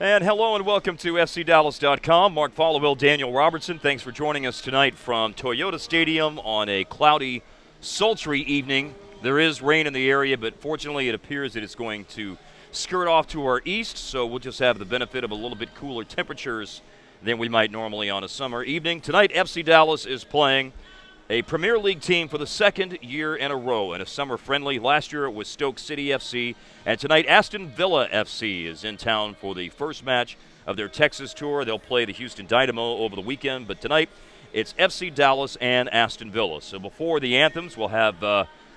And hello and welcome to FCDallas.com. Mark Followill, Daniel Robertson. Thanks for joining us tonight from Toyota Stadium on a cloudy, sultry evening. There is rain in the area, but fortunately it appears that it's going to skirt off to our east, so we'll just have the benefit of a little bit cooler temperatures than we might normally on a summer evening. Tonight, FC Dallas is playing a Premier League team for the second year in a row in a summer friendly. Last year it was Stoke City FC, and tonight Aston Villa FC is in town for the first match of their Texas tour. They'll play the Houston Dynamo over the weekend, but tonight it's FC Dallas and Aston Villa. So before the anthems, we'll have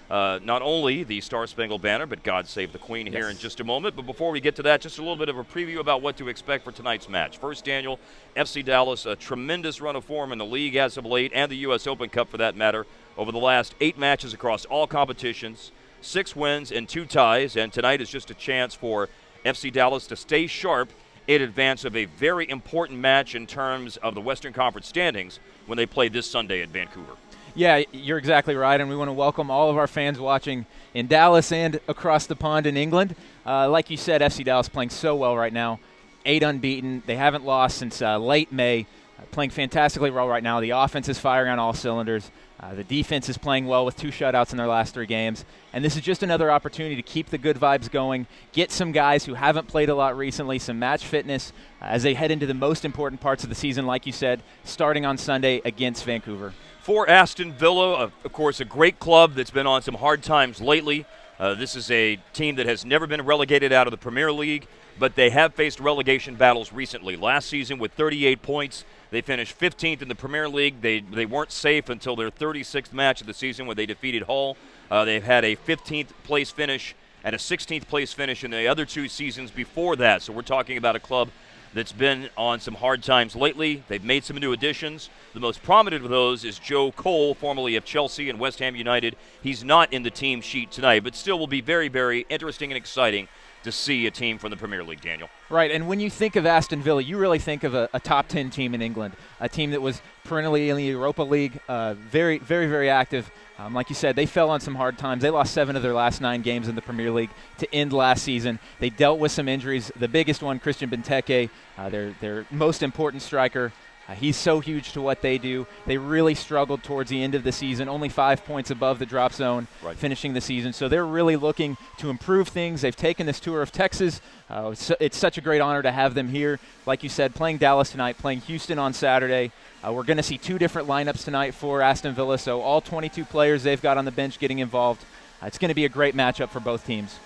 not only the Star Spangled Banner, but God Save the Queen here in just a moment. But before we get to that, just a little bit of a preview about what to expect for tonight's match. First, Daniel, FC Dallas, a tremendous run of form in the league as of late, and the U.S. Open Cup for that matter, over the last 8 matches across all competitions, 6 wins and 2 ties, and tonight is just a chance for FC Dallas to stay sharp in advance of a very important match in terms of the Western Conference standings when they play this Sunday at Vancouver. Yeah, you're exactly right, and we want to welcome all of our fans watching in Dallas and across the pond in England. Like you said, FC Dallas playing so well right now, 8 unbeaten. They haven't lost since late May, playing fantastically well right now. The offense is firing on all cylinders. The defense is playing well with 2 shutouts in their last 3 games. And this is just another opportunity to keep the good vibes going, get some guys who haven't played a lot recently, some match fitness as they head into the most important parts of the season, like you said, starting on Sunday against Vancouver. For Aston Villa, of course, a great club that's been on some hard times lately. This is a team that has never been relegated out of the Premier League, but they have faced relegation battles recently. Last season with 38 points, they finished 15th in the Premier League. They weren't safe until their 36th match of the season when they defeated Hull. They've had a 15th place finish and a 16th place finish in the other 2 seasons before that. So we're talking about a club that's been on some hard times lately. They've made some new additions. The most prominent of those is Joe Cole, formerly of Chelsea and West Ham United. He's not in the team sheet tonight, but still will be very, very interesting and exciting to see a team from the Premier League, Daniel. Right, and when you think of Aston Villa, you really think of a top 10 team in England, a team that was perennially in the Europa League, very, very, very active. Like you said, they fell on some hard times. They lost 7 of their last 9 games in the Premier League to end last season. They dealt with some injuries. The biggest one, Christian Benteke, their most important striker. He's so huge to what they do. They really struggled towards the end of the season, only 5 points above the drop zone finishing the season. So they're really looking to improve things. They've taken this tour of Texas. It's such a great honor to have them here. Like you said, playing Dallas tonight, playing Houston on Saturday. We're going to see 2 different lineups tonight for Aston Villa, so all 22 players they've got on the bench getting involved. It's going to be a great matchup for both teams.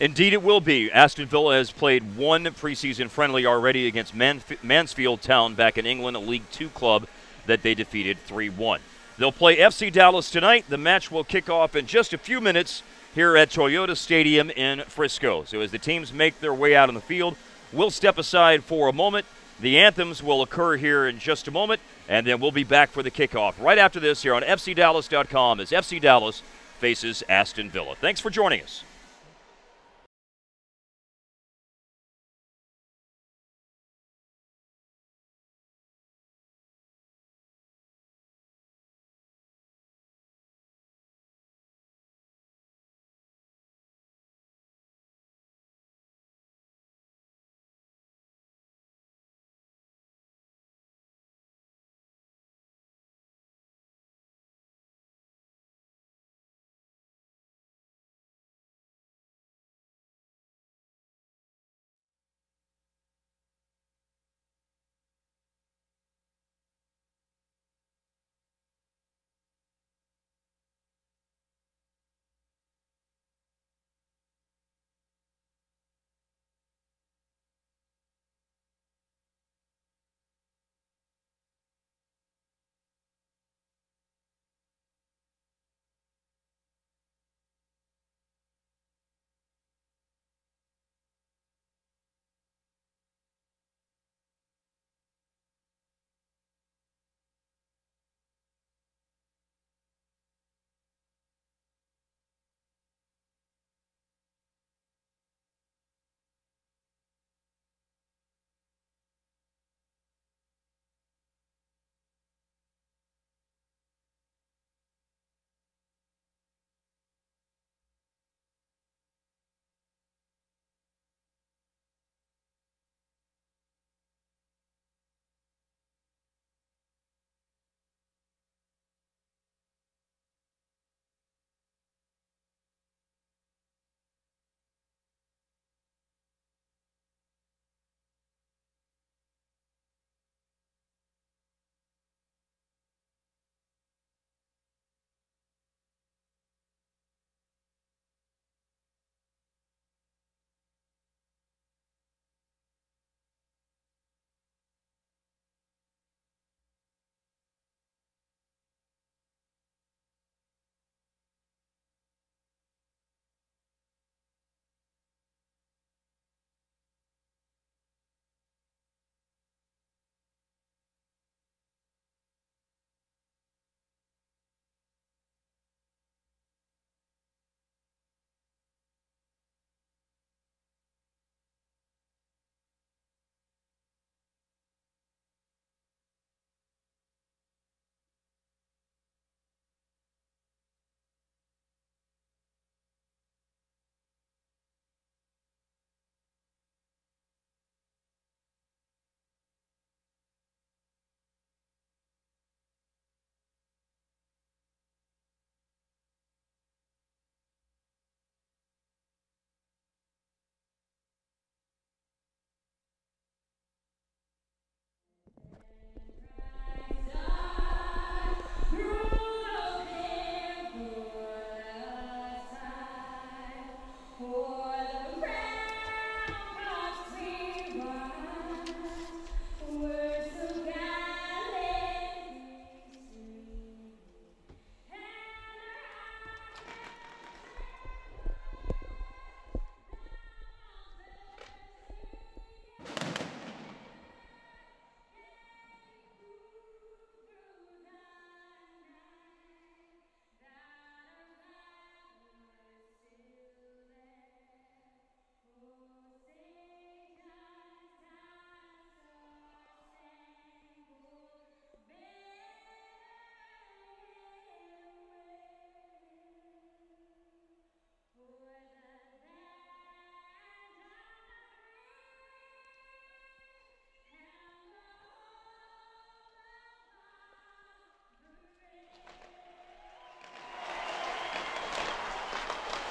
Indeed it will be. Aston Villa has played 1 preseason friendly already against Mansfield Town back in England, a League 2 club that they defeated 3-1. They'll play FC Dallas tonight. The match will kick off in just a few minutes here at Toyota Stadium in Frisco. So as the teams make their way out on the field, we'll step aside for a moment. The anthems will occur here in just a moment, and then we'll be back for the kickoff right after this here on FCDallas.com as FC Dallas faces Aston Villa. Thanks for joining us.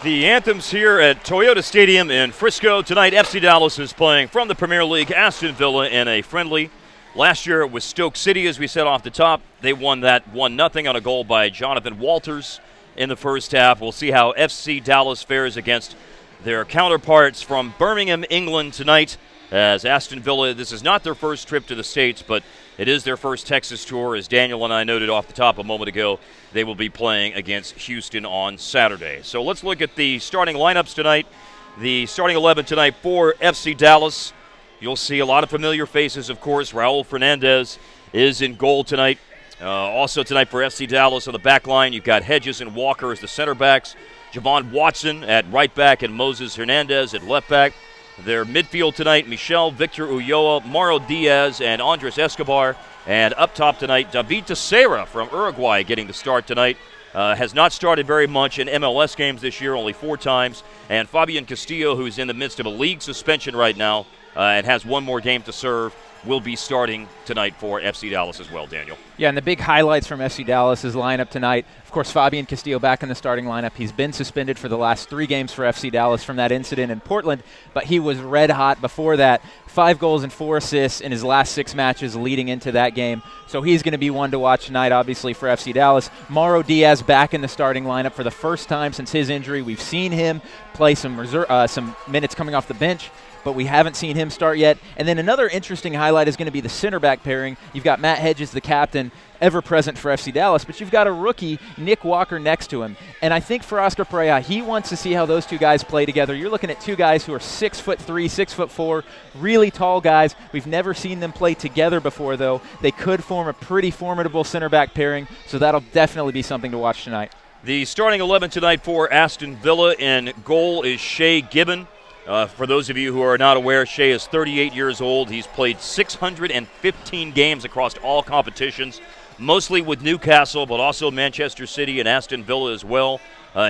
The anthems here at Toyota Stadium in Frisco. Tonight, FC Dallas is playing from the Premier League, Aston Villa in a friendly. Last year it was Stoke City, as we said off the top. They won that 1-0 on a goal by Jonathan Walters in the first half. We'll see how FC Dallas fares against their counterparts from Birmingham, England tonight, as Aston Villa, this is not their first trip to the States, but it is their first Texas tour. As Daniel and I noted off the top a moment ago, they will be playing against Houston on Saturday. So let's look at the starting lineups tonight. The starting 11 tonight for FC Dallas. You'll see a lot of familiar faces, of course. Raul Fernandez is in goal tonight. Also tonight for FC Dallas on the back line, you've got Hedges and Walker as the center backs, Javon Watson at right back, and Moses Hernandez at left back. Their midfield tonight, Michel, Victor Ulloa, Mauro Diaz, and Andres Escobar. And up top tonight, David Teixeira from Uruguay getting the start tonight. Has not started very much in MLS games this year, only 4 times. And Fabian Castillo, who's in the midst of a league suspension right now and has one more game to serve, will be starting tonight for FC Dallas as well, Daniel. Yeah, and the big highlights from FC Dallas' lineup tonight, of course, Fabian Castillo back in the starting lineup. He's been suspended for the last 3 games for FC Dallas from that incident in Portland, but he was red hot before that. 5 goals and 4 assists in his last 6 matches leading into that game. So he's going to be one to watch tonight, obviously, for FC Dallas. Mauro Diaz back in the starting lineup for the first time since his injury. We've seen him play some minutes coming off the bench, but we haven't seen him start yet. And then another interesting highlight is going to be the center back pairing. You've got Matt Hedges, the captain, ever present for FC Dallas, but you've got a rookie, Nick Walker, next to him. And I think for Oscar Pereira, he wants to see how those 2 guys play together. You're looking at 2 guys who are 6'3", 6'4", really tall guys. We've never seen them play together before, though. They could form a pretty formidable center back pairing, so that'll definitely be something to watch tonight. The starting 11 tonight for Aston Villa in goal is Shea Gibbon. For those of you who are not aware, Shea is 38 years old. He's played 615 games across all competitions, mostly with Newcastle, but also Manchester City and Aston Villa as well.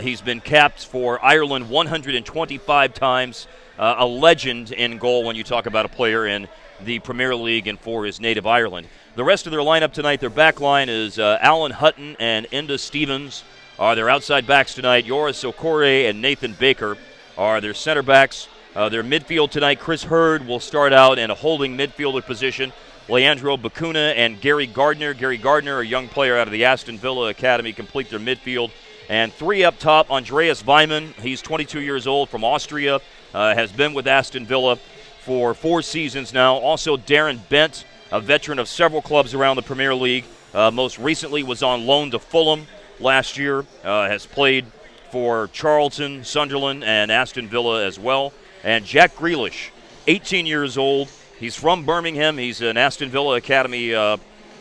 He's been capped for Ireland 125 times, a legend in goal when you talk about a player in the Premier League and for his native Ireland. The rest of their lineup tonight, their back line is Alan Hutton and Enda Stevens are their outside backs tonight. Joris Okore and Nathan Baker are their center backs. Their midfield tonight, Chris Hurd will start out in a holding midfielder position. Leandro Bacuna and Gary Gardner. Gary Gardner, a young player out of the Aston Villa Academy, complete their midfield. And 3 up top, Andreas Weimann. He's 22 years old from Austria, has been with Aston Villa for 4 seasons now. Also Darren Bent, a veteran of several clubs around the Premier League. Most recently was on loan to Fulham last year, has played for Charlton, Sunderland, and Aston Villa as well. And Jack Grealish, 18 years old. He's from Birmingham. He's an Aston Villa Academy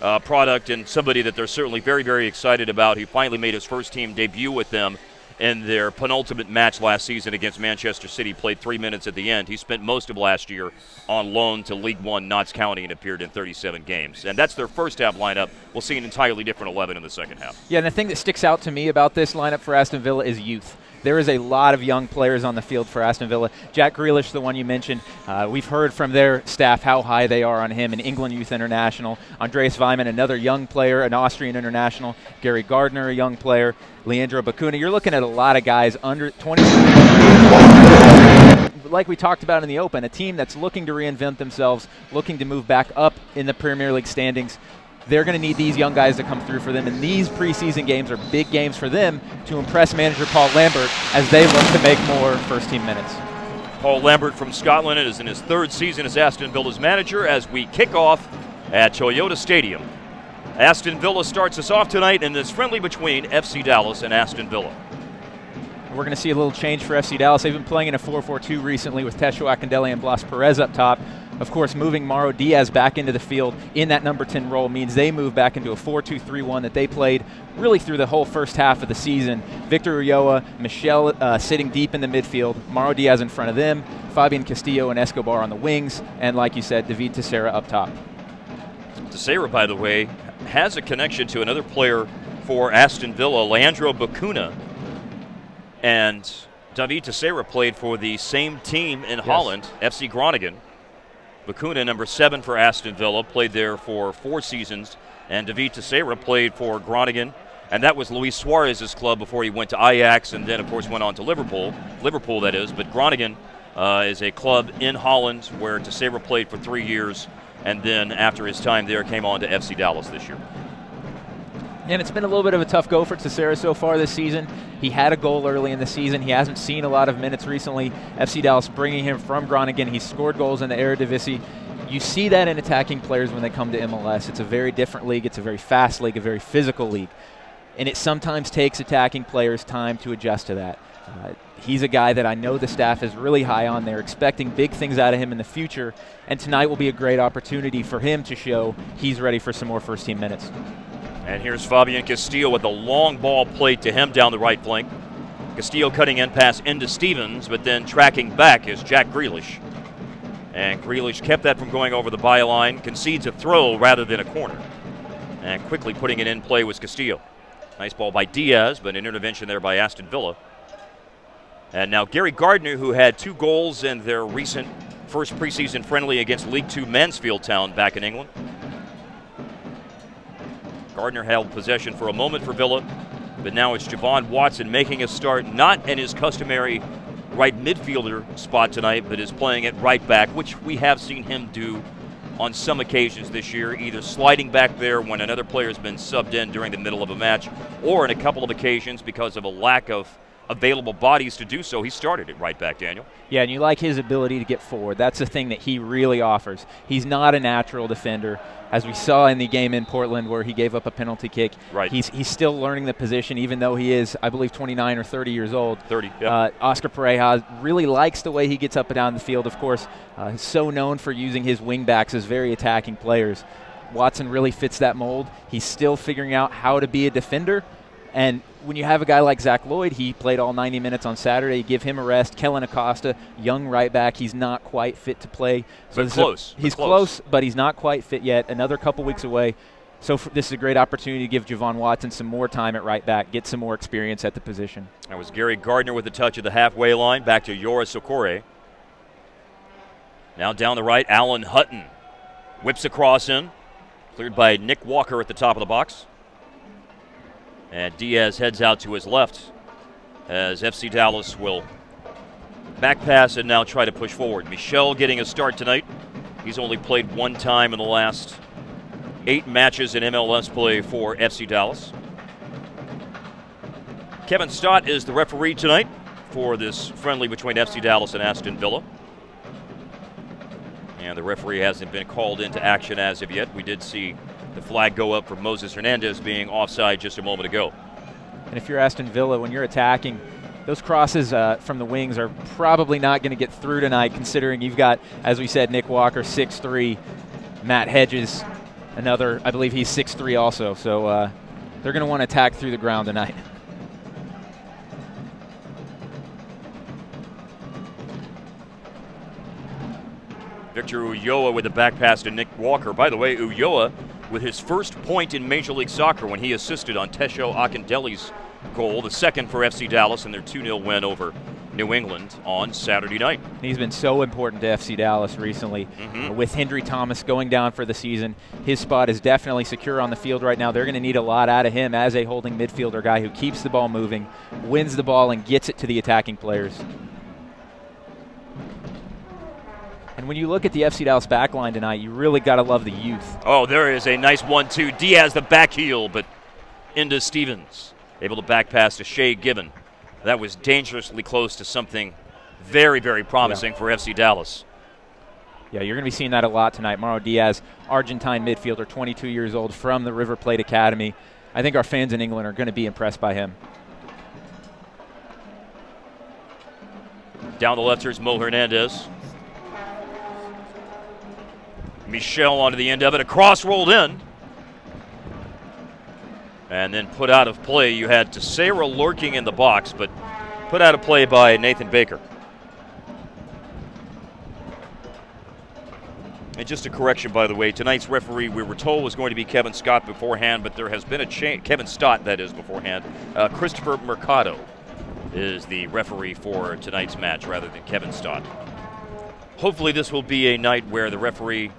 product and somebody that they're certainly very, very excited about. He finally made his first team debut with them in their penultimate match last season against Manchester City. Played 3 minutes at the end. He spent most of last year on loan to League One Notts County and appeared in 37 games. And that's their first half lineup. We'll see an entirely different 11 in the second half. Yeah, and the thing that sticks out to me about this lineup for Aston Villa is youth. There is a lot of young players on the field for Aston Villa. Jack Grealish, the one you mentioned, we've heard from their staff how high they are on him, an England Youth International. Andreas Weimann, another young player, an Austrian international. Gary Gardner, a young player. Leandro Bacuna. You're looking at a lot of guys under 20. Like we talked about in the Open, a team that's looking to reinvent themselves, looking to move back up in the Premier League standings. they're going to need these young guys to come through for them, and these preseason games are big games for them to impress manager Paul Lambert as they look to make more first-team minutes. Paul Lambert from Scotland is in his 3rd season as Aston Villa's manager as we kick off at Toyota Stadium. Aston Villa starts us off tonight in this friendly between FC Dallas and Aston Villa. We're going to see a little change for FC Dallas. They've been playing in a 4-4-2 recently with Tesho Akindele and Blas Perez up top. Of course, moving Mauro Diaz back into the field in that number 10 role means they move back into a 4-2-3-1 that they played really through the whole first half of the season. Victor Ulloa, Michel sitting deep in the midfield, Mauro Diaz in front of them, Fabian Castillo and Escobar on the wings, and like you said, David Teixeira up top. Teixeira, by the way, has a connection to another player for Aston Villa, Leandro Bacuna. And David Teixeira played for the same team in Holland, FC Groningen. Bacuna, number 7 for Aston Villa, played there for 4 seasons. And David Teixeira played for Groningen. And that was Luis Suarez's club before he went to Ajax and then, of course, went on to Liverpool. Liverpool, that is. But Groningen is a club in Holland where Teixeira played for 3 years. And then after his time there, came on to FC Dallas this year. And it's been a little bit of a tough go for Teixeira so far this season. He had a goal early in the season. He hasn't seen a lot of minutes recently. FC Dallas bringing him from Groningen. He's scored goals in the Eredivisie. You see that in attacking players when they come to MLS. It's a very different league. It's a very fast league, a very physical league. And it sometimes takes attacking players time to adjust to that. He's a guy that I know the staff is really high on. They're expecting big things out of him in the future. And tonight will be a great opportunity for him to show he's ready for some more first-team minutes. And here's Fabian Castillo with a long ball played to him down the right flank. Castillo cutting in pass into Stevens, but then tracking back is Jack Grealish. And Grealish kept that from going over the byline, concedes a throw rather than a corner. And quickly putting it in play was Castillo. Nice ball by Diaz, but an intervention there by Aston Villa. And now Gary Gardner, who had 2 goals in their recent first preseason friendly against League 2 Mansfield Town back in England. Gardner held possession for a moment for Villa, but now it's Javon Watson making a start, not in his customary right midfielder spot tonight, but is playing at right back, which we have seen him do on some occasions this year, either sliding back there when another player has been subbed in during the middle of a match, or in a couple of occasions because of a lack of available bodies to do so. He started at right back, Daniel. Yeah, and you like his ability to get forward. That's the thing that he really offers. He's not a natural defender. As we saw in the game in Portland where he gave up a penalty kick, right. He's still learning the position, even though he is, I believe, 29 or 30 years old. 30, yeah. Oscar Pareja really likes the way he gets up and down the field. Of course, he's so known for using his wing backs as very attacking players. Watson really fits that mold. He's still figuring out how to be a defender. And when you have a guy like Zach Lloyd, he played all 90 minutes on Saturday. You give him a rest. Kellen Acosta, young right back, he's not quite fit to play. So close. He's close, but he's not quite fit yet. Another couple weeks away. So this is a great opportunity to give Javon Watson some more time at right back, get some more experience at the position. That was Gary Gardner with a touch of the halfway line. Back to Yoris Okore. Now down the right, Alan Hutton whips across in. Cleared by Nick Walker at the top of the box. And Diaz heads out to his left as FC Dallas will back pass and now try to push forward. Michel getting a start tonight. He's only played 1 time in the last 8 matches in MLS play for FC Dallas. Kevin Stott is the referee tonight for this friendly between FC Dallas and Aston Villa. And the referee hasn't been called into action as of yet. We did see the flag go up for Moses Hernandez being offside just a moment ago. And if you're Aston Villa, when you're attacking, those crosses from the wings are probably not going to get through tonight, considering you've got, as we said, Nick Walker, 6'3", Matt Hedges, another, I believe he's 6'3" also. So they're going to want to attack through the ground tonight. Victor Ulloa with a back pass to Nick Walker. By the way, Ulloa with his first point in Major League Soccer when he assisted on Tesho Akindele's goal, the second for FC Dallas in their 2-0 win over New England on Saturday night. He's been so important to FC Dallas recently. With Hendry Thomas going down for the season, his spot is definitely secure on the field right now. They're going to need a lot out of him as a holding midfielder guy who keeps the ball moving, wins the ball, and gets it to the attacking players. And when you look at the FC Dallas back line tonight, you really got to love the youth. Oh, there is a nice 1-2. Diaz the back heel, but into Stevens. Able to back pass to Shea Gibbon. That was dangerously close to something very, very promising for FC Dallas. Yeah, you're going to be seeing that a lot tonight. Mauro Diaz, Argentine midfielder, 22 years old, from the River Plate Academy. I think our fans in England are going to be impressed by him. Down the left, here's Mo Hernandez. Michel onto the end of it. A cross rolled in. And then put out of play. You had Teixeira lurking in the box, but put out of play by Nathan Baker. And just a correction, by the way, tonight's referee, we were told, was going to be Kevin Scott beforehand, but there has been a change. Kevin Stott, that is, beforehand. Christopher Mercado is the referee for tonight's match rather than Kevin Stott. Hopefully this will be a night where the referee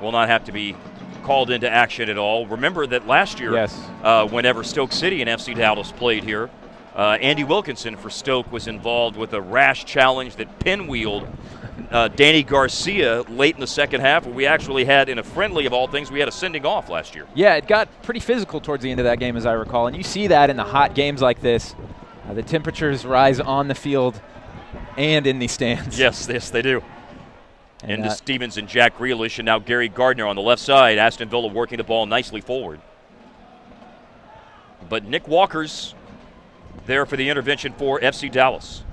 will not have to be called into action at all. Remember that last year, whenever Stoke City and FC Dallas played here, Andy Wilkinson for Stoke was involved with a rash challenge that pinwheeled Danny Garcia late in the second half, where we actually had, in a friendly of all things, we had a sending off last year. Yeah, it got pretty physical towards the end of that game, as I recall. And you see that in the hot games like this. The temperatures rise on the field and in the stands. Yes, they do. Into Stevens and Jack Grealish, and now Gary Gardner on the left side. Aston Villa working the ball nicely forward. But Nick Walker's there for the intervention for FC Dallas.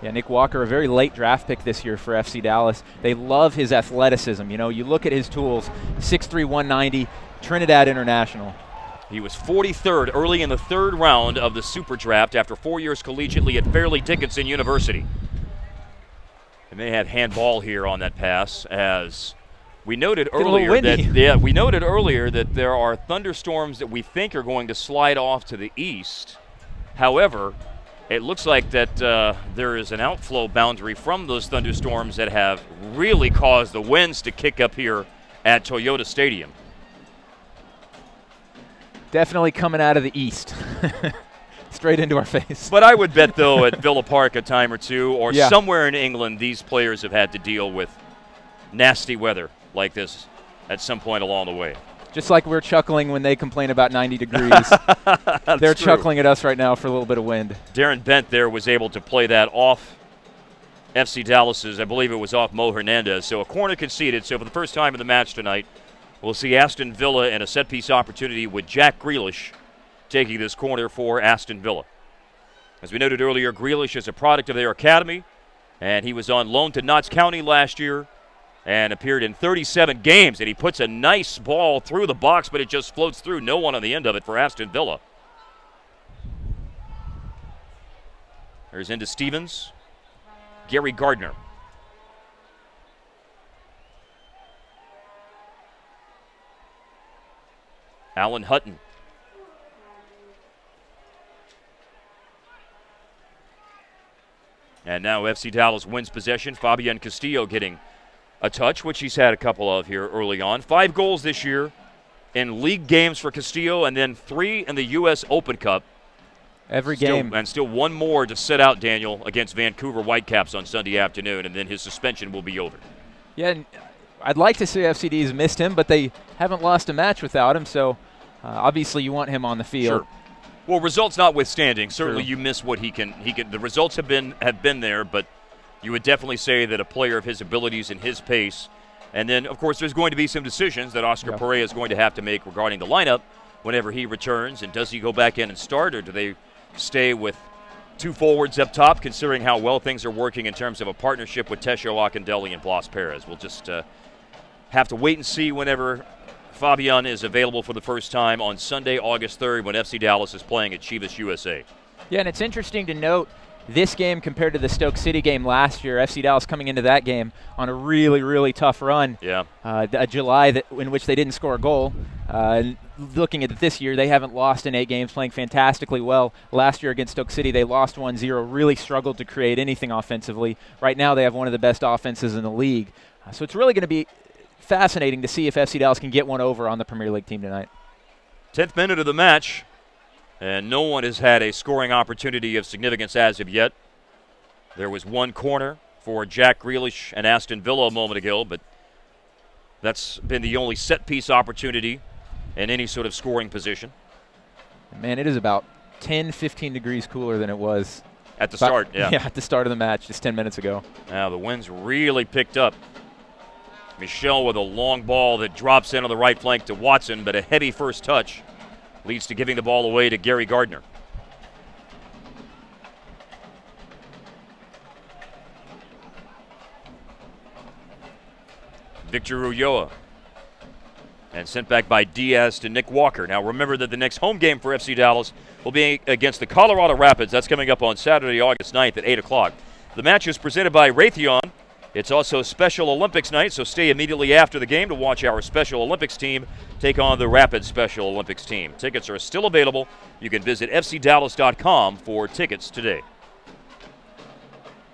Yeah, Nick Walker, a very late draft pick this year for FC Dallas. They love his athleticism. You know, you look at his tools, 6'3", 190, Trinidad International. He was 43rd early in the third round of the Super Draft after 4 years collegiately at Fairleigh Dickinson University. And they had handball here on that pass, as we noted earlier that there are thunderstorms that we think are going to slide off to the east. However, it looks like that there is an outflow boundary from those thunderstorms that have really caused the winds to kick up here at Toyota Stadium. Definitely coming out of the east. Straight into our face. But I would bet, though, at Villa Park a time or two, or somewhere in England, these players have had to deal with nasty weather like this at some point along the way. Just like we're chuckling when they complain about 90 degrees. They're chuckling at us right now for a little bit of wind. Darren Bent there was able to play that off FC Dallas's, I believe it was off Mo Hernandez. So a corner conceded. So for the first time in the match tonight, we'll see Aston Villa in a set-piece opportunity with Jack Grealish taking this corner for Aston Villa. As we noted earlier, Grealish is a product of their academy, and he was on loan to Notts County last year and appeared in 37 games, and he puts a nice ball through the box, but it just floats through. No one on the end of it for Aston Villa. There's into Stevens. Gary Gardner. Alan Hutton. And now FC Dallas wins possession. Fabian Castillo getting a touch, which he's had a couple of here early on. 5 goals this year in league games for Castillo, and then 3 in the U.S. Open Cup. Every game. And still 1 more to sit out, Daniel, against Vancouver Whitecaps on Sunday afternoon, and then his suspension will be over. Yeah, and I'd like to say FCD's missed him, but they haven't lost a match without him, so obviously you want him on the field. Sure. Well, results notwithstanding, certainly you miss what he can. The results have been there, but you would definitely say that a player of his abilities and his pace, and then of course there's going to be some decisions that Oscar Pereira is going to have to make regarding the lineup whenever he returns. And does he go back in and start, or do they stay with 2 forwards up top, considering how well things are working in terms of a partnership with Tesho Akindele and Blas Perez? We'll just have to wait and see whenever Fabian is available for the first time on Sunday, August 3rd, when FC Dallas is playing at Chivas USA. Yeah, and it's interesting to note this game compared to the Stoke City game last year. FC Dallas coming into that game on a really, really tough run. Yeah. A July in which they didn't score a goal. Looking at this year, they haven't lost in 8 games, playing fantastically well. Last year against Stoke City, they lost 1-0, really struggled to create anything offensively. Right now, they have one of the best offenses in the league. So it's really going to be fascinating to see if FC Dallas can get one over on the Premier League team tonight. 10th minute of the match, and no one has had a scoring opportunity of significance as of yet. There was 1 corner for Jack Grealish and Aston Villa a moment ago, but that's been the only set-piece opportunity in any sort of scoring position. Man, it is about 10, 15 degrees cooler than it was at the start. Yeah, at the start of the match just 10 minutes ago. Now the wind's really picked up. Michel with a long ball that drops in on the right flank to Watson, but a heavy first touch leads to giving the ball away to Gary Gardner. Victor Ulloa. And sent back by Diaz to Nick Walker. Now remember that the next home game for FC Dallas will be against the Colorado Rapids. That's coming up on Saturday, August 9th at 8 o'clock. The match is presented by Raytheon. It's also Special Olympics night, so stay immediately after the game to watch our Special Olympics team take on the Rapids Special Olympics team. Tickets are still available. You can visit fcdallas.com for tickets today.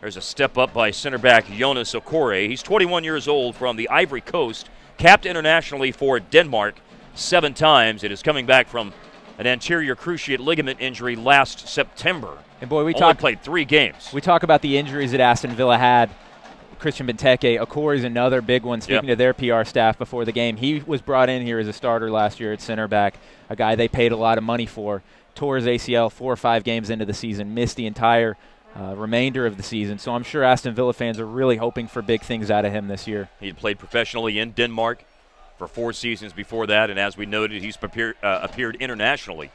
There's a step up by center back Jonas Okore. He's 21 years old from the Ivory Coast, capped internationally for Denmark 7 times. It is coming back from an anterior cruciate ligament injury last September. And boy, we played 3 games. We talk about the injuries that Aston Villa had. Christian Benteke, Okore is another big one. Speaking to their PR staff before the game, he was brought in here as a starter last year at center back, a guy they paid a lot of money for. Tore his ACL 4 or 5 games into the season, missed the entire remainder of the season. So I'm sure Aston Villa fans are really hoping for big things out of him this year. He had played professionally in Denmark for 4 seasons before that, and as we noted, he's appeared internationally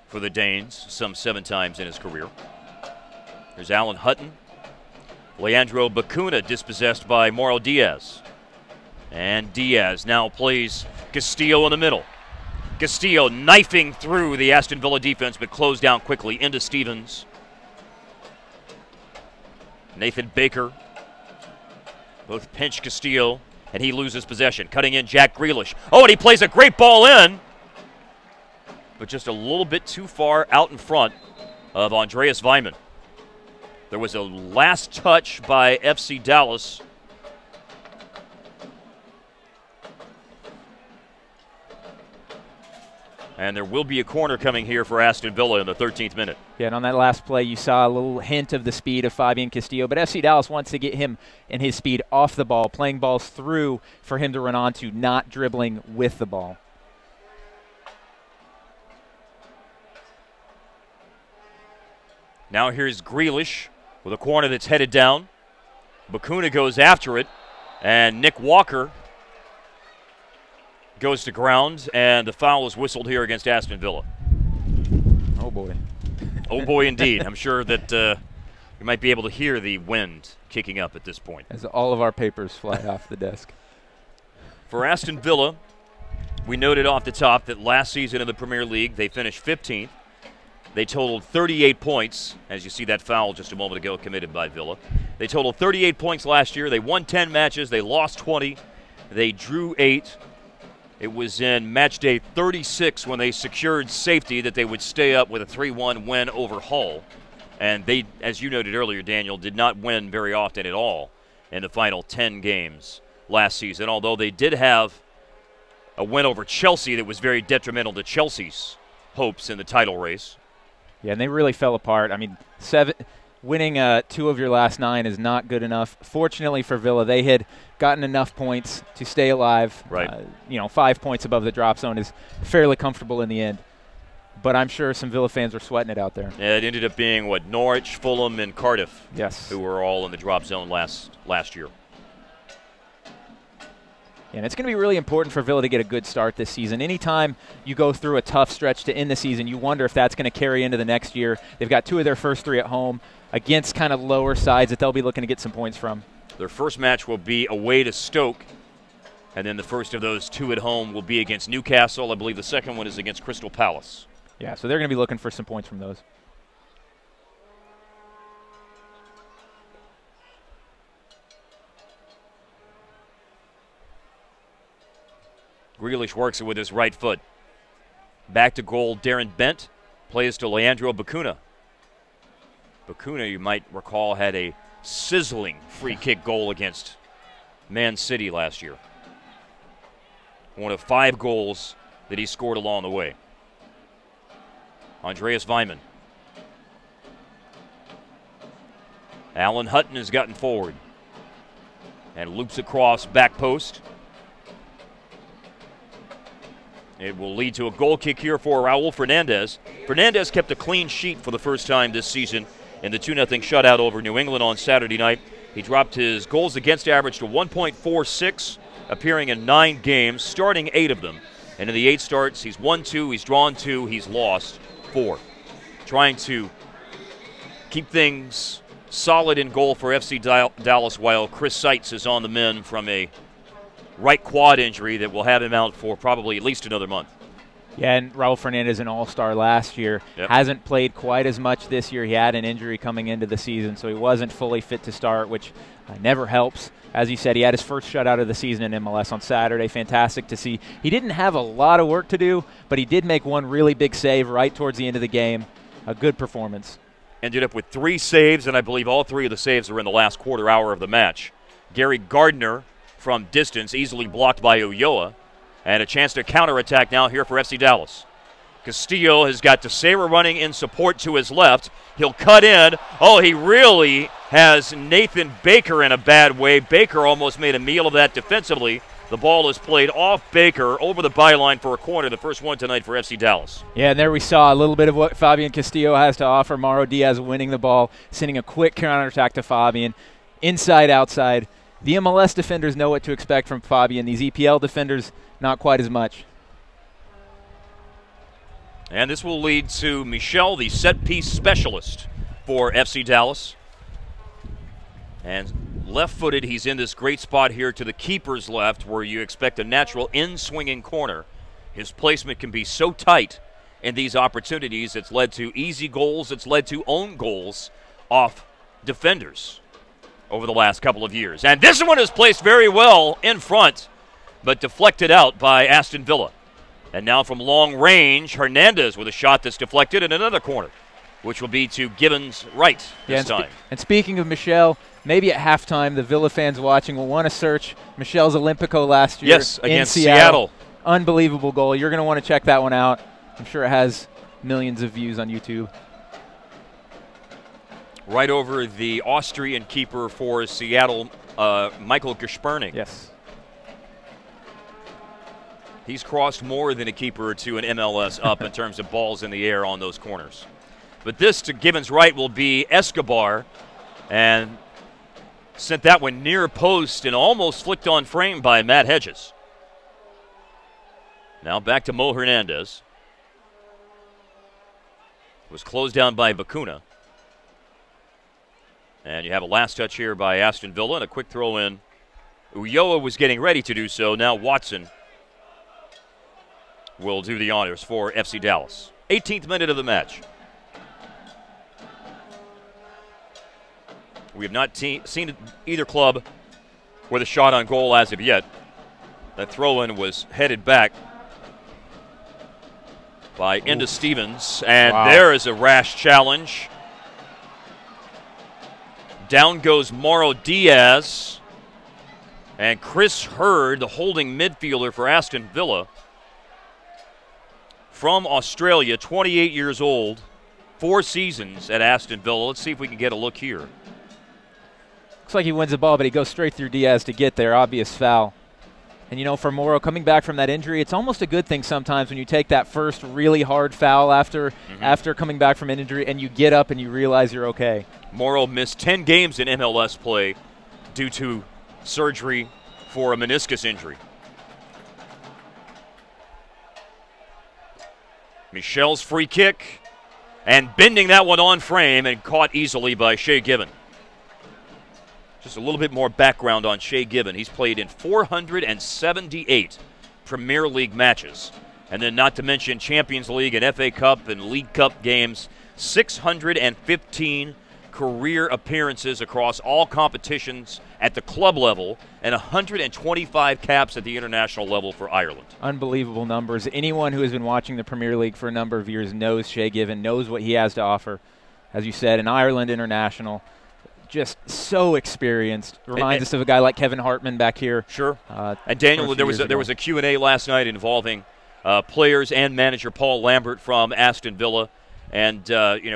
for the Danes some 7 times in his career. There's Alan Hutton. Leandro Bacuna dispossessed by Mauro Diaz. And Diaz now plays Castillo in the middle. Castillo knifing through the Aston Villa defense, but closed down quickly into Stevens. Nathan Baker both pinch Castillo, and he loses possession. Cutting in Jack Grealish. Oh, and he plays a great ball in, but just a little bit too far out in front of Andreas Weimann. There was a last touch by FC Dallas. And there will be a corner coming here for Aston Villa in the 13th minute. Yeah, and on that last play, you saw a little hint of the speed of Fabian Castillo. But FC Dallas wants to get him and his speed off the ball, playing balls through for him to run onto, not dribbling with the ball. Now here's Grealish with a corner that's headed down. Bacuna goes after it, and Nick Walker goes to ground, and the foul is whistled here against Aston Villa. Oh, boy. Oh, boy, indeed. I'm sure that you might be able to hear the wind kicking up at this point. As all of our papers fly off the desk. For Aston Villa, we noted off the top that last season in the Premier League, they finished 15th. They totaled 38 points, as you see that foul just a moment ago committed by Villa. They totaled 38 points last year. They won 10 matches. They lost 20. They drew 8. It was in match day 36 when they secured safety that they would stay up with a 3-1 win over Hull. And they, as you noted earlier, Daniel, did not win very often at all in the final 10 games last season, although they did have a win over Chelsea that was very detrimental to Chelsea's hopes in the title race. Yeah, and they really fell apart. I mean, winning 2 of your last 9 is not good enough. Fortunately for Villa, they had gotten enough points to stay alive. Right. 5 points above the drop zone is fairly comfortable in the end. But I'm sure some Villa fans are sweating it out there. Yeah, it ended up being, Norwich, Fulham, and Cardiff. Yes. Who were all in the drop zone last year. And it's going to be really important for Villa to get a good start this season. Anytime you go through a tough stretch to end the season, you wonder if that's going to carry into the next year. They've got 2 of their first 3 at home against kind of lower sides that they'll be looking to get some points from. Their first match will be away to Stoke, and then the first of those 2 at home will be against Newcastle. I believe the second one is against Crystal Palace. Yeah, so they're going to be looking for some points from those. Grealish works it with his right foot. Back to goal, Darren Bent plays to Leandro Bacuna. Bacuna, you might recall, had a sizzling free kick goal against Man City last year. One of 5 goals that he scored along the way. Andreas Weimann. Alan Hutton has gotten forward and loops across back post. It will lead to a goal kick here for Raul Fernandez. Fernandez kept a clean sheet for the first time this season in the 2-0 shutout over New England on Saturday night. He dropped his goals against average to 1.46, appearing in 9 games, starting 8 of them. And in the 8 starts, he's won 2, he's drawn 2, he's lost 4. Trying to keep things solid in goal for FC Dallas while Chris Seitz is on the mend from a right quad injury that will have him out for probably at least another month. Yeah, and Raul Fernandez, an all-star last year, hasn't played quite as much this year. He had an injury coming into the season, so he wasn't fully fit to start, which never helps. As you said, he had his first shutout of the season in MLS on Saturday. Fantastic to see. He didn't have a lot of work to do, but he did make one really big save right towards the end of the game. A good performance. Ended up with 3 saves, and I believe all 3 of the saves were in the last quarter hour of the match. Gary Gardner from distance, easily blocked by Ulloa, and a chance to counterattack now here for FC Dallas. Castillo has got Teixeira running in support to his left. He'll cut in. Oh, he really has Nathan Baker in a bad way. Baker almost made a meal of that defensively. The ball is played off Baker over the byline for a corner, the first one tonight for FC Dallas. Yeah, and there we saw a little bit of what Fabian Castillo has to offer. Mauro Diaz winning the ball, sending a quick counterattack to Fabian. Inside, outside. The MLS defenders know what to expect from Fabian. These EPL defenders, not quite as much. And this will lead to Michel, the set-piece specialist for FC Dallas. And left-footed, he's in this great spot here to the keeper's left where you expect a natural in-swinging corner. His placement can be so tight in these opportunities. It's led to easy goals. It's led to own goals off defenders over the last couple of years. And this one is placed very well in front, but deflected out by Aston Villa. And now from long range, Hernandez with a shot that's deflected in another corner, which will be to Gibbons right this time. And speaking of Michel, maybe at halftime, the Villa fans watching will want to search Michel's Olympico last year against Seattle. Unbelievable goal. You're going to want to check that one out. I'm sure it has millions of views on YouTube. Right over the Austrian keeper for Seattle, Michael Gesperning. Yes. He's crossed more than a keeper or two in MLS up in terms of balls in the air on those corners. But this to Gibbons right will be Escobar, and sent that one near post and almost flicked on frame by Matt Hedges. Now back to Mo Hernandez. Was closed down by Bacuna. And you have a last touch here by Aston Villa and a quick throw in. Ulloa was getting ready to do so. Now Watson will do the honors for FC Dallas. 18th minute of the match. We have not seen either club with a shot on goal as of yet. That throw-in was headed back by Enda Stevens. And there is a rash challenge. Down goes Mauro Diaz. And Chris Hurd, the holding midfielder for Aston Villa, from Australia, 28 years old, 4 seasons at Aston Villa. Let's see if we can get a look here. Looks like he wins the ball, but he goes straight through Diaz to get there. Obvious foul. And, you know, for Mauro, coming back from that injury, it's almost a good thing sometimes when you take that first really hard foul after coming back from an injury and you get up and you realize you're okay. Mauro missed 10 games in MLS play due to surgery for a meniscus injury. Michel's free kick, and bending that one on frame and caught easily by Shea Given. Just a little bit more background on Shea Given. He's played in 478 Premier League matches. And then not to mention Champions League and FA Cup and League Cup games. 615 career appearances across all competitions at the club level and 125 caps at the international level for Ireland. Unbelievable numbers. Anyone who has been watching the Premier League for a number of years knows Shea Given, knows what he has to offer. As you said, an Ireland international. Just so experienced. Reminds us of a guy like Kevin Hartman back here. Sure. And Daniel, there was a Q&A last night involving players and manager Paul Lambert from Aston Villa, and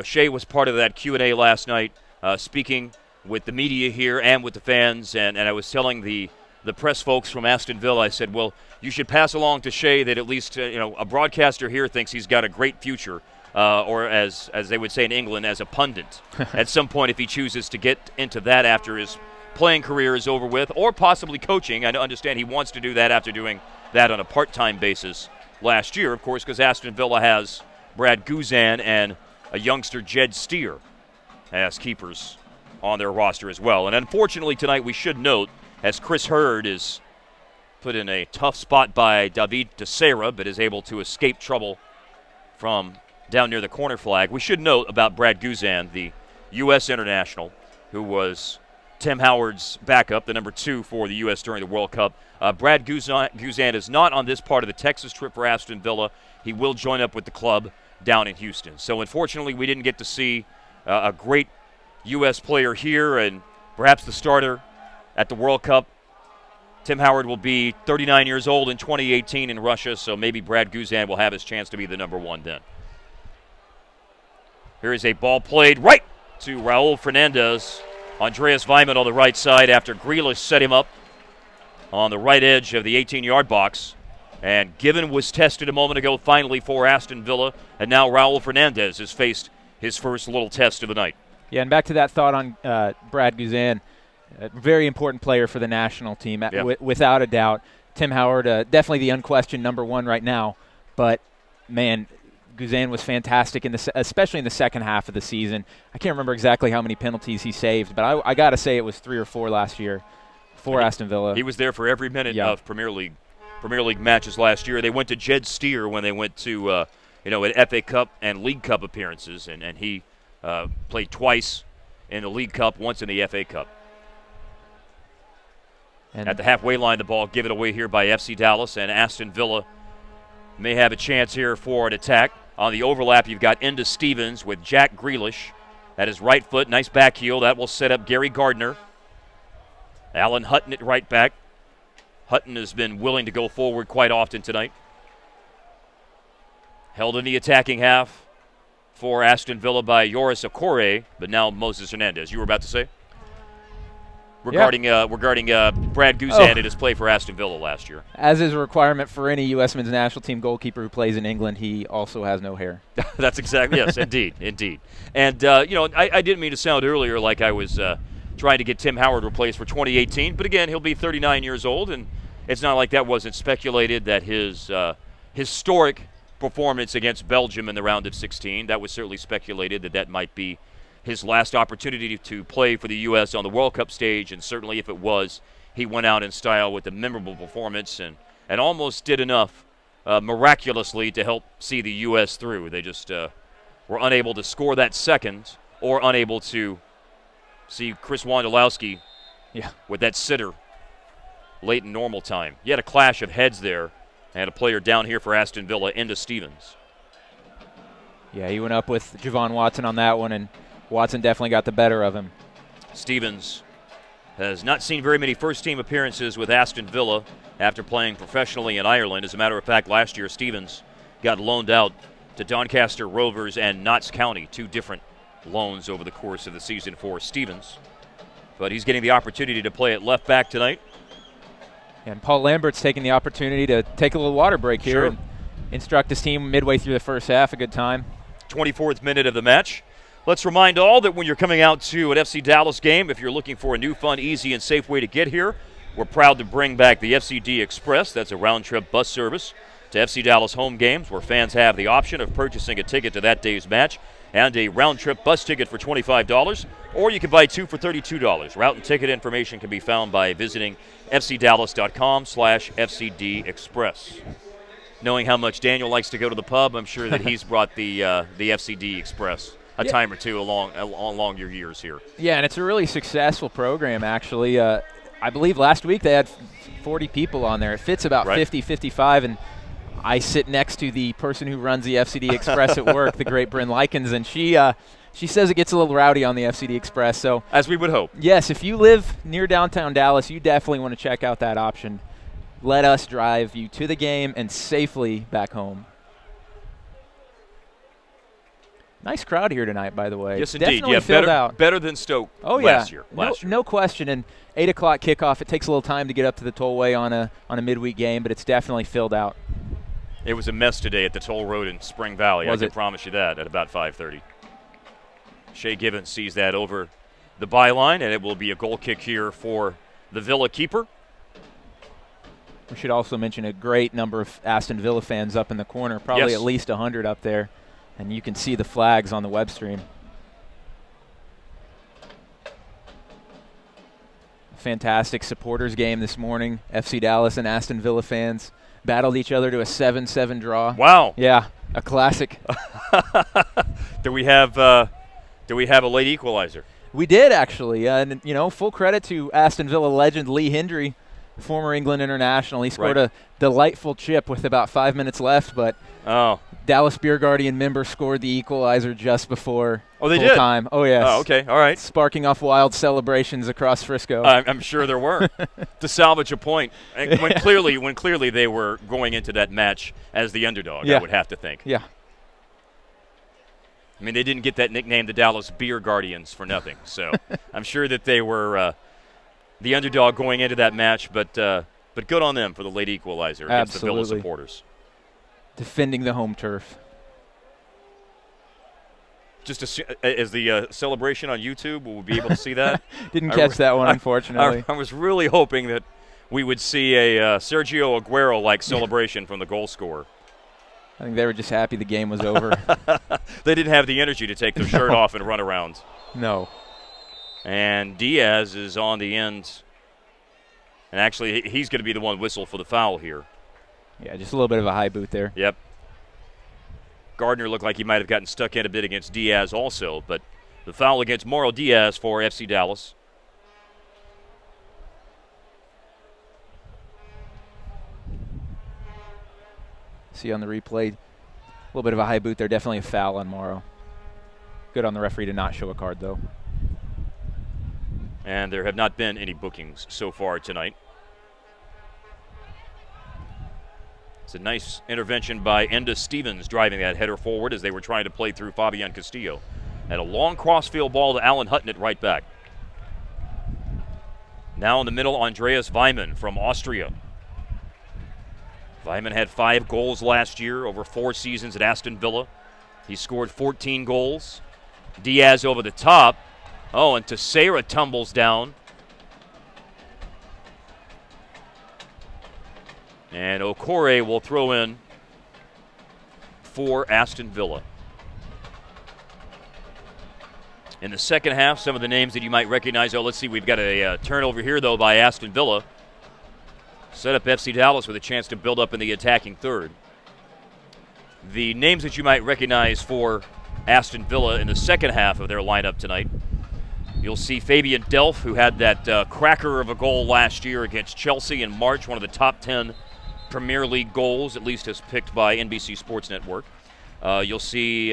Shea was part of that Q&A last night, speaking with the media here and with the fans, and I was telling the press folks from Aston Villa, I said, well, you should pass along to Shea that at least a broadcaster here thinks he's got a great future, or as they would say in England, as a pundit at some point if he chooses to get into that after his playing career is over with, or possibly coaching. I understand he wants to do that after doing that on a part-time basis last year, of course, because Aston Villa has Brad Guzan and a youngster Jed Steer as keepers on their roster as well. And unfortunately tonight we should note, as Chris Hurd is put in a tough spot by David Teixeira, but is able to escape trouble from down near the corner flag, we should note about Brad Guzan, the U.S. international, who was Tim Howard's backup, the number 2 for the U.S. during the World Cup. Brad Guzan is not on this part of the Texas trip for Aston Villa. He will join up with the club down in Houston. So unfortunately we didn't get to see a great U.S. player here and perhaps the starter at the World Cup. Tim Howard will be 39 years old in 2018 in Russia, so maybe Brad Guzan will have his chance to be the number 1 then. Here is a ball played right to Raul Fernandez. Andreas Weimann on the right side after Grealish set him up on the right edge of the 18-yard box. And Given was tested a moment ago finally for Aston Villa, and now Raul Fernandez has faced his first little test of the night. Yeah, and back to that thought on Brad Guzan, a very important player for the national team, without a doubt. Tim Howard, definitely the unquestioned number 1 right now, but, man, Guzan was fantastic, especially in the second half of the season. I can't remember exactly how many penalties he saved, but I got to say it was 3 or 4 last year for Aston Villa. He was there for every minute of Premier League matches last year. They went to Jed Steer when they went to at FA Cup and League Cup appearances, and he played twice in the League Cup, once in the FA Cup. And at the halfway line, the ball given away here by FC Dallas, and Aston Villa may have a chance here for an attack. On the overlap, you've got Enda Stevens with Jack Grealish at his right foot. Nice back heel. That will set up Gary Gardner. Alan Hutton at right back. Hutton has been willing to go forward quite often tonight. Held in the attacking half for Aston Villa by Yoris Okore, but now Moses Hernandez. You were about to say? Regarding Brad Guzan and his play for Aston Villa last year. As is a requirement for any U.S. men's national team goalkeeper who plays in England, he also has no hair. That's exactly, yes, indeed. And, I didn't mean to sound earlier like I was trying to get Tim Howard replaced for 2018, but again, he'll be 39 years old, and it's not like that wasn't speculated that his historic performance against Belgium in the round of 16, that was certainly speculated that might be his last opportunity to play for the U.S. on the World Cup stage, and certainly if it was, he went out in style with a memorable performance and almost did enough miraculously to help see the U.S. through. They just were unable to score that second, or unable to see Chris Wondolowski with that sitter late in normal time. You had a clash of heads there, and a player down here for Aston Villa, Enda Stevens. Yeah, he went up with Javon Watson on that one, and Watson definitely got the better of him. Stevens has not seen very many first-team appearances with Aston Villa after playing professionally in Ireland. As a matter of fact, last year Stevens got loaned out to Doncaster Rovers and Notts County, 2 different loans over the course of the season for Stevens. But he's getting the opportunity to play at left back tonight. And Paul Lambert's taking the opportunity to take a little water break here and instruct his team midway through the first half. A good time. 24th minute of the match. Let's remind all that when you're coming out to an FC Dallas game, if you're looking for a new, fun, easy, and safe way to get here, we're proud to bring back the FCD Express. That's a round-trip bus service to FC Dallas home games where fans have the option of purchasing a ticket to that day's match and a round-trip bus ticket for $25, or you can buy 2 for $32. Route and ticket information can be found by visiting fcdallas.com/FCD Express. Knowing how much Daniel likes to go to the pub, I'm sure that he's brought the FCD Express a time or two along your years here. Yeah, and it's a really successful program, actually. I believe last week they had 40 people on there. It fits about 50, 55, and I sit next to the person who runs the FCD Express at work, the great Bryn Likens, and she says it gets a little rowdy on the FCD Express. So, as we would hope. Yes, if you live near downtown Dallas, you definitely want to check out that option. Let us drive you to the game and safely back home. Nice crowd here tonight, by the way. Yes, indeed. Definitely Yeah, filled out. better than Stoke last year. No question. And 8 o'clock kickoff. It takes a little time to get up to the tollway on a midweek game, but it's definitely filled out. It was a mess today at the toll road in Spring Valley. I can promise you that at about 5:30. Shea Gibbons sees that over the byline, and it will be a goal kick here for the Villa keeper. We should also mention a great number of Aston Villa fans up in the corner, probably at least 100 up there. And you can see the flags on the web stream. Fantastic supporters game this morning. FC Dallas and Aston Villa fans battled each other to a 7-7 draw. Wow. Yeah, a classic. Do we have a late equalizer? We did, actually. And, you know, full credit to Aston Villa legend Lee Hendry, former England international. He scored a delightful chip with about 5 minutes left, but Dallas Beer Guardian member scored the equalizer just before full time. Oh, yes. Oh, okay. All right. Sparking off wild celebrations across Frisco. I'm sure there were. To salvage a point. When clearly they were going into that match as the underdog, I would have to think. Yeah. I mean, they didn't get that nickname, the Dallas Beer Guardians, for nothing. So I'm sure that they were the underdog going into that match, but good on them for the late equalizer against the Villa supporters. Defending the home turf. Just as the celebration on YouTube, will we be able to see that? Didn't catch that one, unfortunately. I was really hoping that we would see a Sergio Aguero-like celebration from the goal scorer. I think they were just happy the game was over. They didn't have the energy to take their shirt off and run around. No. And Diaz is on the end. And actually, he's going to be the one whistle for the foul here. Yeah, just a little bit of a high boot there. Yep. Gardner looked like he might have gotten stuck in a bit against Diaz also, but the foul against Mauro Diaz for FC Dallas. See on the replay, a little bit of a high boot there. Definitely a foul on Mauro. Good on the referee to not show a card, though. And there have not been any bookings so far tonight. It's a nice intervention by Enda Stevens driving that header forward as they were trying to play through Fabian Castillo. And a long crossfield ball to Alan Hutton at right back. Now in the middle, Andreas Weimann from Austria. Weimann had 5 goals last year over 4 seasons at Aston Villa. He scored 14 goals. Diaz over the top. Oh, and Teixeira tumbles down. And Okore will throw in for Aston Villa. In the second half, some of the names that you might recognize. Oh, let's see. We've got a turnover here, though, by Aston Villa. Set up FC Dallas with a chance to build up in the attacking third. The names that you might recognize for Aston Villa in the second half of their lineup tonight. You'll see Fabian Delph, who had that cracker of a goal last year against Chelsea in March, one of the top 10 Premier League goals, at least as picked by NBC Sports Network. You'll see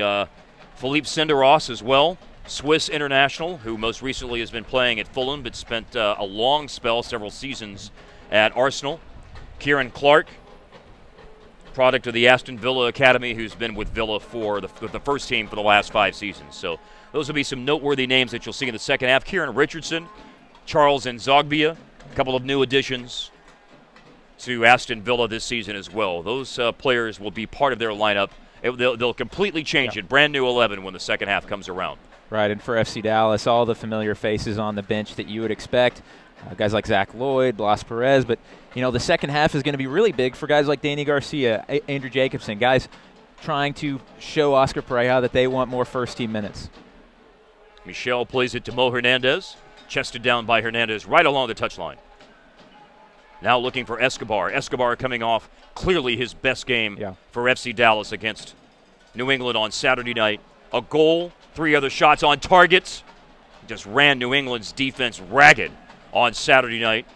Philippe Senderos as well, Swiss international, who most recently has been playing at Fulham, but spent a long spell, several seasons, at Arsenal. Kieran Clark, product of the Aston Villa Academy, who's been with Villa for the first team for the last 5 seasons. So those will be some noteworthy names that you'll see in the second half. Kieran Richardson, Charles Nzogbia, a couple of new additions to Aston Villa this season as well. Those players will be part of their lineup. They'll completely change it. Brand new 11 when the second half comes around. Right, and for FC Dallas, all the familiar faces on the bench that you would expect. Guys like Zach Lloyd, Blas Perez, but you know the second half is going to be really big for guys like Danny Garcia, Andrew Jacobson, guys trying to show Oscar Pereira that they want more first-team minutes. Michel plays it to Mo Hernandez, chested down by Hernandez right along the touchline. Now looking for Escobar. Escobar coming off clearly his best game for FC Dallas against New England on Saturday night. A goal, 3 other shots on targets. Just ran New England's defense ragged on Saturday night.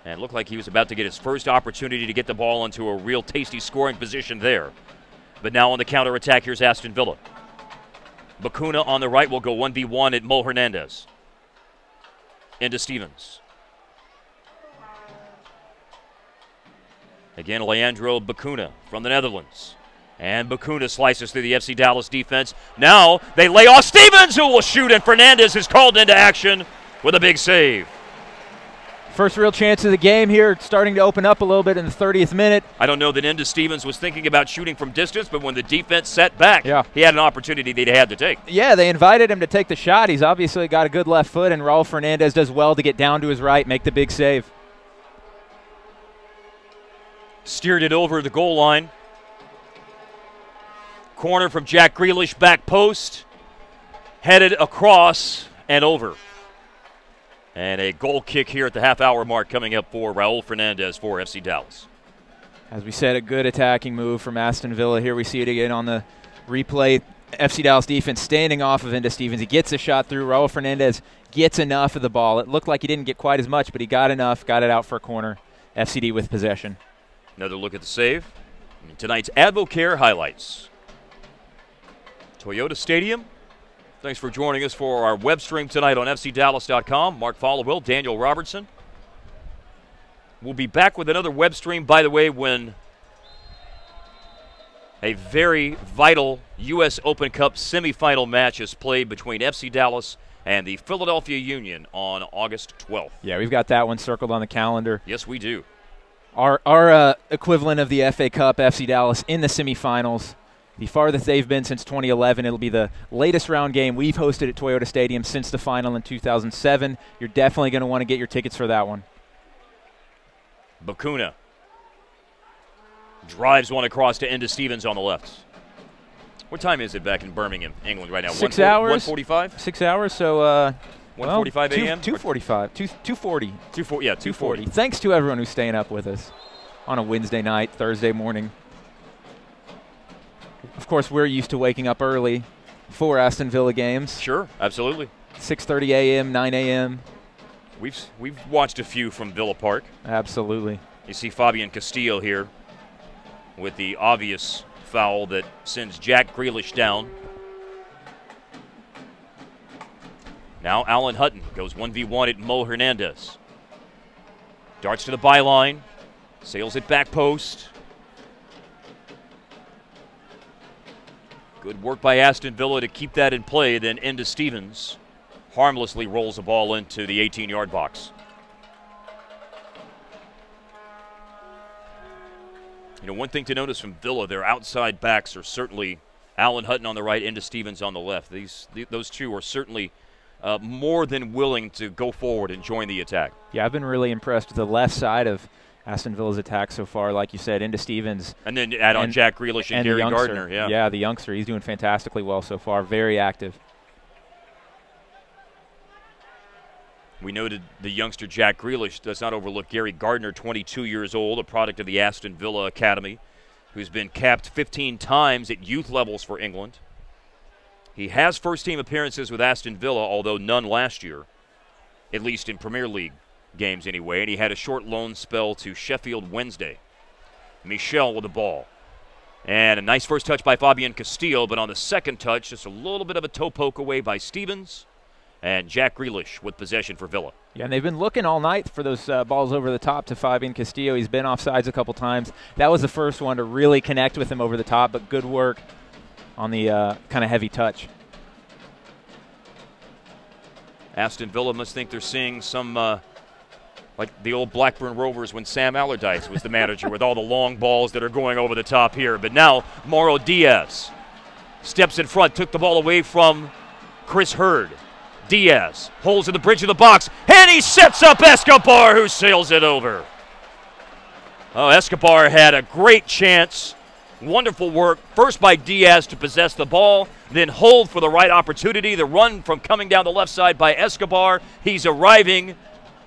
And it looked like he was about to get his first opportunity to get the ball into a real tasty scoring position there. But now on the counterattack, here's Aston Villa. Bacuna on the right will go 1v1 at Mo Hernandez. Into Stevens. Again, Leandro Bacuna from the Netherlands. And Bacuna slices through the FC Dallas defense. Now they lay off Stevens, who will shoot, and Fernandez is called into action with a big save. First real chance of the game here, starting to open up a little bit in the 30th minute. I don't know that Inda Stevens was thinking about shooting from distance, but when the defense set back, he had an opportunity that he had to take. Yeah, they invited him to take the shot. He's obviously got a good left foot, and Raul Fernandez does well to get down to his right, make the big save. Steered it over the goal line. Corner from Jack Grealish, back post. Headed across and over. And a goal kick here at the half-hour mark coming up for Raul Fernandez for FC Dallas. As we said, a good attacking move from Aston Villa. Here we see it again on the replay. FC Dallas defense standing off of Inda Stevens. He gets a shot through. Raul Fernandez gets enough of the ball. It looked like he didn't get quite as much, but he got enough, got it out for a corner. FCD with possession. Another look at the save. And tonight's AdvoCare highlights. Toyota Stadium. Thanks for joining us for our web stream tonight on FCDallas.com. Mark Followill, Daniel Robertson. We'll be back with another web stream, by the way, when a very vital U.S. Open Cup semifinal match is played between FC Dallas and the Philadelphia Union on August 12th. Yeah, we've got that one circled on the calendar. Yes, we do. Our equivalent of the FA Cup, FC Dallas, in the semifinals. The farthest they've been since 2011. It'll be the latest round game we've hosted at Toyota Stadium since the final in 2007. You're definitely going to want to get your tickets for that one. Bacuna drives one across to Inda Stevens on the left. What time is it back in Birmingham, England right now? 6 hours. 1:45? 6 hours, so 1:45 a.m.? 2:45. 2:40. 2:40. Thanks to everyone who's staying up with us on a Wednesday night, Thursday morning. Of course, we're used to waking up early for Aston Villa games. Sure, absolutely. 6:30 a.m., 9 a.m. We've watched a few from Villa Park. Absolutely. You see Fabian Castillo here with the obvious foul that sends Jack Grealish down. Now Alan Hutton goes 1v1 at Mo Hernandez. Darts to the byline, sails it back post. Good work by Aston Villa to keep that in play. Then Inda Stevens harmlessly rolls the ball into the 18-yard box. You know, one thing to notice from Villa, their outside backs are certainly Alan Hutton on the right, Inda Stevens on the left. Those two are certainly more than willing to go forward and join the attack. Yeah, I've been really impressed with the left side of Aston Villa's attack so far. Like you said, Inda Stevens. And then add on Jack Grealish and Gary Gardner. Yeah, the youngster. He's doing fantastically well so far. Very active. We noted the youngster Jack Grealish. Does not overlook Gary Gardner, 22 years old, a product of the Aston Villa Academy, who's been capped 15 times at youth levels for England. He has first-team appearances with Aston Villa, although none last year, at least in Premier League games anyway, and he had a short loan spell to Sheffield Wednesday. Michel with the ball. And a nice first touch by Fabian Castillo, but on the second touch, just a little bit of a toe poke away by Stevens. And Jack Grealish with possession for Villa. Yeah, and they've been looking all night for those balls over the top to Fabian Castillo. He's been offsides a couple times. That was the first one to really connect with him over the top, but good work on the kind of heavy touch. Aston Villa must think they're seeing some, like the old Blackburn Rovers when Sam Allardyce was the manager with all the long balls that are going over the top here. But now Mauro Diaz steps in front, took the ball away from Chris Hurd. Diaz holds at the bridge of the box, and he sets up Escobar, who sails it over. Oh, Escobar had a great chance. Wonderful work, first by Diaz to possess the ball, then hold for the right opportunity. The run from coming down the left side by Escobar. He's arriving,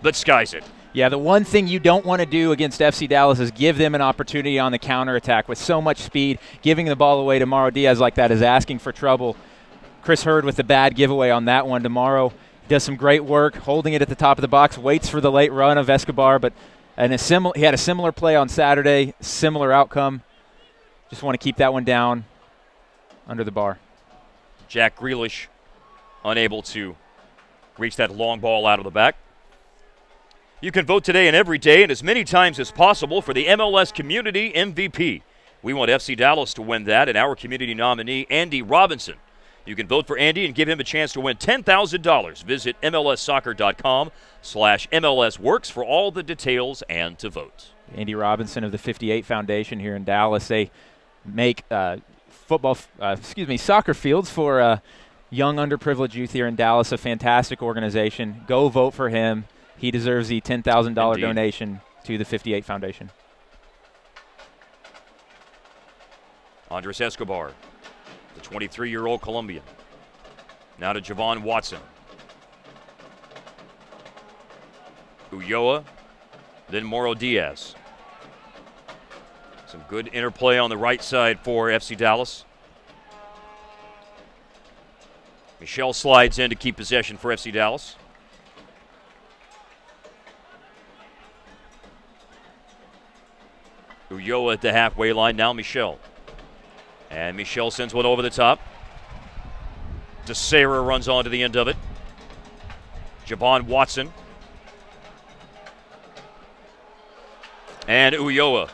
but skies it. Yeah, the one thing you don't want to do against FC Dallas is give them an opportunity on the counterattack with so much speed. Giving the ball away to Mauro Diaz like that is asking for trouble. Chris Hurd with the bad giveaway on that one. Tomorrow does some great work, holding it at the top of the box, waits for the late run of Escobar, but he had a similar play on Saturday, similar outcome. Just want to keep that one down under the bar. Jack Grealish unable to reach that long ball out of the back. You can vote today and every day and as many times as possible for the MLS Community MVP. We want FC Dallas to win that, and our community nominee, Andy Robinson. You can vote for Andy and give him a chance to win $10,000. Visit MLSsoccer.com/MLSworks for all the details and to vote. Andy Robinson of the 58 Foundation here in Dallas. They make soccer fields for young underprivileged youth here in Dallas, a fantastic organization. Go vote for him. He deserves the $10,000 donation to the 58 Foundation. Andres Escobar, the 23-year-old Colombian. Now to Javon Watson. Ulloa, then Moro Diaz. Some good interplay on the right side for FC Dallas. Michel slides in to keep possession for FC Dallas. Ulloa at the halfway line, now Michel. And Michel sends one over the top. DeSera runs on to the end of it. Javon Watson. And Ulloa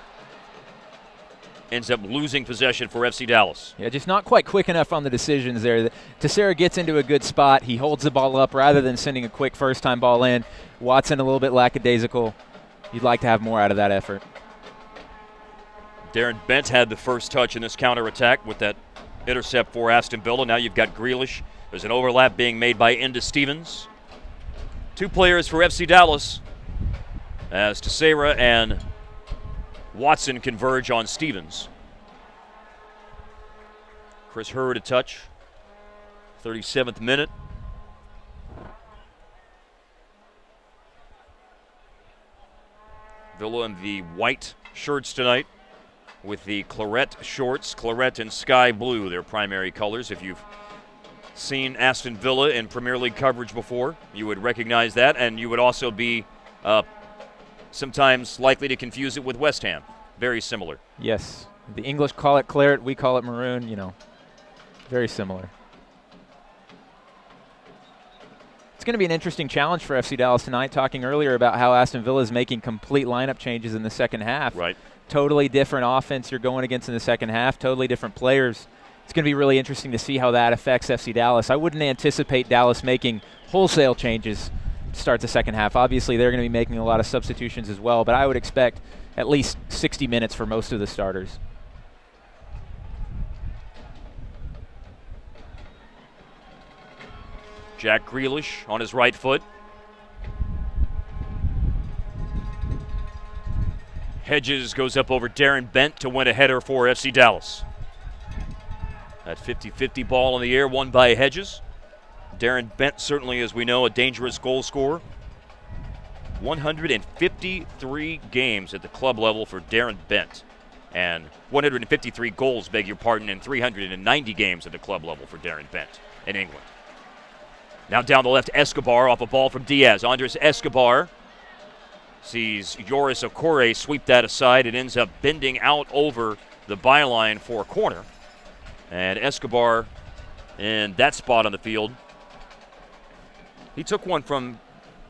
ends up losing possession for FC Dallas. Yeah, just not quite quick enough on the decisions there. DeSera gets into a good spot. He holds the ball up rather than sending a quick first-time ball in. Watson a little bit lackadaisical. You'd like to have more out of that effort. Darren Bent had the first touch in this counterattack with that intercept for Aston Villa. Now you've got Grealish. There's an overlap being made by Enda Stevens. Two players for FC Dallas as DeSera and Watson converge on Stevens. Chris Hurd a touch. 37th minute. Villa in the white shirts tonight with the claret shorts. Claret and sky blue, their primary colors. If you've seen Aston Villa in Premier League coverage before, you would recognize that, and you would also be sometimes likely to confuse it with West Ham. Very similar. Yes. The English call it claret, we call it maroon, you know. Very similar. It's going to be an interesting challenge for FC Dallas tonight, talking earlier about how Aston Villa is making complete lineup changes in the second half. Right. Totally different offense you're going against in the second half, totally different players. It's going to be really interesting to see how that affects FC Dallas. I wouldn't anticipate Dallas making wholesale changes to start the second half. Obviously, they're going to be making a lot of substitutions as well, but I would expect at least 60 minutes for most of the starters. Jack Grealish on his right foot. Hedges goes up over Darren Bent to win a header for FC Dallas. That 50-50 ball in the air won by Hedges. Darren Bent certainly, as we know, a dangerous goal scorer. 153 games at the club level for Darren Bent. And 153 goals, beg your pardon, in 390 games at the club level for Darren Bent in England. Now down the left, Escobar off a ball from Diaz. Andres Escobar sees Joris Okore sweep that aside. It ends up bending out over the byline for a corner. And Escobar in that spot on the field. He took one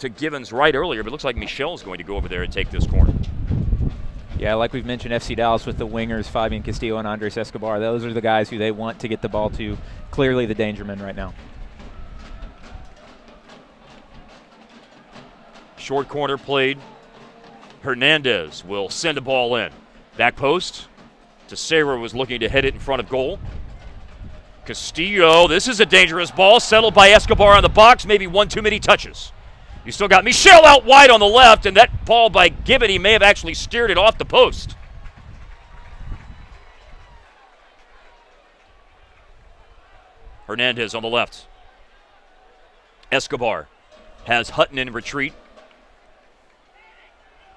to Givens right earlier, but it looks like Michel's going to go over there and take this corner. Yeah, like we've mentioned, FC Dallas with the wingers, Fabian Castillo and Andres Escobar. Those are the guys who they want to get the ball to. Clearly the danger men right now. Short corner played. Hernandez will send a ball in. Back post. DeSera was looking to hit it in front of goal. Castillo, this is a dangerous ball, settled by Escobar on the box, maybe one too many touches. You still got Michel out wide on the left, and that ball by Gibbon, he may have actually steered it off the post. Hernandez on the left. Escobar has Hutton in retreat.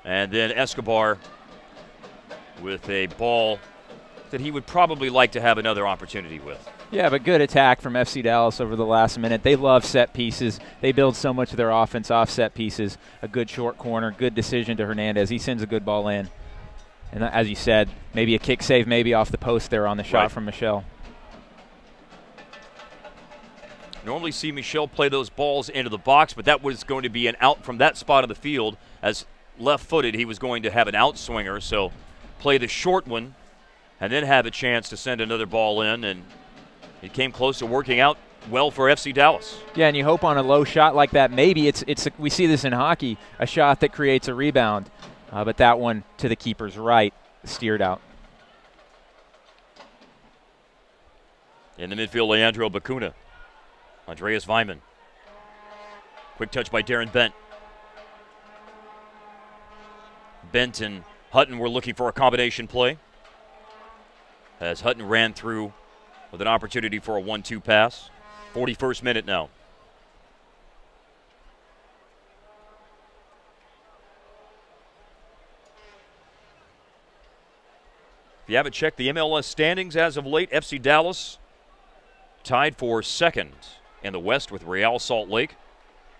And then Escobar with a ball that he would probably like to have another opportunity with. Yeah, but good attack from FC Dallas over the last minute. They love set pieces. They build so much of their offense off set pieces. A good short corner, good decision to Hernandez. He sends a good ball in. And as you said, maybe a kick save, maybe off the post there on the shot from Michel. Normally see Michel play those balls into the box, but that was going to be an out from that spot of the field. As left-footed, he was going to have an outswinger, so play the short one and then have a chance to send another ball in, and it came close to working out well for FC Dallas. Yeah, and you hope on a low shot like that, maybe we see this in hockey, a shot that creates a rebound, but that one to the keeper's right, steered out. In the midfield, Leandro Bacuna. Andreas Weimann. Quick touch by Darren Bent. Bent and Hutton were looking for a combination play, as Hutton ran through with an opportunity for a 1-2 pass. 41st minute now. If you haven't checked the MLS standings as of late, FC Dallas tied for second in the West with Real Salt Lake.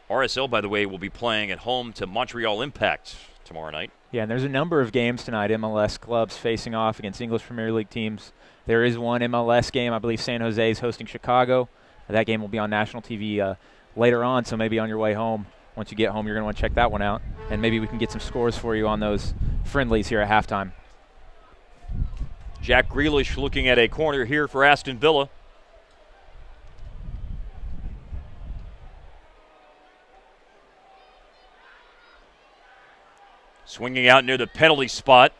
RSL, by the way, will be playing at home to Montreal Impact tomorrow night. Yeah, and there's a number of games tonight, MLS clubs facing off against English Premier League teams. There is one MLS game. I believe San Jose is hosting Chicago. That game will be on national TV later on, so maybe on your way home, once you get home, you're going to want to check that one out. And maybe we can get some scores for you on those friendlies here at halftime. Jack Grealish looking at a corner here for Aston Villa. Swinging out near the penalty spot.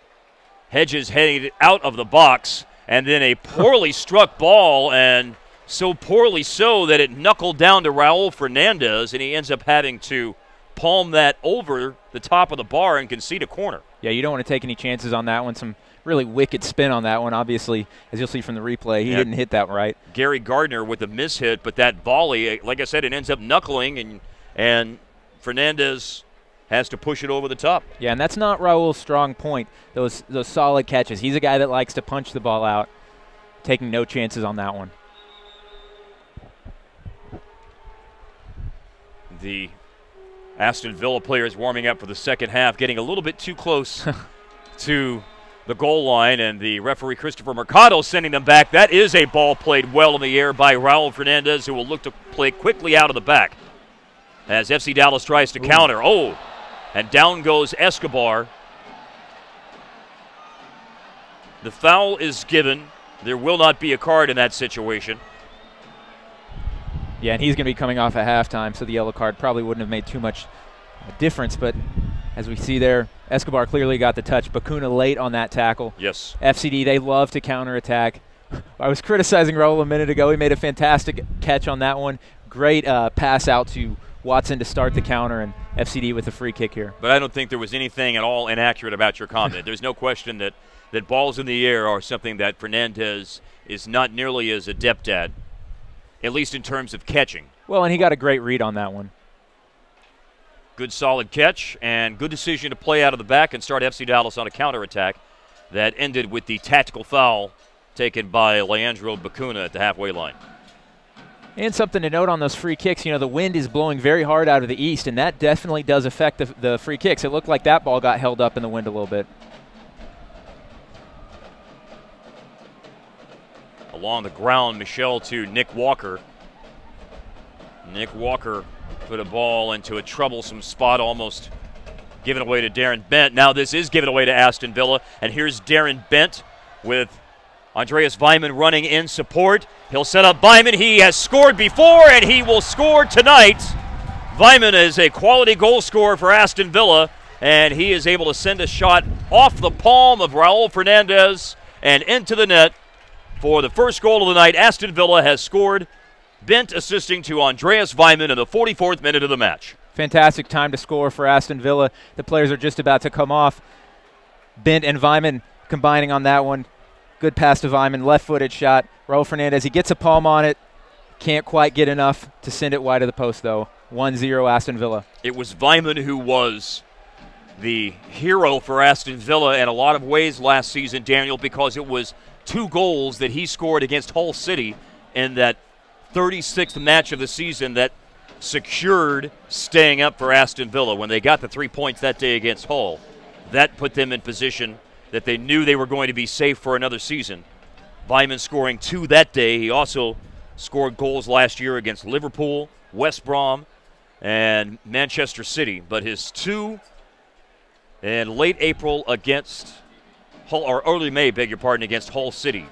Hedges heading out of the box, and then a poorly struck ball, and so poorly so that it knuckled down to Raul Fernandez, and he ends up having to palm that over the top of the bar and concede a corner. Yeah, you don't want to take any chances on that one. Some really wicked spin on that one. Obviously, as you'll see from the replay, he didn't hit that right. Gary Gardner with a mishit, but that volley, like I said, it ends up knuckling, and Fernandez has to push it over the top. Yeah, and that's not Raul's strong point, those solid catches. He's a guy that likes to punch the ball out, taking no chances on that one. The Aston Villa players warming up for the second half, getting a little bit too close to the goal line, and the referee Christopher Mercado sending them back. That is a ball played well in the air by Raul Fernandez, who will look to play quickly out of the back as FC Dallas tries to counter. Oh, and down goes Escobar. The foul is given. There will not be a card in that situation. Yeah, and he's going to be coming off at halftime, so the yellow card probably wouldn't have made too much difference. But as we see there, Escobar clearly got the touch. Bacuna late on that tackle. Yes. FCD, they love to counterattack. I was criticizing Raul a minute ago. He made a fantastic catch on that one. Great pass out to Watson to start the counter, and FCD with a free kick here. But I don't think there was anything at all inaccurate about your comment. There's no question that balls in the air are something that Fernandez is not nearly as adept at least in terms of catching. Well, and he got a great read on that one. Good solid catch and good decision to play out of the back and start FC Dallas on a counterattack that ended with the tactical foul taken by Leandro Bacuna at the halfway line. And something to note on those free kicks, you know, the wind is blowing very hard out of the east, and that definitely does affect the free kicks. It looked like that ball got held up in the wind a little bit. Along the ground, Michel to Nick Walker. Nick Walker put a ball into a troublesome spot, almost given away to Darren Bent. Now this is given away to Aston Villa, and here's Darren Bent with Andreas Weimann running in support. He'll set up Weimann. He has scored before, and he will score tonight. Weimann is a quality goal scorer for Aston Villa, and he is able to send a shot off the palm of Raul Fernandez and into the net. For the first goal of the night, Aston Villa has scored. Bent assisting to Andreas Weimann in the 44th minute of the match. Fantastic time to score for Aston Villa. The players are just about to come off. Bent and Weimann combining on that one. Good pass to Weimann, left-footed shot. Raul Fernandez, he gets a palm on it. Can't quite get enough to send it wide of the post, though. 1-0 Aston Villa. It was Weimann who was the hero for Aston Villa in a lot of ways last season, Daniel, because it was 2 goals that he scored against Hull City in that 36th match of the season that secured staying up for Aston Villa. When they got the 3 points that day against Hull, that put them in position that they knew they were going to be safe for another season. Weimann scoring 2 that day. He also scored goals last year against Liverpool, West Brom, and Manchester City. But his 2 in late April against or early May, beg your pardon, against Hull City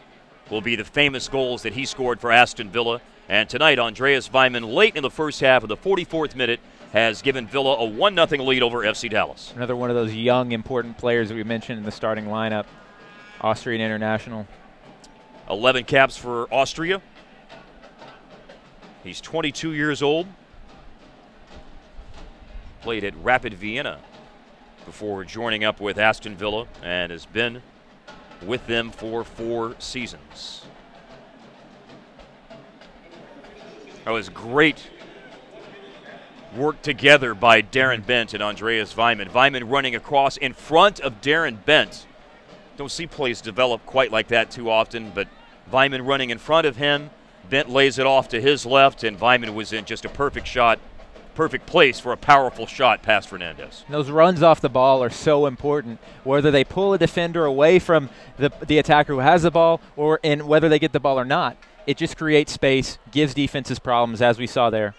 will be the famous goals that he scored for Aston Villa. And tonight, Andreas Weimann, late in the first half of the 44th minute, has given Villa a 1-0 lead over FC Dallas. Another one of those young, important players that we mentioned in the starting lineup, Austrian international. 11 caps for Austria. He's 22 years old. Played at Rapid Vienna before joining up with Aston Villa and has been with them for 4 seasons. That was great work together by Darren Bent and Andreas Weimann. Weimann running across in front of Darren Bent. Don't see plays develop quite like that too often, but Weimann running in front of him. Bent lays it off to his left, and Weimann was in just a perfect shot, perfect place for a powerful shot past Fernandez. Those runs off the ball are so important, whether they pull a defender away from the attacker who has the ball or in whether they get the ball or not. It just creates space, gives defenses problems, as we saw there.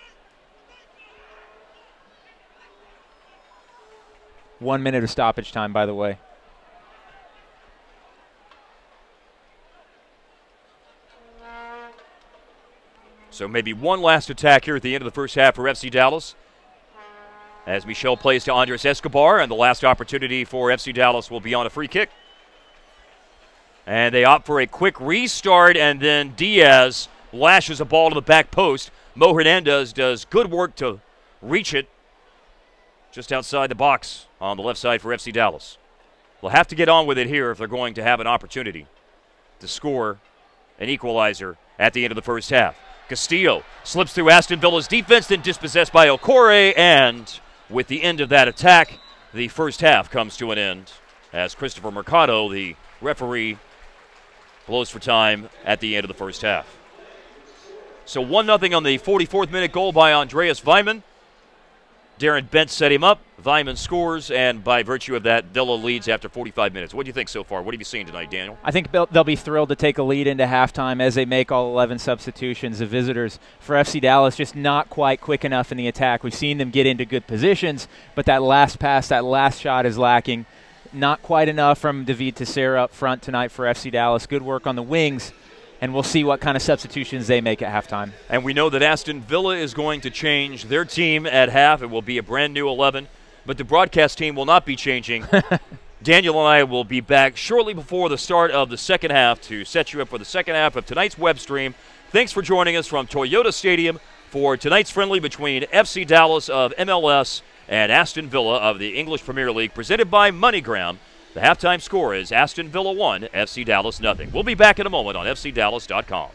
1 minute of stoppage time, by the way. So maybe one last attack here at the end of the first half for FC Dallas. As Michel plays to Andres Escobar, and the last opportunity for FC Dallas will be on a free kick. And they opt for a quick restart, and then Diaz lashes a ball to the back post. Mo Hernandez does good work to reach it just outside the box on the left side for FC Dallas. They'll have to get on with it here if they're going to have an opportunity to score an equalizer at the end of the first half. Castillo slips through Aston Villa's defense, then dispossessed by Okore, and with the end of that attack, the first half comes to an end as Christopher Mercado, the referee, blows for time at the end of the first half. So 1-0 on the 44th minute goal by Andreas Weimann. Darren Bent set him up. Weimann scores, and by virtue of that, Villa leads after 45 minutes. What do you think so far? What have you seen tonight, Daniel? I think they'll be thrilled to take a lead into halftime as they make all 11 substitutions. The visitors for FC Dallas just not quite quick enough in the attack. We've seen them get into good positions, but that last pass, that last shot is lacking. Not quite enough from David Teixeira up front tonight for FC Dallas. Good work on the wings, and we'll see what kind of substitutions they make at halftime. And we know that Aston Villa is going to change their team at half. It will be a brand new 11, but the broadcast team will not be changing. Daniel and I will be back shortly before the start of the second half to set you up for the second half of tonight's web stream. Thanks for joining us from Toyota Stadium for tonight's friendly between FC Dallas of MLS and Aston Villa of the English Premier League, presented by MoneyGram. The halftime score is Aston Villa 1, FC Dallas 0. We'll be back in a moment on FCDallas.com.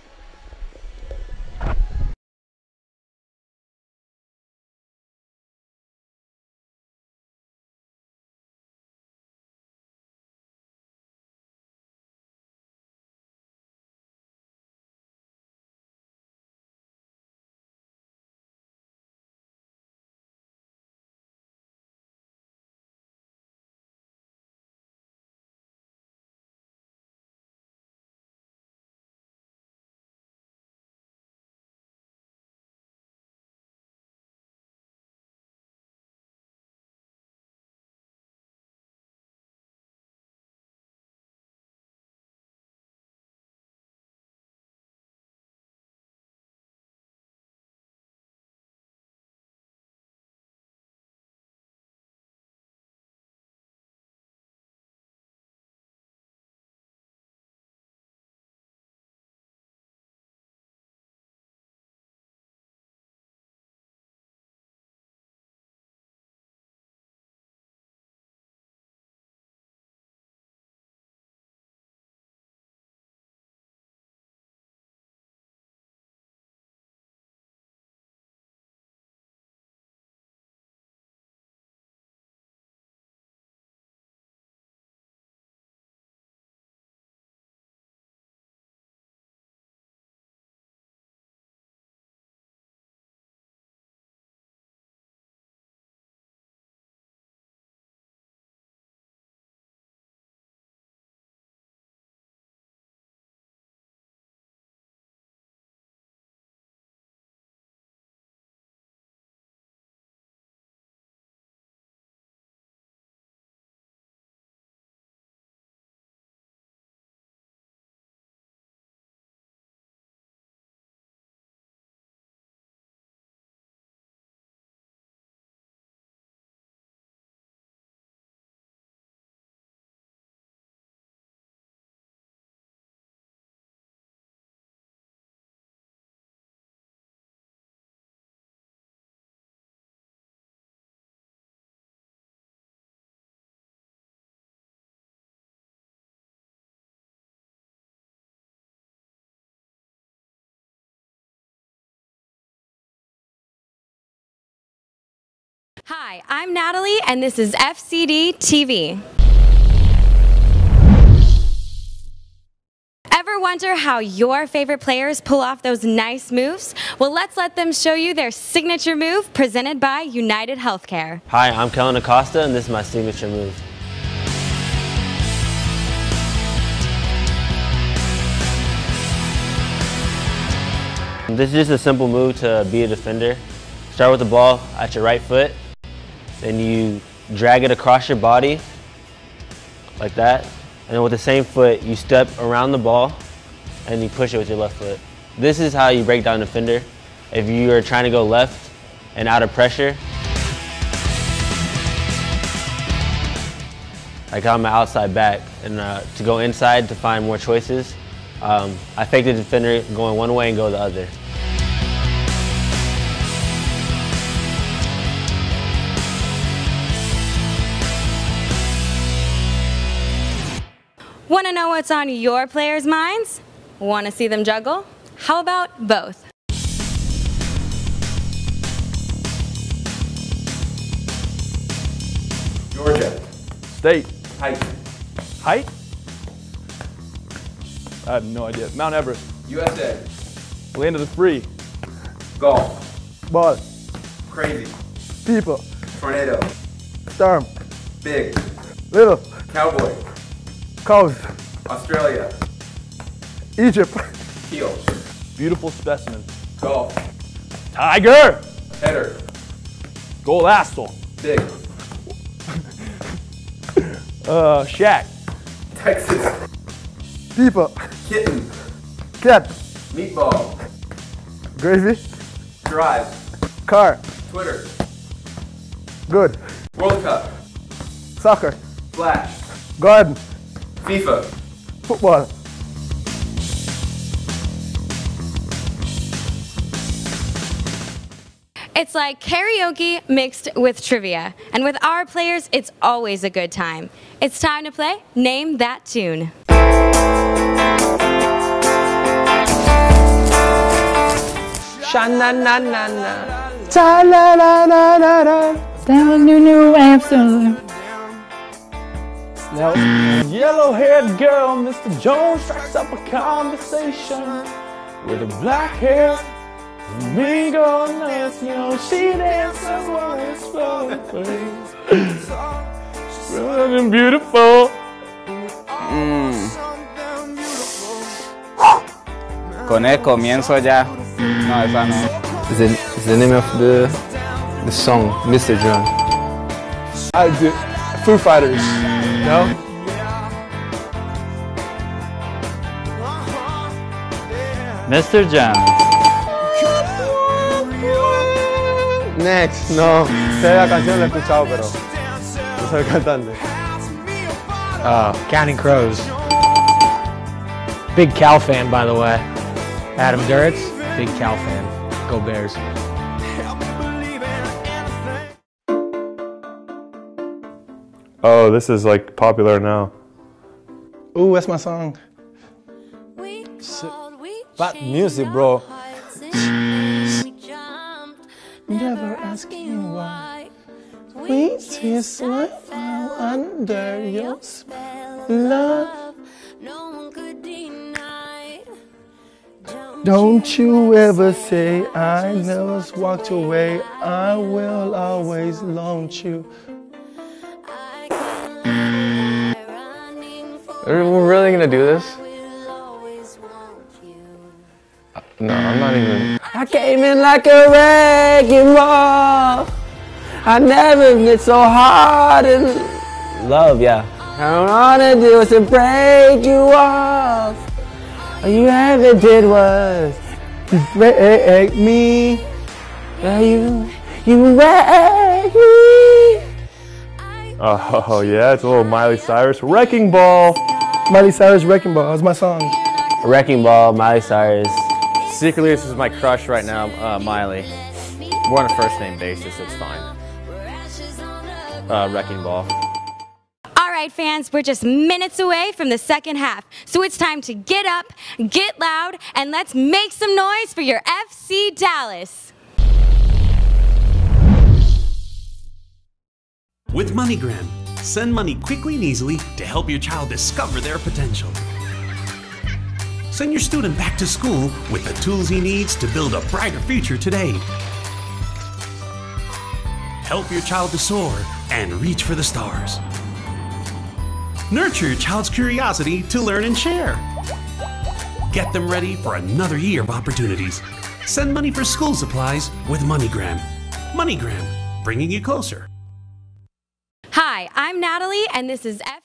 Hi, I'm Natalie, and this is FCD TV. Ever wonder how your favorite players pull off those nice moves? Well, let's let them show you their signature move, presented by United Healthcare. Hi, I'm Kellen Acosta, and this is my signature move. This is just a simple move to be a defender. Start with the ball at your right foot, then you drag it across your body, like that. And then with the same foot, you step around the ball and you push it with your left foot. This is how you break down a defender. If you are trying to go left and out of pressure, like I'm an outside back, and to go inside to find more choices, I fake the defender going one way and go the other. Want to know what's on your players' minds? Want to see them juggle? How about both? Georgia. State. Height. Height? I have no idea. Mount Everest. USA. Land of the free. Golf. Ball. Crazy. People. Tornado. Storm. Big. Little. Cowboy. Coast. Australia. Egypt. Teal. Beautiful specimen. Golf. Tiger. Header. Gold Aston. Big. Shack. Texas. People. Kitten. Cat. Meatball. Gravy. Drive. Car. Twitter. Good. World Cup. Soccer. Flash. Garden. FIFA. Football. It's like karaoke mixed with trivia. And with our players, it's always a good time. It's time to play Name That Tune. Sha-na-na-na-na. Ta-la-la-la-la-la. Down to New Amsterdam. Now, yellow-haired girl, Mr. Jones strikes up a conversation with a black hair. Me go nuts, you know, she dances while it's flowing. Running beautiful. Con él comienzo ya. No, esa no. It's the name of the song, Mr. John. I do. Foo Fighters. No? Mr. John. Next, no. Sé la canción, la he escuchado, pero no soy el cantante. Counting Crows. Big Cal fan, by the way. Adam Duritz, big Cal fan. Go Bears. Oh, this is like popular now. Ooh, that's my song. About music, bro. Never asking why. We twist my file under your spell. Love. Don't you ever say I just walked away. I will always launch you. We're really gonna do this? No, I'm not even. I came in like a wrecking ball. I never been so hard in love, yeah. All I wanna do is to break you off. All you ever did was break me. Yeah, you wrecked me. Oh yeah, it's a little Miley Cyrus. Wrecking Ball. Miley Cyrus, Wrecking Ball. That's my song. Wrecking Ball, Miley Cyrus. Secretly, this is my crush right now, Miley. We're on a first name basis, it's fine. Wrecking Ball. All right, fans, we're just minutes away from the second half. So it's time to get up, get loud, and let's make some noise for your FC Dallas. With MoneyGram, send money quickly and easily to help your child discover their potential. Send your student back to school with the tools he needs to build a brighter future today. Help your child to soar and reach for the stars. Nurture your child's curiosity to learn and share. Get them ready for another year of opportunities. Send money for school supplies with MoneyGram. MoneyGram, bringing you closer. Hi, I'm Natalie, and this is F.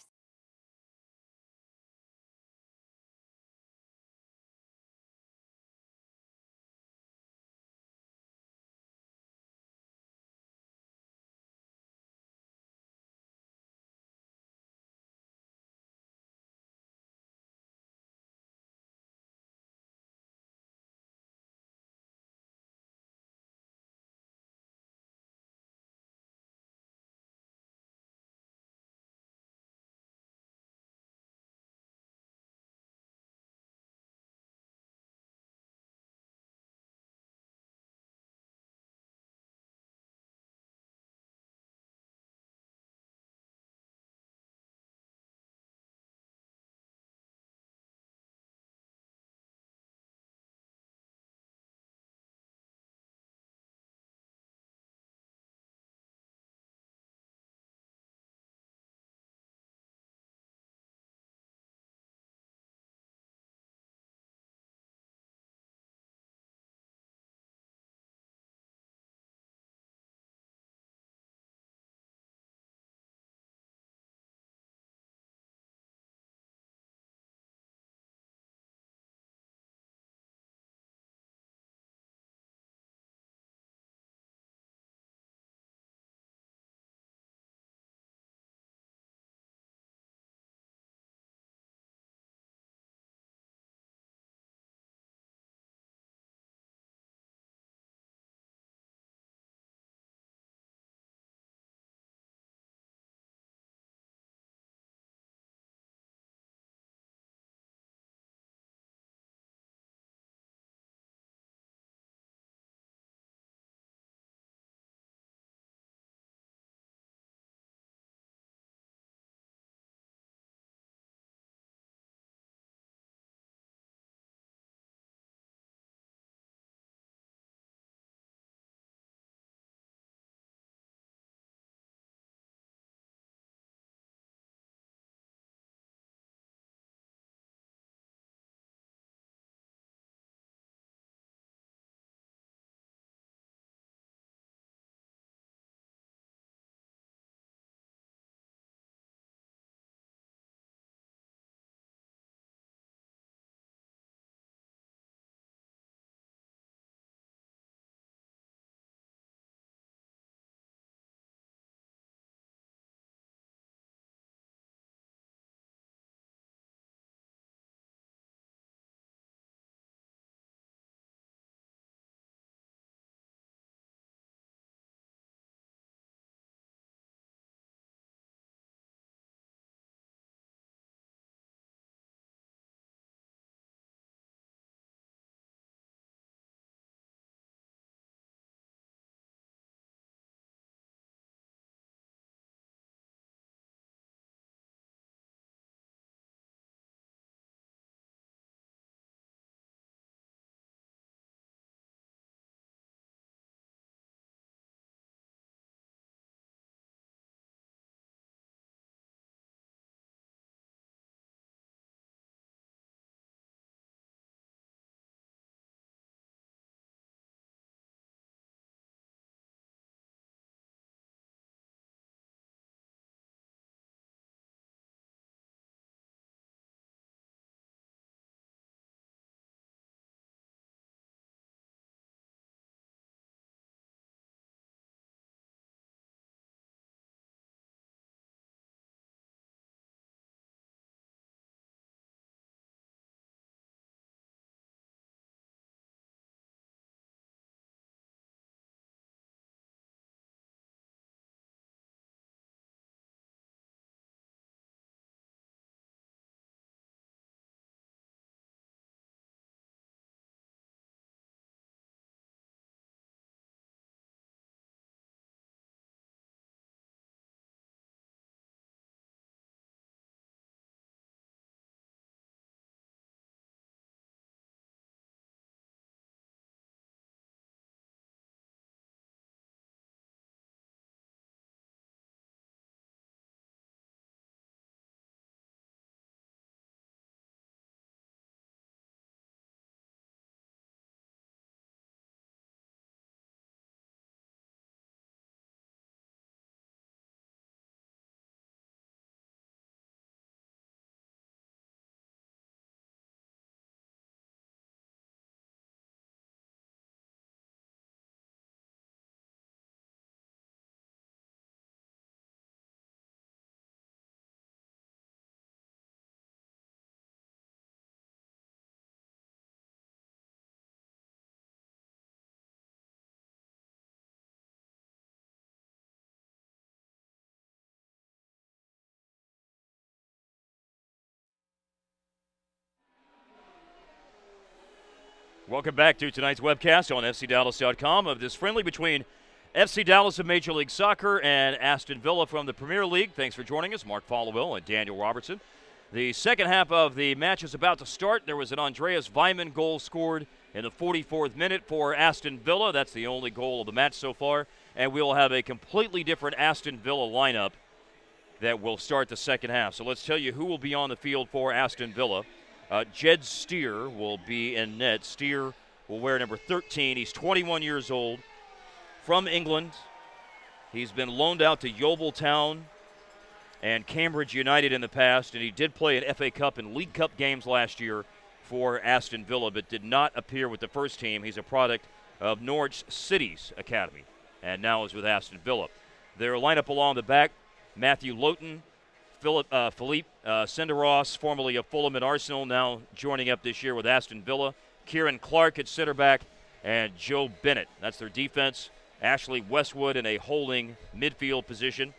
Welcome back to tonight's webcast on FCDallas.com of this friendly between FC Dallas of Major League Soccer and Aston Villa from the Premier League. Thanks for joining us, Mark Followill and Daniel Robertson. The second half of the match is about to start. There was an Andreas Weimann goal scored in the 44th minute for Aston Villa. That's the only goal of the match so far. And we'll have a completely different Aston Villa lineup that will start the second half. So let's tell you who will be on the field for Aston Villa. Jed Steer will be in net. Steer will wear number 13. He's 21 years old, from England. He's been loaned out to Yeovil Town and Cambridge United in the past, and he did play in FA Cup and League Cup games last year for Aston Villa, but did not appear with the first team. He's a product of Norwich City's academy, and now is with Aston Villa. Their lineup along the back: Matthew Lowton, Philippe Senderos, formerly of Fulham and Arsenal, now joining up this year with Aston Villa. Kieran Clark at center back, and Joe Bennett. That's their defense. Ashley Westwood in a holding midfield position.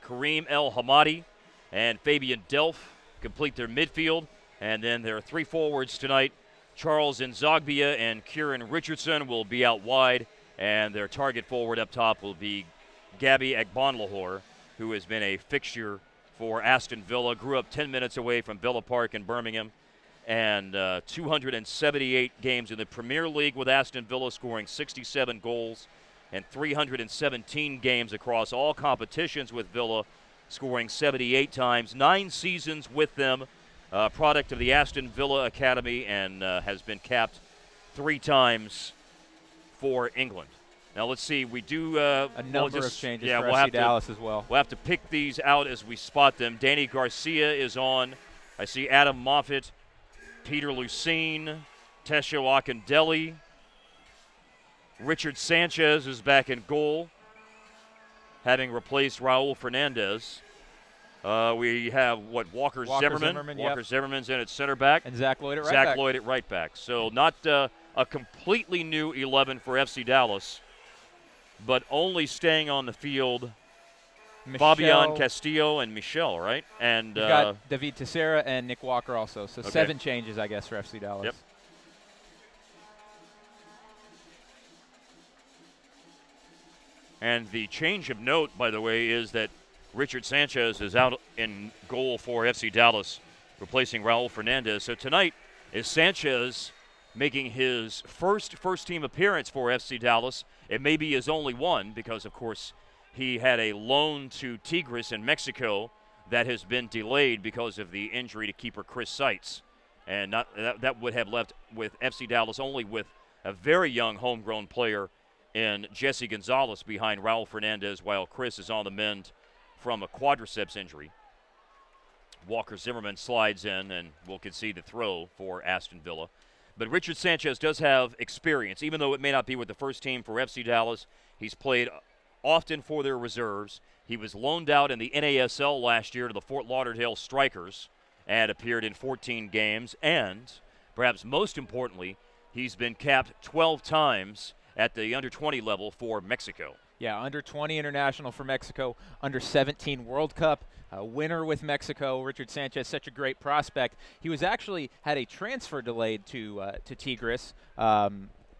Kareem El Hamadi and Fabian Delph complete their midfield. And then there are three forwards tonight. Charles Nzogbia and Kieran Richardson will be out wide. And their target forward up top will be Gabby Agbonlahor, who has been a fixture for Aston Villa. Grew up 10 minutes away from Villa Park in Birmingham. And 278 games in the Premier League with Aston Villa, scoring 67 goals, and 317 games across all competitions with Villa, scoring 78 times. 9 seasons with them, product of the Aston Villa Academy, and has been capped 3 times for England. Now let's see, we do a number of changes for FC Dallas as well. We'll have to pick these out as we spot them. Danny Garcia is on. I see Adam Moffat, Peter Lucene, Tesho Akindele. Richard Sanchez is back in goal, having replaced Raul Fernandez. We have, Walker Zimmerman. Walker Zimmerman's in at center back. And Zach Lloyd at right back. Zach Lloyd at right back. So not a completely new 11 for FC Dallas, but only staying on the field Fabian Castillo and Michel, right? And we've got David Teixeira and Nick Walker also. So 7 changes, I guess, for FC Dallas. Yep. And the change of note, by the way, is that Richard Sanchez is out in goal for FC Dallas, replacing Raul Fernandez. So tonight is Sanchez making his first-team appearance for FC Dallas. It may be his only one because, of course, he had a loan to Tigres in Mexico that has been delayed because of the injury to keeper Chris Seitz. And that would have left with FC Dallas only with a very young homegrown player in Jesse Gonzalez behind Raul Fernandez, while Chris is on the mend from a quadriceps injury. Walker Zimmerman slides in and will concede the throw for Aston Villa. But Richard Sanchez does have experience, even though it may not be with the first team for FC Dallas. He's played often for their reserves. He was loaned out in the NASL last year to the Fort Lauderdale Strikers and appeared in 14 games. And, perhaps most importantly, he's been capped 12 times at the under-20 level for Mexico. Yeah, under-20 international for Mexico, under-17 World Cup, winner with Mexico. Richard Sanchez, such a great prospect. He was actually had a transfer delayed to Tigres,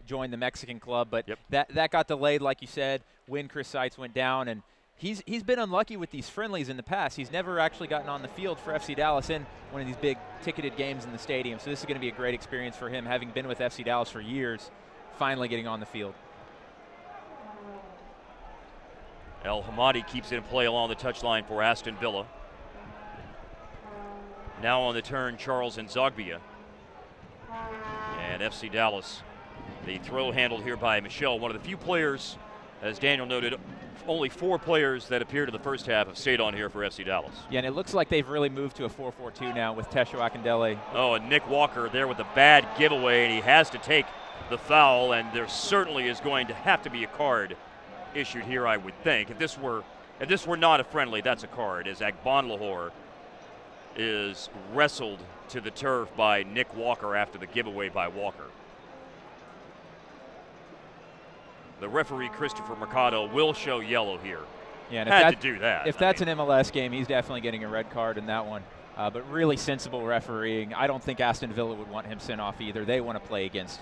joined the Mexican club, but that got delayed, like you said, when Chris Seitz went down. And he's been unlucky with these friendlies in the past. He's never actually gotten on the field for FC Dallas in one of these big ticketed games in the stadium. So this is going to be a great experience for him, having been with FC Dallas for years, finally getting on the field. El Hamadi keeps it in play along the touchline for Aston Villa. Now on the turn, Charles Nzogbia. And FC Dallas, the throw handled here by Michel. One of the few players, as Daniel noted, only 4 players that appeared in the first half have stayed on here for FC Dallas. Yeah, and it looks like they've really moved to a 4-4-2 now with Tesho Akindele. Oh, and Nick Walker there with a bad giveaway, and he has to take the foul, and there certainly is going to have to be a card issued here, I would think. If this were not a friendly, that's a card, as Agbonlahor is wrestled to the turf by Nick Walker after the giveaway by Walker. The referee, Christopher Mercado, will show yellow here. Yeah, and had to do that. If that's an MLS game, he's definitely getting a red card in that one. But really sensible refereeing. I don't think Aston Villa would want him sent off either. They want to play against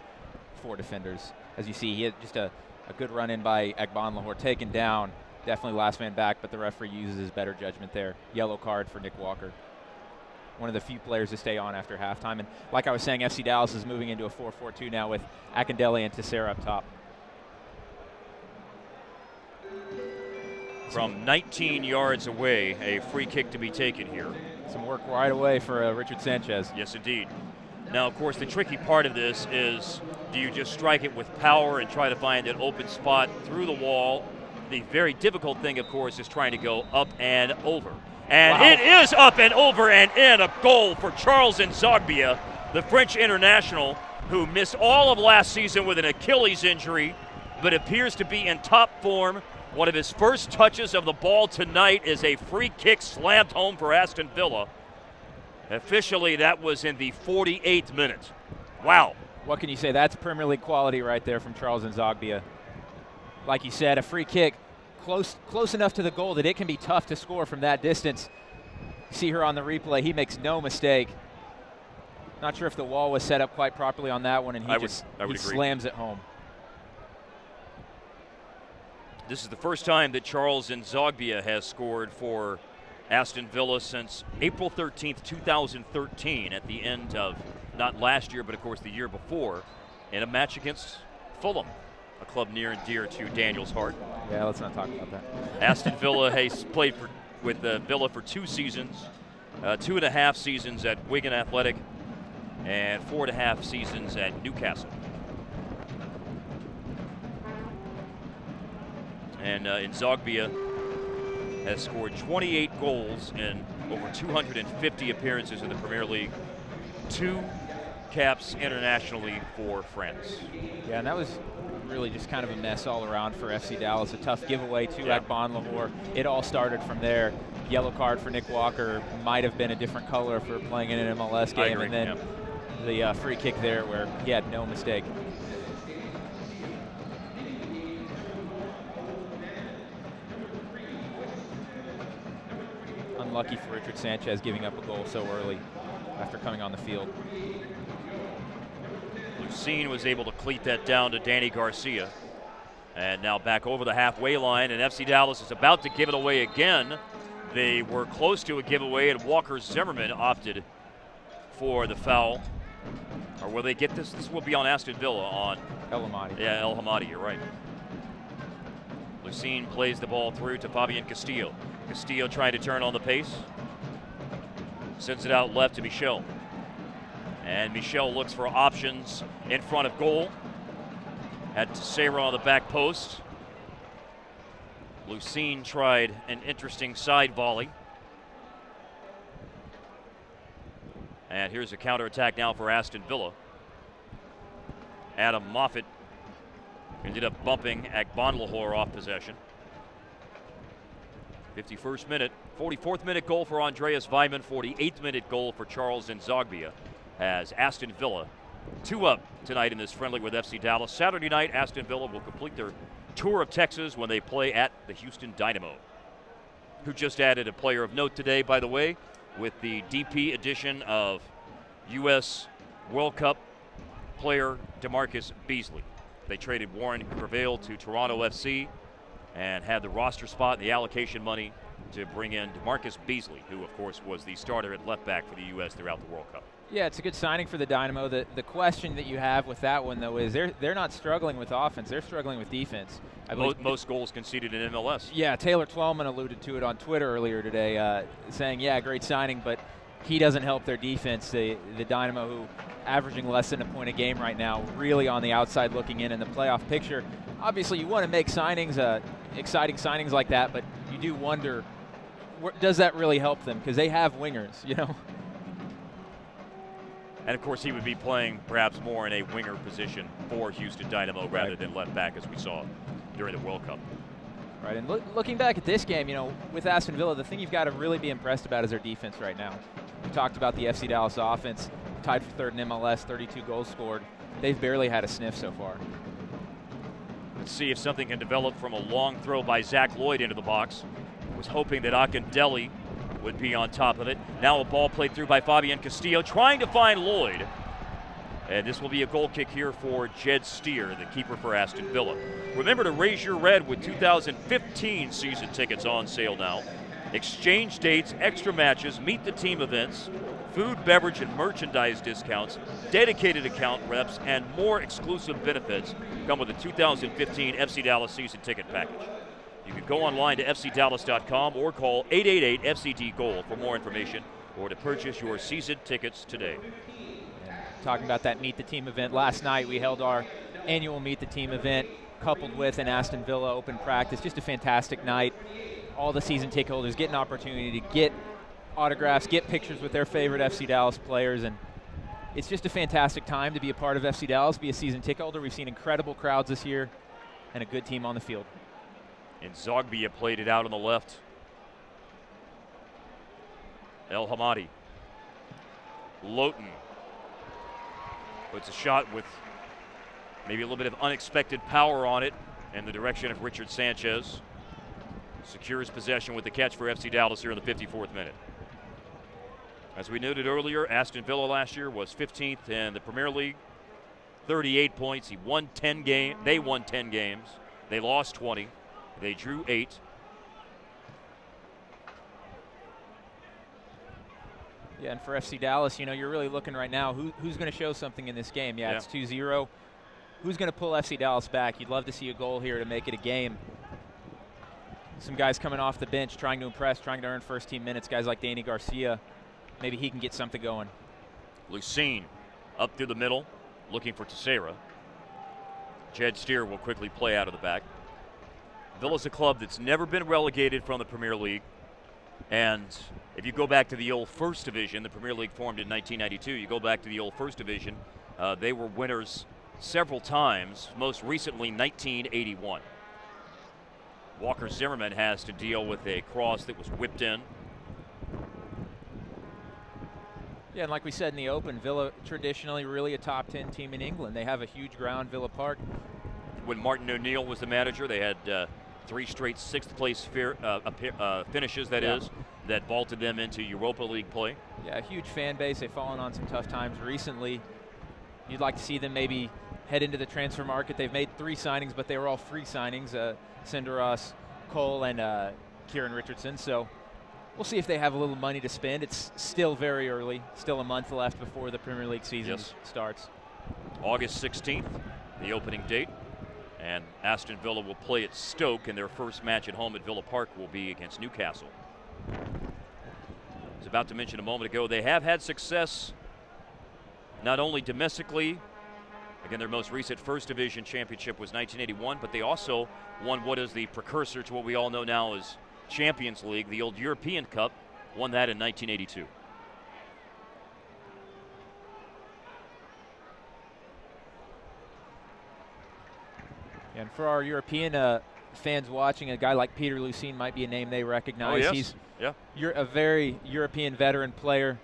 4 defenders. As you see, he had just a good run in by Agbanlahor, taken down. Definitely last man back, but the referee uses his better judgment there. Yellow card for Nick Walker. One of the few players to stay on after halftime. And like I was saying, FC Dallas is moving into a 4-4-2 now with Akindele and Teixeira up top. From 19 yards away, a free kick to be taken here. Some work right away for Richard Sanchez. Yes, indeed. Now, of course, the tricky part of this is, do you just strike it with power and try to find an open spot through the wall? The very difficult thing, of course, is trying to go up and over. And wow. It is up and over and in, a goal for Charles Nzogbia, the French international, who missed all of last season with an Achilles injury, but appears to be in top form. One of his first touches of the ball tonight is a free kick slammed home for Aston Villa. Officially, that was in the 48th minute. Wow. What can you say? That's Premier League quality right there from Charles Nzogbia. Like you said, a free kick close enough to the goal that it can be tough to score from that distance. See her on the replay. He makes no mistake. Not sure if the wall was set up quite properly on that one, and he slams it home. This is the first time that Charles Nzogbia has scored for Aston Villa since April 13th, 2013, at the end of not last year, but of course the year before, in a match against Fulham, a club near and dear to Daniel's heart. Yeah, let's not talk about that. Aston Villa has played with Villa for 2 seasons, 2.5 seasons at Wigan Athletic, and 4.5 seasons at Newcastle. And Nzogbia has scored 28 goals in over 250 appearances in the Premier League, 2 caps internationally for France. Yeah, and that was really just kind of a mess all around for FC Dallas. A tough giveaway to Agbanlahor. It all started from there. Yellow card for Nick Walker. Might have been a different color for playing in an MLS game. And then the free kick there where he had no mistake. Unlucky for Richard Sanchez giving up a goal so early after coming on the field. Lucene was able to cleat that down to Danny Garcia. And now back over the halfway line, and FC Dallas is about to give it away again. They were close to a giveaway, and Walker Zimmerman opted for the foul. Or will they get this? This will be on Aston Villa on El Hamadi. Yeah, El Hamadi, you're right. Lucene plays the ball through to Fabian Castillo. Castillo trying to turn on the pace. Sends it out left to Michel. And Michel looks for options in front of goal. Had Teixeira on the back post. Lucene tried an interesting side volley. And here's a counterattack now for Aston Villa. Adam Moffat ended up bumping Agbanlahor off possession. 51st minute, 44th minute goal for Andreas Weimann, 48th minute goal for Charles Nzogbia, as Aston Villa 2 up tonight in this friendly with FC Dallas. Saturday night, Aston Villa will complete their tour of Texas when they play at the Houston Dynamo, who just added a player of note today, by the way, with the DP edition of U.S. World Cup player DeMarcus Beasley. They traded Warren Crevaille to Toronto FC and had the roster spot and the allocation money to bring in DeMarcus Beasley, who, of course, was the starter at left back for the U.S. throughout the World Cup. Yeah, it's a good signing for the Dynamo. The question that you have with that one, though, is they're not struggling with offense. They're struggling with defense. Most goals conceded in MLS. Yeah, Taylor Twellman alluded to it on Twitter earlier today, saying, yeah, great signing, but he doesn't help their defense. The Dynamo, who averaging less than a point a game right now, really on the outside looking in the playoff picture. Obviously, you want to make signings, exciting signings like that, but you do wonder, does that really help them? Because they have wingers, you know. And, of course, he would be playing perhaps more in a winger position for Houston Dynamo rather than left back, as we saw during the World Cup. Right, and looking back at this game, you know, with Aston Villa, the thing you've got to really be impressed about is their defense right now. We talked about the FC Dallas offense, tied for third in MLS, 32 goals scored. They've barely had a sniff so far. Let's see if something can develop from a long throw by Zach Lloyd into the box. Was hoping that Akindele would be on top of it. Now a ball played through by Fabian Castillo, trying to find Lloyd. And this will be a goal kick here for Jed Steer, the keeper for Aston Villa. Remember to raise your red with 2015 season tickets on sale now. Exchange dates, extra matches, meet the team events, food, beverage, and merchandise discounts, dedicated account reps, and more exclusive benefits come with the 2015 FC Dallas season ticket package. You can go online to fcdallas.com or call 888-FCD-GOAL for more information or to purchase your season tickets today. Talking about that Meet the Team event, last night we held our annual Meet the Team event coupled with an Aston Villa open practice. Just a fantastic night. All the season ticket holders get an opportunity to get autographs, get pictures with their favorite FC Dallas players, and it's just a fantastic time to be a part of FC Dallas, be a season ticket holder. We've seen incredible crowds this year and a good team on the field. And Zogbia played it out on the left. El Hamadi. Lowton puts a shot with maybe a little bit of unexpected power on it in the direction of Richard Sanchez. Secures possession with the catch for FC Dallas here in the 54th minute. As we noted earlier, Aston Villa last year was 15th in the Premier League, 38 points. They won 10 games. They lost 20. They drew 8. Yeah, and for FC Dallas, you know, you're really looking right now, who's going to show something in this game? Yeah, it's 2-0. Who's going to pull FC Dallas back? You'd love to see a goal here to make it a game. Some guys coming off the bench trying to impress, trying to earn first-team minutes, guys like Danny Garcia. Maybe he can get something going. Lucene up through the middle, looking for Teixeira. Jed Steer will quickly play out of the back. Villa's a club that's never been relegated from the Premier League. And if you go back to the old First Division, the Premier League formed in 1992, you go back to the old First Division, they were winners several times, most recently 1981. Walker Zimmerman has to deal with a cross that was whipped in. Yeah, and like we said in the open, Villa traditionally really a top 10 team in England. They have a huge ground, Villa Park. When Martin O'Neill was the manager, they had 3 straight 6th place finishes, that vaulted them into Europa League play. Yeah, a huge fan base. They've fallen on some tough times recently. You'd like to see them maybe head into the transfer market. They've made 3 signings, but they were all free signings, Sinderos, Cole, and Kieran Richardson. So we'll see if they have a little money to spend. It's still very early, still a month left before the Premier League season starts. August 16th, the opening date. And Aston Villa will play at Stoke, and their first match at home at Villa Park will be against Newcastle. I was about to mention a moment ago, they have had success not only domestically. Again, their most recent First Division championship was 1981, but they also won what is the precursor to what we all know now as Champions League, the old European Cup, won that in 1982. And for our European fans watching, a guy like Peter Lucene might be a name they recognize. Oh, yes. He's a very European veteran player.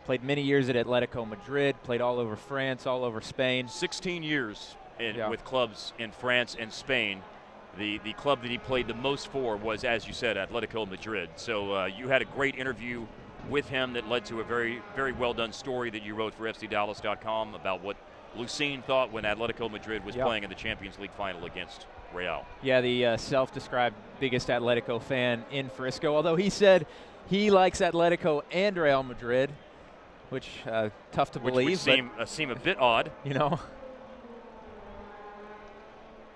Played many years at Atletico Madrid, played all over France, all over Spain. 16 years with clubs in France and Spain. The club that he played the most for was, as you said, Atletico Madrid. So you had a great interview with him that led to a very, very well done story that you wrote for FCDallas.com about what Lucene thought when Atletico Madrid was playing in the Champions League final against Real. Yeah, the self-described biggest Atletico fan in Frisco, although he said he likes Atletico and Real Madrid, which tough to believe. Which would seem a bit odd. You know.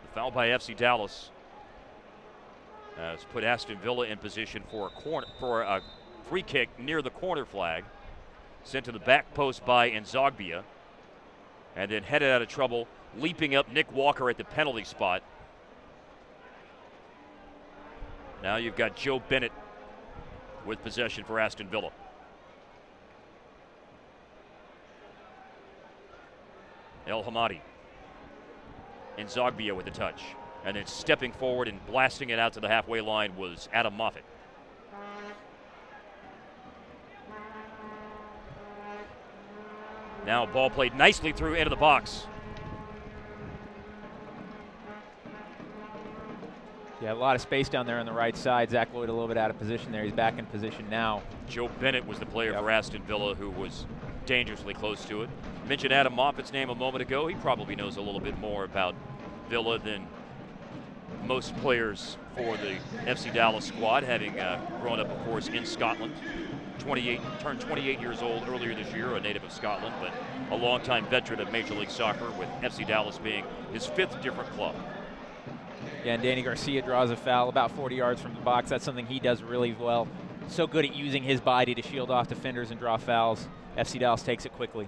The foul by FC Dallas has put Aston Villa in position for a free kick near the corner flag, sent to the back post by Zogbia. And then headed out of trouble, leaping up Nick Walker at the penalty spot. Now you've got Joe Bennett with possession for Aston Villa. El Hamadi. Zogbia with the touch. And then stepping forward and blasting it out to the halfway line was Adam Moffat. Now ball played nicely through into the box. Yeah, a lot of space down there on the right side. Zach Lloyd a little bit out of position there. He's back in position now. Joe Bennett was the player for Aston Villa who was dangerously close to it. Mentioned Adam Moffat's name a moment ago. He probably knows a little bit more about Villa than most players for the FC Dallas squad, having grown up, of course, in Scotland. Turned 28 years old earlier this year, a native of Scotland, but a longtime veteran of Major League Soccer, with FC Dallas being his 5th different club. Yeah, and Danny Garcia draws a foul about 40 yards from the box. That's something he does really well. So good at using his body to shield off defenders and draw fouls. FC Dallas takes it quickly.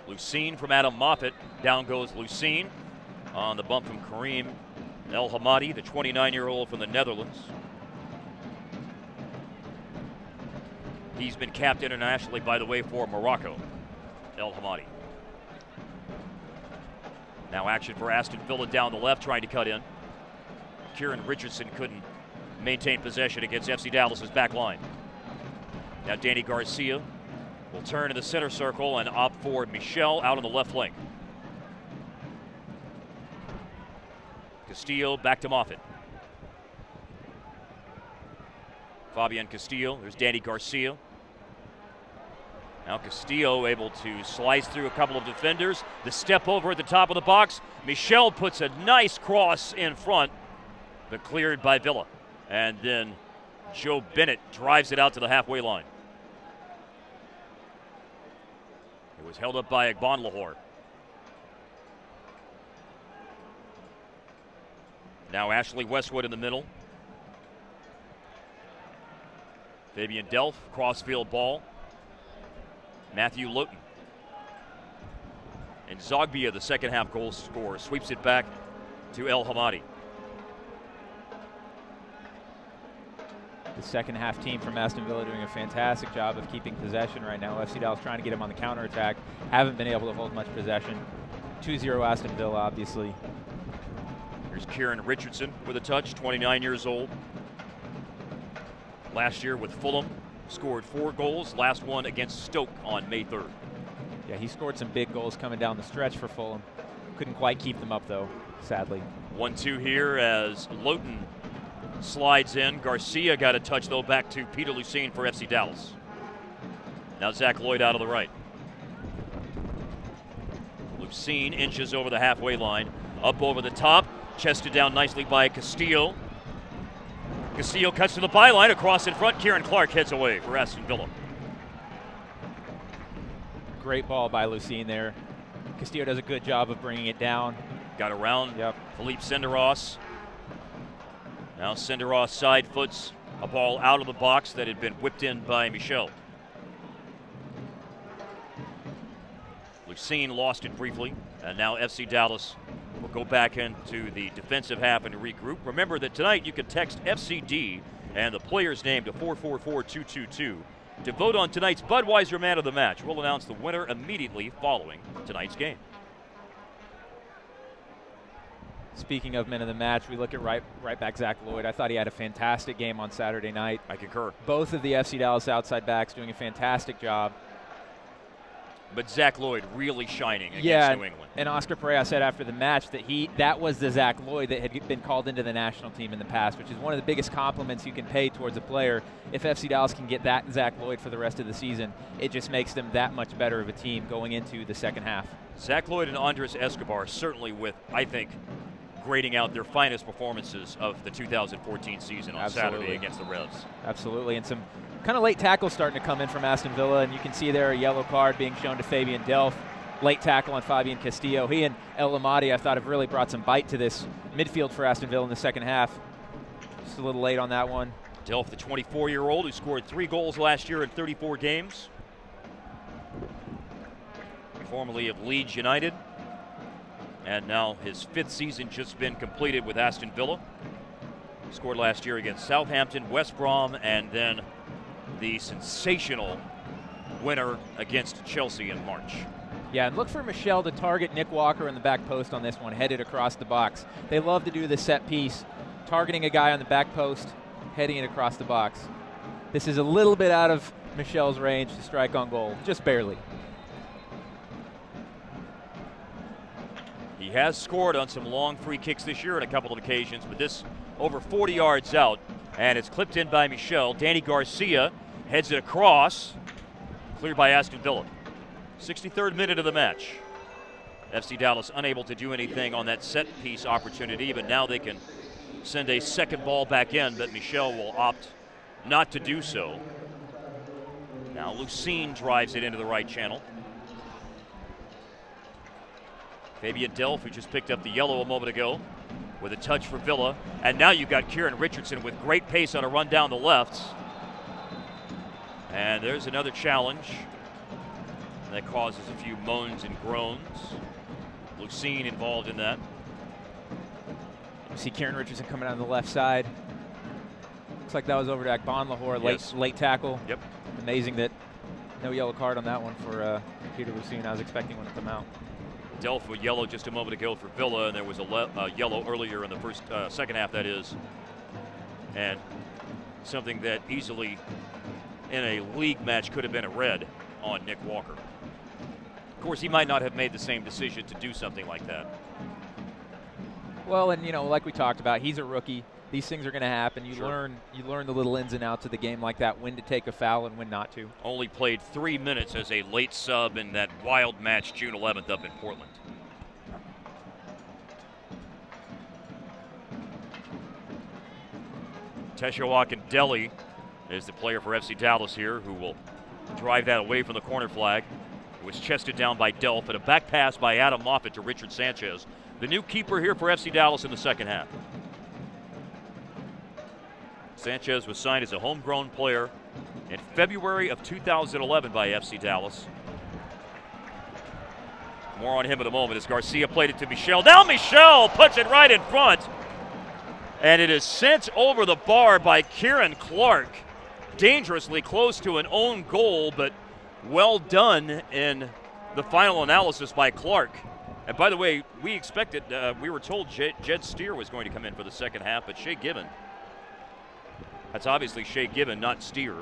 Lucene from Adam Moffat. Down goes Lucene on the bump from Kareem El Hamadi, the 29-year-old from the Netherlands. He's been capped internationally, by the way, for Morocco, El Hamadi. Now action for Aston Villa down the left, trying to cut in. Kieran Richardson couldn't maintain possession against FC Dallas's back line. Now Danny Garcia will turn to the center circle and opt for Michel out on the left flank. Castillo back to Moffitt. Fabian Castillo, there's Danny Garcia. Now Castillo able to slice through a couple of defenders. The step over at the top of the box. Michel puts a nice cross in front, but cleared by Villa. And then Joe Bennett drives it out to the halfway line. It was held up by Agbonlahor. Now Ashley Westwood in the middle. Fabian Delph, crossfield ball. Matthew Loughton. And Zogbia, the second half goal scorer, sweeps it back to El Hamadi. The second half team from Aston Villa doing a fantastic job of keeping possession right now. FC Dallas trying to get him on the counterattack. Haven't been able to hold much possession. 2-0 Aston Villa, obviously. Here's Kieran Richardson with a touch, 29 years old. Last year with Fulham, scored 4 goals. Last one against Stoke on May 3rd. Yeah, he scored some big goals coming down the stretch for Fulham. Couldn't quite keep them up, though, sadly. 1-2 here as Loughton slides in. Garcia got a touch, though, back to Peter Lucene for FC Dallas. Now Zach Lloyd out of the right. Lucene inches over the halfway line. Up over the top. Chested down nicely by Castillo. Castillo cuts to the byline, across in front. Kieran Clark heads away for Aston Villa. Great ball by Lucene there. Castillo does a good job of bringing it down. Got around Philippe Senderos. Now Senderos side foots a ball out of the box that had been whipped in by Michel. Lucene lost it briefly, and now FC Dallas will go back into the defensive half and regroup. Remember that tonight you can text FCD and the player's name to 444-222 to vote on tonight's Budweiser Man of the Match. We'll announce the winner immediately following tonight's game. Speaking of men of the match, we look at right back Zach Lloyd. I thought he had a fantastic game on Saturday night. I concur. Both of the FC Dallas outside backs doing a fantastic job. But Zach Lloyd really shining against New England. And Oscar Pereira said after the match that that was the Zach Lloyd that had been called into the national team in the past, which is one of the biggest compliments you can pay towards a player. If FC Dallas can get that Zach Lloyd for the rest of the season, it just makes them that much better of a team going into the second half. Zach Lloyd and Andres Escobar certainly with, I think, grading out their finest performances of the 2014 season on Saturday against the Revs. Absolutely, and some kind of late tackles starting to come in from Aston Villa, and you can see there a yellow card being shown to Fabian Delph. Late tackle on Fabian Castillo. He and El Amadi, I thought, have really brought some bite to this midfield for Aston Villa in the second half. Just a little late on that one. Delph, the 24-year-old who scored 3 goals last year in 34 games. Formerly of Leeds United. And now his 5th season just been completed with Aston Villa. Scored last year against Southampton, West Brom, and then the sensational winner against Chelsea in March. Yeah, and look for Michel to target Nick Walker in the back post on this one, headed across the box. They love to do the set piece, targeting a guy on the back post, heading it across the box. This is a little bit out of Michel's range to strike on goal, just barely. He has scored on some long free kicks this year on a couple of occasions, but this over 40 yards out, and it's clipped in by Michel. Danny Garcia heads it across, cleared by Aston Villa. 63rd minute of the match. FC Dallas unable to do anything on that set piece opportunity, but now they can send a second ball back in, but Michel will opt not to do so. Now Lucene drives it into the right channel. Fabian Delph, who just picked up the yellow a moment ago, with a touch for Villa. And now you've got Kieran Richardson with great pace on a run down the left. And there's another challenge. That causes a few moans and groans. Lucene involved in that. You see Kieran Richardson coming on the left side. Looks like that was over to Akban Lahore, Yes. late tackle. Yep. Amazing that no yellow card on that one for Peter Lucene. I was expecting one to come out. Delph with yellow just a moment ago for Villa, and there was a yellow earlier in the second half, that is. And something that easily in a league match could have been a red on Nick Walker. Of course, he might not have made the same decision to do something like that. Well, and you know, like we talked about, he's a rookie. These things are going to happen. You Sure. learn the little ins and outs of the game like that, when to take a foul and when not to. Only played 3 minutes as a late sub in that wild match June 11th up in Portland. Tesho Akindele is the player for FC Dallas here, who will drive that away from the corner flag. It was chested down by Delph, and a back pass by Adam Moffat to Richard Sanchez, the new keeper here for FC Dallas in the second half. Sanchez was signed as a homegrown player in February of 2011 by FC Dallas. More on him in a moment as Garcia played it to Michel. Now Michel puts it right in front. And it is sent over the bar by Kieran Clark. Dangerously close to an own goal, but well done in the final analysis by Clark. And by the way, we expected, we were told Jed Steer was going to come in for the second half, but Shea Given. That's obviously Shea Given, not Steer,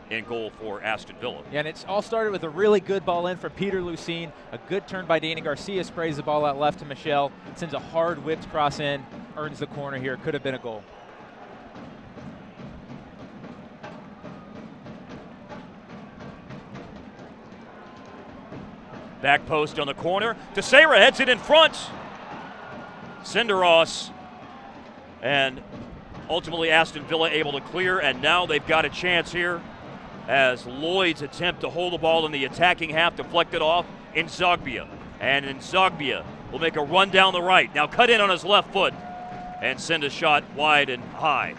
in goal for Aston Villa. Yeah, and it's all started with a really good ball in for Peter Lucene. A good turn by Danny Garcia, sprays the ball out left to Michel, sends a hard whipped cross in, earns the corner here. Could have been a goal. Back post on the corner. Teixeira heads it in front. Senderos and ultimately Aston Villa able to clear, and now they've got a chance here as Lloyd's attempt to hold the ball in the attacking half deflected off Nzogbia. And Nzogbia will make a run down the right. Now cut in on his left foot and send a shot wide and high.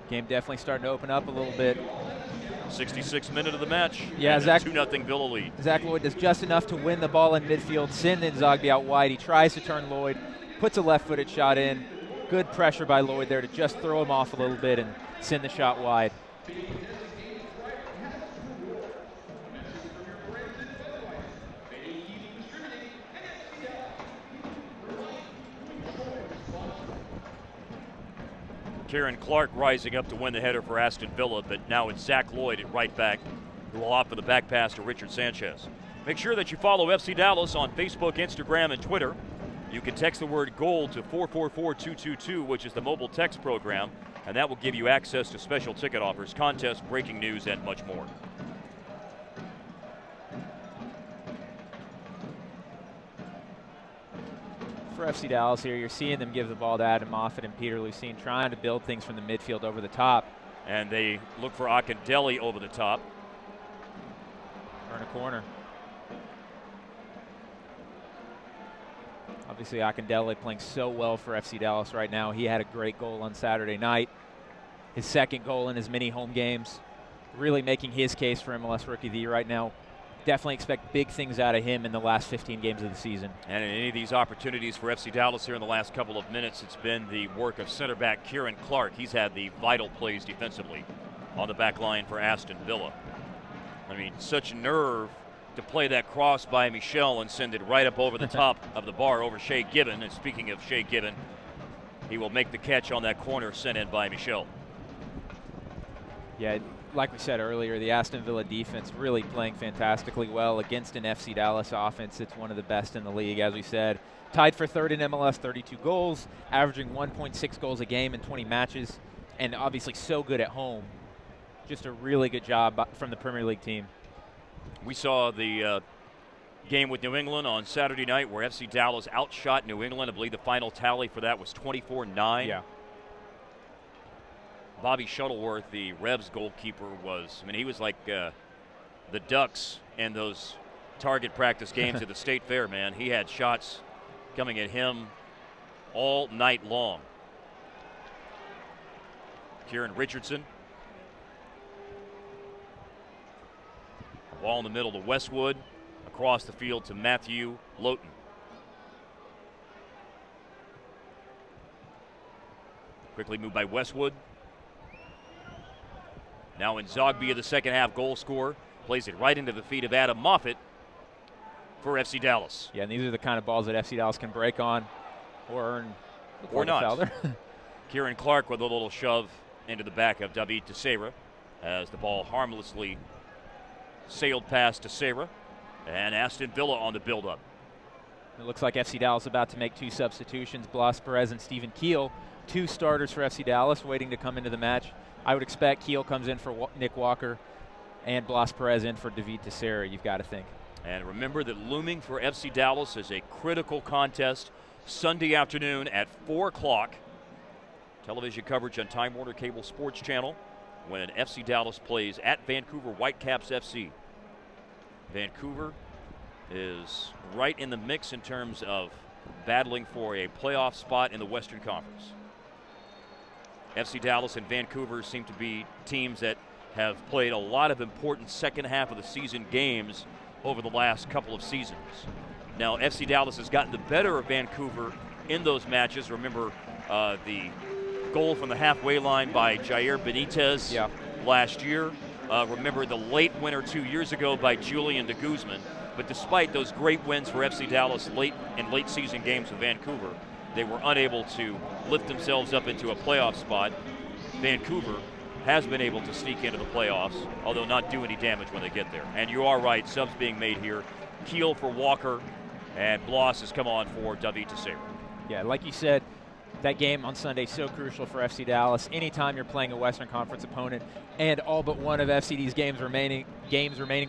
Game definitely starting to open up a little bit. 66th minute of the match. Yeah, Zach. 2-0 Villa lead. Zach Lloyd does just enough to win the ball in midfield, send Nzogbia out wide. He tries to turn Lloyd, puts a left-footed shot in. Good pressure by Lloyd there to just throw him off a little bit and send the shot wide. Kieran Clark rising up to win the header for Aston Villa, but now it's Zach Lloyd at right back who will opt for the back pass to Richard Sanchez. Make sure that you follow FC Dallas on Facebook, Instagram, and Twitter. You can text the word GOAL to 444-222, which is the mobile text program, and that will give you access to special ticket offers, contests, breaking news, and much more. For FC Dallas here, you're seeing them give the ball to Adam Moffat and Peter Lucene, trying to build things from the midfield over the top. And they look for Akindele over the top. Turn a corner. Obviously, Akindele playing so well for FC Dallas right now. He had a great goal on Saturday night. His second goal in as many home games. Really making his case for MLS Rookie of the Year right now. Definitely expect big things out of him in the last 15 games of the season. And in any of these opportunities for FC Dallas here in the last couple of minutes, it's been the work of center back Kieran Clark. He's had the vital plays defensively on the back line for Aston Villa. I mean, such nerve to play that cross by Michel and send it right up over the top of the bar over Shea Given. And speaking of Shea Given, he will make the catch on that corner sent in by Michel. Yeah, like we said earlier, the Aston Villa defense really playing fantastically well against an FC Dallas offense. It's one of the best in the league, as we said. Tied for third in MLS, 32 goals, averaging 1.6 goals a game in 20 matches, and obviously so good at home. Just a really good job from the Premier League team. We saw the game with New England on Saturday night where FC Dallas outshot New England. I believe the final tally for that was 24-9. Yeah. Bobby Shuttleworth, the Revs goalkeeper, he was like the Ducks in those target practice games at the State Fair, man. He had shots coming at him all night long. Kieran Richardson. A ball in the middle to Westwood. Across the field to Matthew Lowton. Quickly moved by Westwood. Now in Zogby, the second half goal scorer, plays it right into the feet of Adam Moffat for FC Dallas. Yeah, and these are the kind of balls that FC Dallas can break on or earn. Or not. Kieran Clark with a little shove into the back of David Teixeira as the ball harmlessly sailed past Teixeira. And Aston Villa on the build-up. It looks like FC Dallas about to make two substitutions. Blas Perez and Stephen Keel, two starters for FC Dallas waiting to come into the match. I would expect Keel comes in for Nick Walker and Blas Perez in for David Teixeira, you've got to think. And remember that looming for FC Dallas is a critical contest Sunday afternoon at 4 o'clock. Television coverage on Time Warner Cable Sports Channel when FC Dallas plays at Vancouver Whitecaps FC. Vancouver is right in the mix in terms of battling for a playoff spot in the Western Conference. FC Dallas and Vancouver seem to be teams that have played a lot of important second half of the season games over the last couple of seasons. Now, FC Dallas has gotten the better of Vancouver in those matches. Remember the goal from the halfway line by Jair Benitez last year. Remember the late winner 2 years ago by Julian de Guzman. But despite those great wins for FC Dallas late season games with Vancouver, they were unable to lift themselves up into a playoff spot. Vancouver has been able to sneak into the playoffs, although not do any damage when they get there. And you are right, subs being made here. Keel for Walker, and Blas has come on for David Teixeira. Yeah, like you said, that game on Sunday so crucial for FC Dallas. Anytime you're playing a Western Conference opponent, and all but one of FCD's games remaining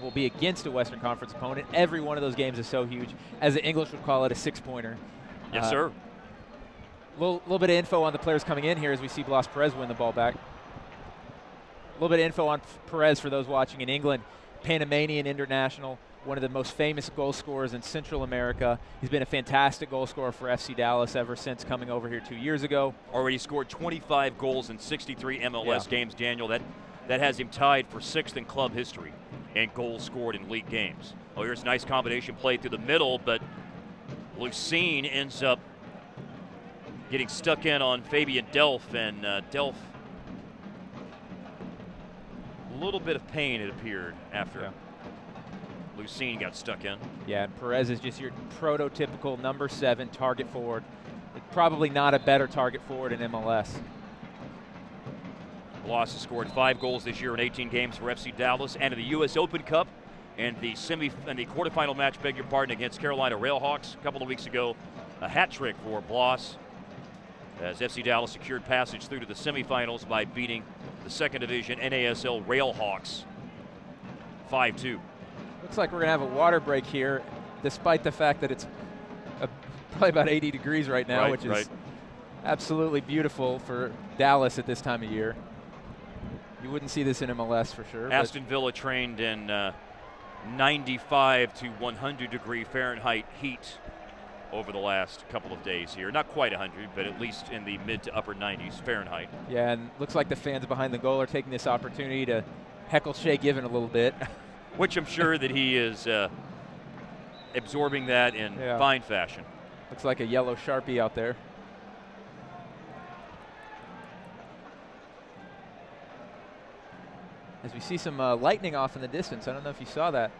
will be against a Western Conference opponent. Every one of those games is so huge. As the English would call it, a six-pointer. Yes, sir. Little bit of info on the players coming in here as we see Blas Perez win the ball back. A little bit of info on Perez for those watching in England. Panamanian international, one of the most famous goal scorers in Central America. He's been a fantastic goal scorer for FC Dallas ever since coming over here 2 years ago. Already scored 25 goals in 63 MLS games, Daniel. That has him tied for 6th in club history in goals scored in league games. Oh, here's a nice combination play through the middle, but Lucene ends up getting stuck in on Fabian Delph, and Delph, a little bit of pain, it appeared, after Lucene got stuck in. Yeah, and Perez is just your prototypical number 7 target forward. Probably not a better target forward in MLS. Blas has scored 5 goals this year in 18 games for FC Dallas, and in the U.S. Open Cup and the quarterfinal match, against Carolina Railhawks a couple of weeks ago. A hat trick for Blas, as FC Dallas secured passage through to the semifinals by beating the second division NASL Railhawks 5-2. Looks like we're going to have a water break here, despite the fact that it's probably about 80 degrees right now, which is absolutely beautiful for Dallas at this time of year. You wouldn't see this in MLS for sure. Aston Villa trained in 95 to 100 degree Fahrenheit heat over the last couple of days here. Not quite 100, but at least in the mid to upper 90s Fahrenheit. Yeah, and looks like the fans behind the goal are taking this opportunity to heckle Shea Given a little bit. Which I'm sure that he is absorbing that in fine fashion. Looks like a yellow Sharpie out there. As we see some lightning off in the distance. I don't know if you saw that.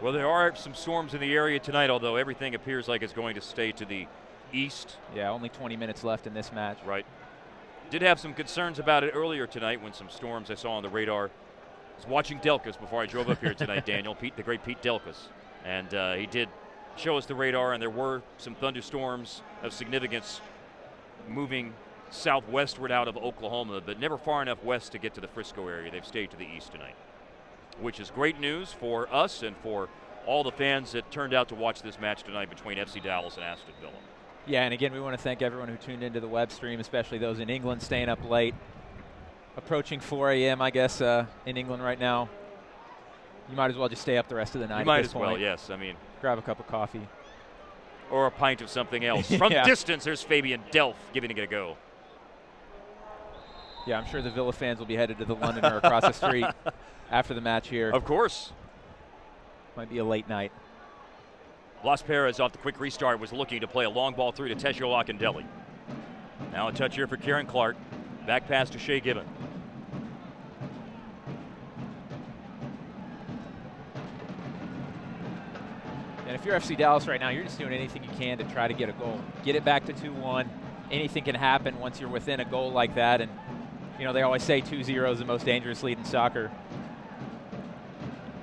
Well, there are some storms in the area tonight, although everything appears like it's going to stay to the east. Yeah, only 20 minutes left in this match. Right. Did have some concerns about it earlier tonight when some storms I saw on the radar was watching Delkus before I drove up here tonight, Daniel. The great Pete Delkus. And he did show us the radar, and there were some thunderstorms of significance moving southwestward out of Oklahoma, but never far enough west to get to the Frisco area. They've stayed to the east tonight, which is great news for us and for all the fans that turned out to watch this match tonight between FC Dallas and Aston Villa. Yeah, and again, we want to thank everyone who tuned into the web stream, especially those in England staying up late. Approaching 4 a.m., I guess, in England right now. You might as well just stay up the rest of the night. You might at this as point. well, yes. I mean, grab a cup of coffee. Or a pint of something else. From distance, there's Fabian Delph giving it a go. Yeah, I'm sure the Villa fans will be headed to the Londoner across the street after the match here. Of course. Might be a late night. Blas Perez off the quick restart was looking to play a long ball through to Tesho Akindele. Now a touch here for Kieran Clark. Back pass to Shea Given. And if you're FC Dallas right now, you're just doing anything you can to try to get a goal. Get it back to 2-1. Anything can happen once you're within a goal like that. And, you know, they always say 2-0 is the most dangerous lead in soccer.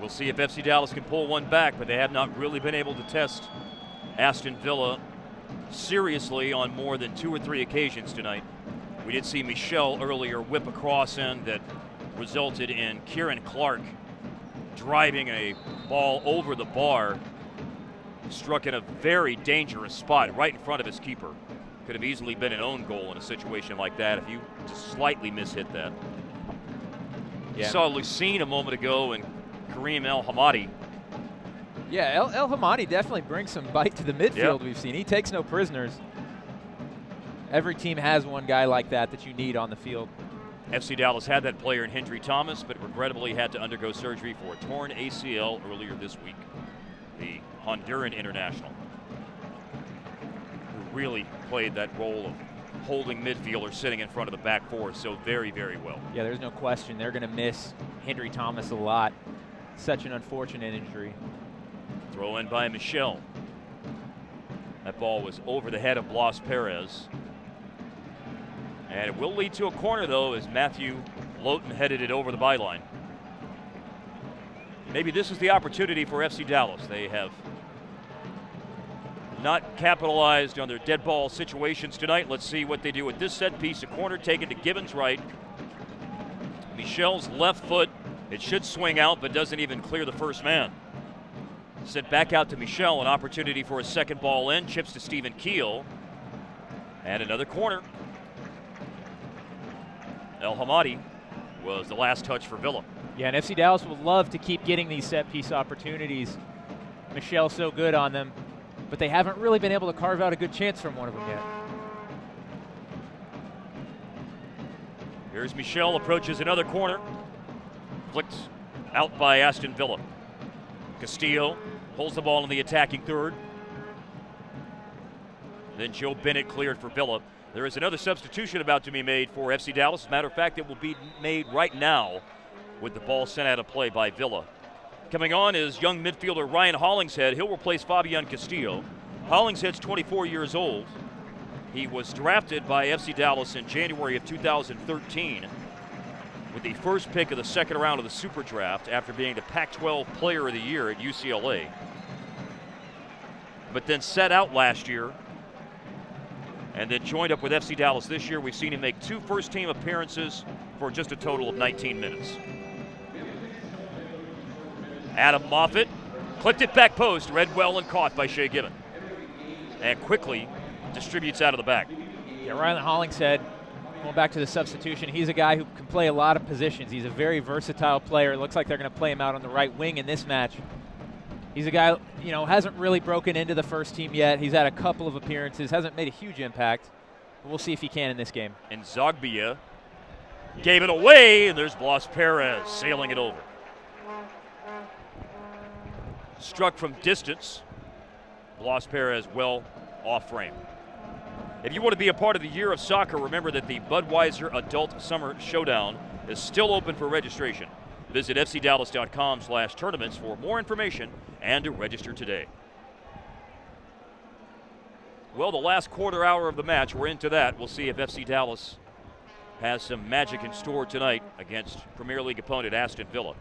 We'll see if FC Dallas can pull one back, but they have not really been able to test Aston Villa seriously on more than 2 or 3 occasions tonight. We did see Michel earlier whip a cross in that resulted in Kieran Clark driving a ball over the bar. Struck in a very dangerous spot right in front of his keeper. Could have easily been an own goal in a situation like that if you just slightly mishit that. Yeah. You saw Lucene a moment ago and Kareem El Hamadi. Yeah, El Hamadi definitely brings some bite to the midfield. We've seen. He takes no prisoners. Every team has one guy like that you need on the field. FC Dallas had that player in Hendry Thomas, but regrettably had to undergo surgery for a torn ACL earlier this week. The Honduran international, who really played that role of holding midfielder sitting in front of the back four so very, very well. Yeah, there's no question. They're going to miss Hendry Thomas a lot. Such an unfortunate injury. Throw in by Michel. That ball was over the head of Blas Perez. And it will lead to a corner, though, as Matthew Lowton headed it over the byline. Maybe this is the opportunity for FC Dallas. They have not capitalized on their dead ball situations tonight. Let's see what they do with this set piece. A corner taken to Gibbons' right. Michel's left foot. It should swing out, but doesn't even clear the first man. Sent back out to Michel, an opportunity for a second ball in. Chips to Stephen Keel. And another corner. El Hamadi was the last touch for Villa. Yeah, and FC Dallas would love to keep getting these set-piece opportunities. Michel's so good on them, but they haven't really been able to carve out a good chance from one of them yet. Here's Michel, approaches another corner. Flicked out by Aston Villa. Castillo holds the ball in the attacking third. Then Joe Bennett cleared for Villa. There is another substitution about to be made for FC Dallas. As a matter of fact, it will be made right now with the ball sent out of play by Villa. Coming on is young midfielder Ryan Hollingshead. He'll replace Fabian Castillo. Hollingshead's 24 years old. He was drafted by FC Dallas in January of 2013 with the first pick of the second round of the Super Draft after being the Pac-12 Player of the Year at UCLA. But then set out last year and then joined up with FC Dallas this year. We've seen him make 2 first-team appearances for just a total of 19 minutes. Adam Moffett clipped it back post, read well and caught by Shea Given. And quickly distributes out of the back. Yeah, Ryan Hollingshead, going back to the substitution, he's a guy who can play a lot of positions. He's a very versatile player. It looks like they're going to play him out on the right wing in this match. He's a guy, you know, hasn't really broken into the first team yet. He's had a couple of appearances, hasn't made a huge impact. But we'll see if he can in this game. And Zogbia gave it away, and there's Blas Perez sailing it over. Struck from distance. Blas Perez well off frame. If you want to be a part of the Year of Soccer, remember that the Budweiser Adult Summer Showdown is still open for registration. Visit fcdallas.com/tournaments for more information and to register today. Well, the last quarter hour of the match, we're into that. We'll see if FC Dallas has some magic in store tonight against Premier League opponent Aston Villa.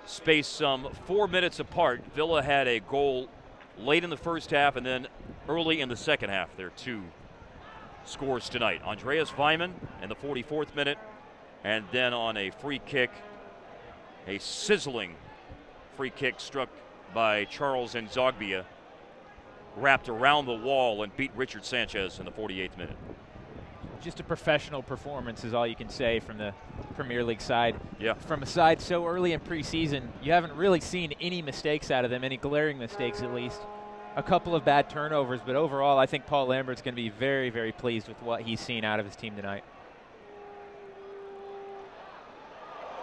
Spaced some 4 minutes apart, Villa had a goal late in the first half and then early in the second half. There are 2 scores tonight. Andreas Weimann in the 44th minute, and then on a free kick, a sizzling free kick struck by Charles Nzogbia, wrapped around the wall and beat Richard Sanchez in the 48th minute. Just a professional performance is all you can say from the Premier League side. Yeah. From a side so early in preseason, you haven't really seen any mistakes out of them, any glaring mistakes at least. A couple of bad turnovers, but overall I think Paul Lambert's going to be very, very pleased with what he's seen out of his team tonight.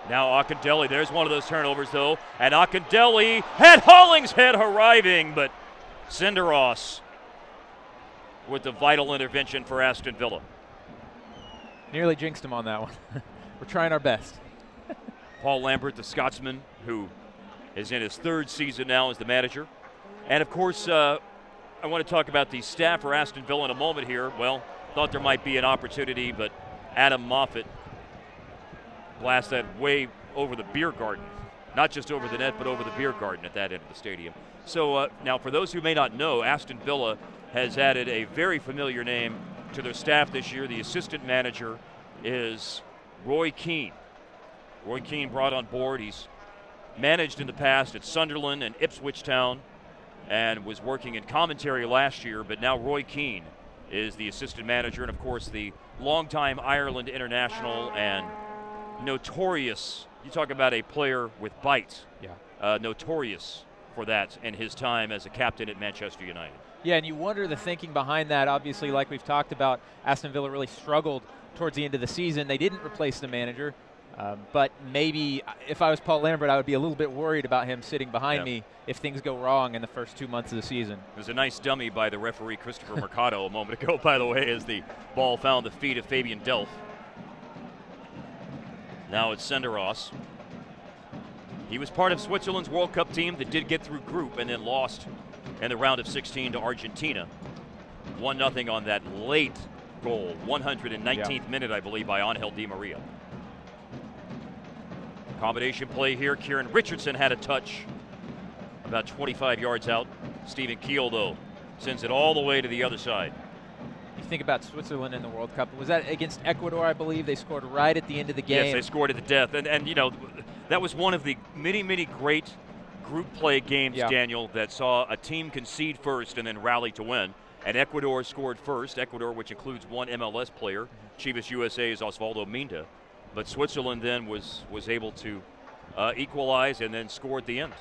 Now Akindele, there's one of those turnovers though, and Akindele had Hollingshead arriving, but Senderos with the vital intervention for Aston Villa. Nearly jinxed him on that one. We're trying our best. Paul Lambert, the Scotsman, who is in his 3rd season now as the manager. And of course, I want to talk about the staff for Aston Villa in a moment here. Well, thought there might be an opportunity, but Adam Moffat blasted that way over the beer garden. Not just over the net, but over the beer garden at that end of the stadium. So now for those who may not know, Aston Villa has added a very familiar name to their staff this year. The assistant manager is Roy Keane. Roy Keane brought on board. He's managed in the past at Sunderland and Ipswich Town and was working in commentary last year, but now Roy Keane is the assistant manager, and of course the longtime Ireland international and notorious, you talk about a player with bite, notorious for that in his time as a captain at Manchester United. Yeah, and you wonder the thinking behind that. Obviously, like we've talked about, Aston Villa really struggled towards the end of the season. They didn't replace the manager, but maybe if I was Paul Lambert, I would be a little bit worried about him sitting behind me if things go wrong in the first 2 months of the season. There's a nice dummy by the referee, Christopher Mercado, a moment ago, by the way, as the ball found the feet of Fabian Delph. Now it's Senderos. He was part of Switzerland's World Cup team that did get through group and then lost in the round of 16 to Argentina. 1-0 on that late goal, 119th minute, I believe, by Angel Di Maria. Combination play here. Kieran Richardson had a touch about 25 yards out. Stephen Keel, though, sends it all the way to the other side. You think about Switzerland in the World Cup. Was that against Ecuador, I believe? They scored right at the end of the game. Yes, they scored at the death. And you know, that was one of the many, many great group play games, Daniel, that saw a team concede first and then rally to win. And Ecuador scored first. Ecuador, which includes one MLS player, Chivas USA's Osvaldo Minda. But Switzerland then was able to equalize and then score at the end.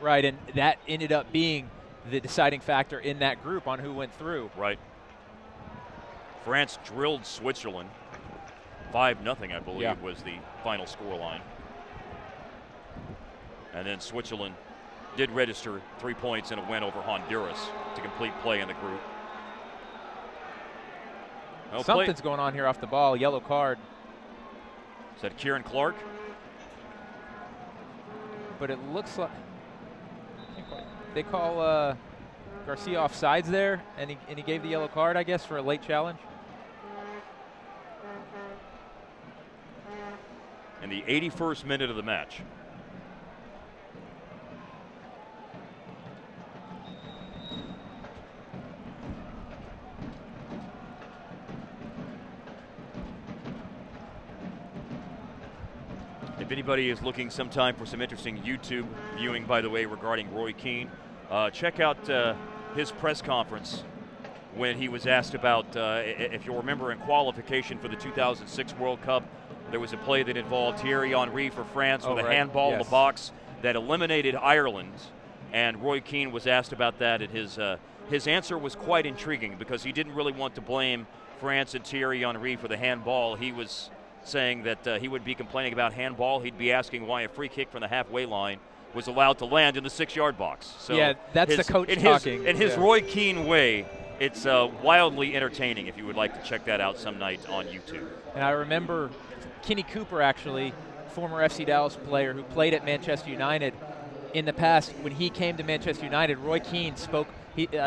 Right, and that ended up being the deciding factor in that group on who went through. Right. France drilled Switzerland. 5-0, I believe, was the final scoreline. And then Switzerland did register 3 points in a win over Honduras to complete play in the group. Well, something's going on here off the ball. Yellow card. Is that Kieran Clark? But it looks like they call Garcia offsides there, and he gave the yellow card, I guess, for a late challenge. In the 81st minute of the match. If anybody is looking sometime for some interesting YouTube viewing, by the way, regarding Roy Keane, check out his press conference when he was asked about, if you'll remember, in qualification for the 2006 World Cup, there was a play that involved Thierry Henry for France with a handball in the box that eliminated Ireland, and Roy Keane was asked about that, and his answer was quite intriguing because he didn't really want to blame France and Thierry Henry for the handball. He was saying that he would be complaining about handball. He'd be asking why a free kick from the halfway line was allowed to land in the 6-yard box. So yeah, that's the coach talking. In his Roy Keane way, it's wildly entertaining if you would like to check that out some night on YouTube. And I remember Kenny Cooper, actually, former FC Dallas player who played at Manchester United in the past. When he came to Manchester United, Roy Keane spoke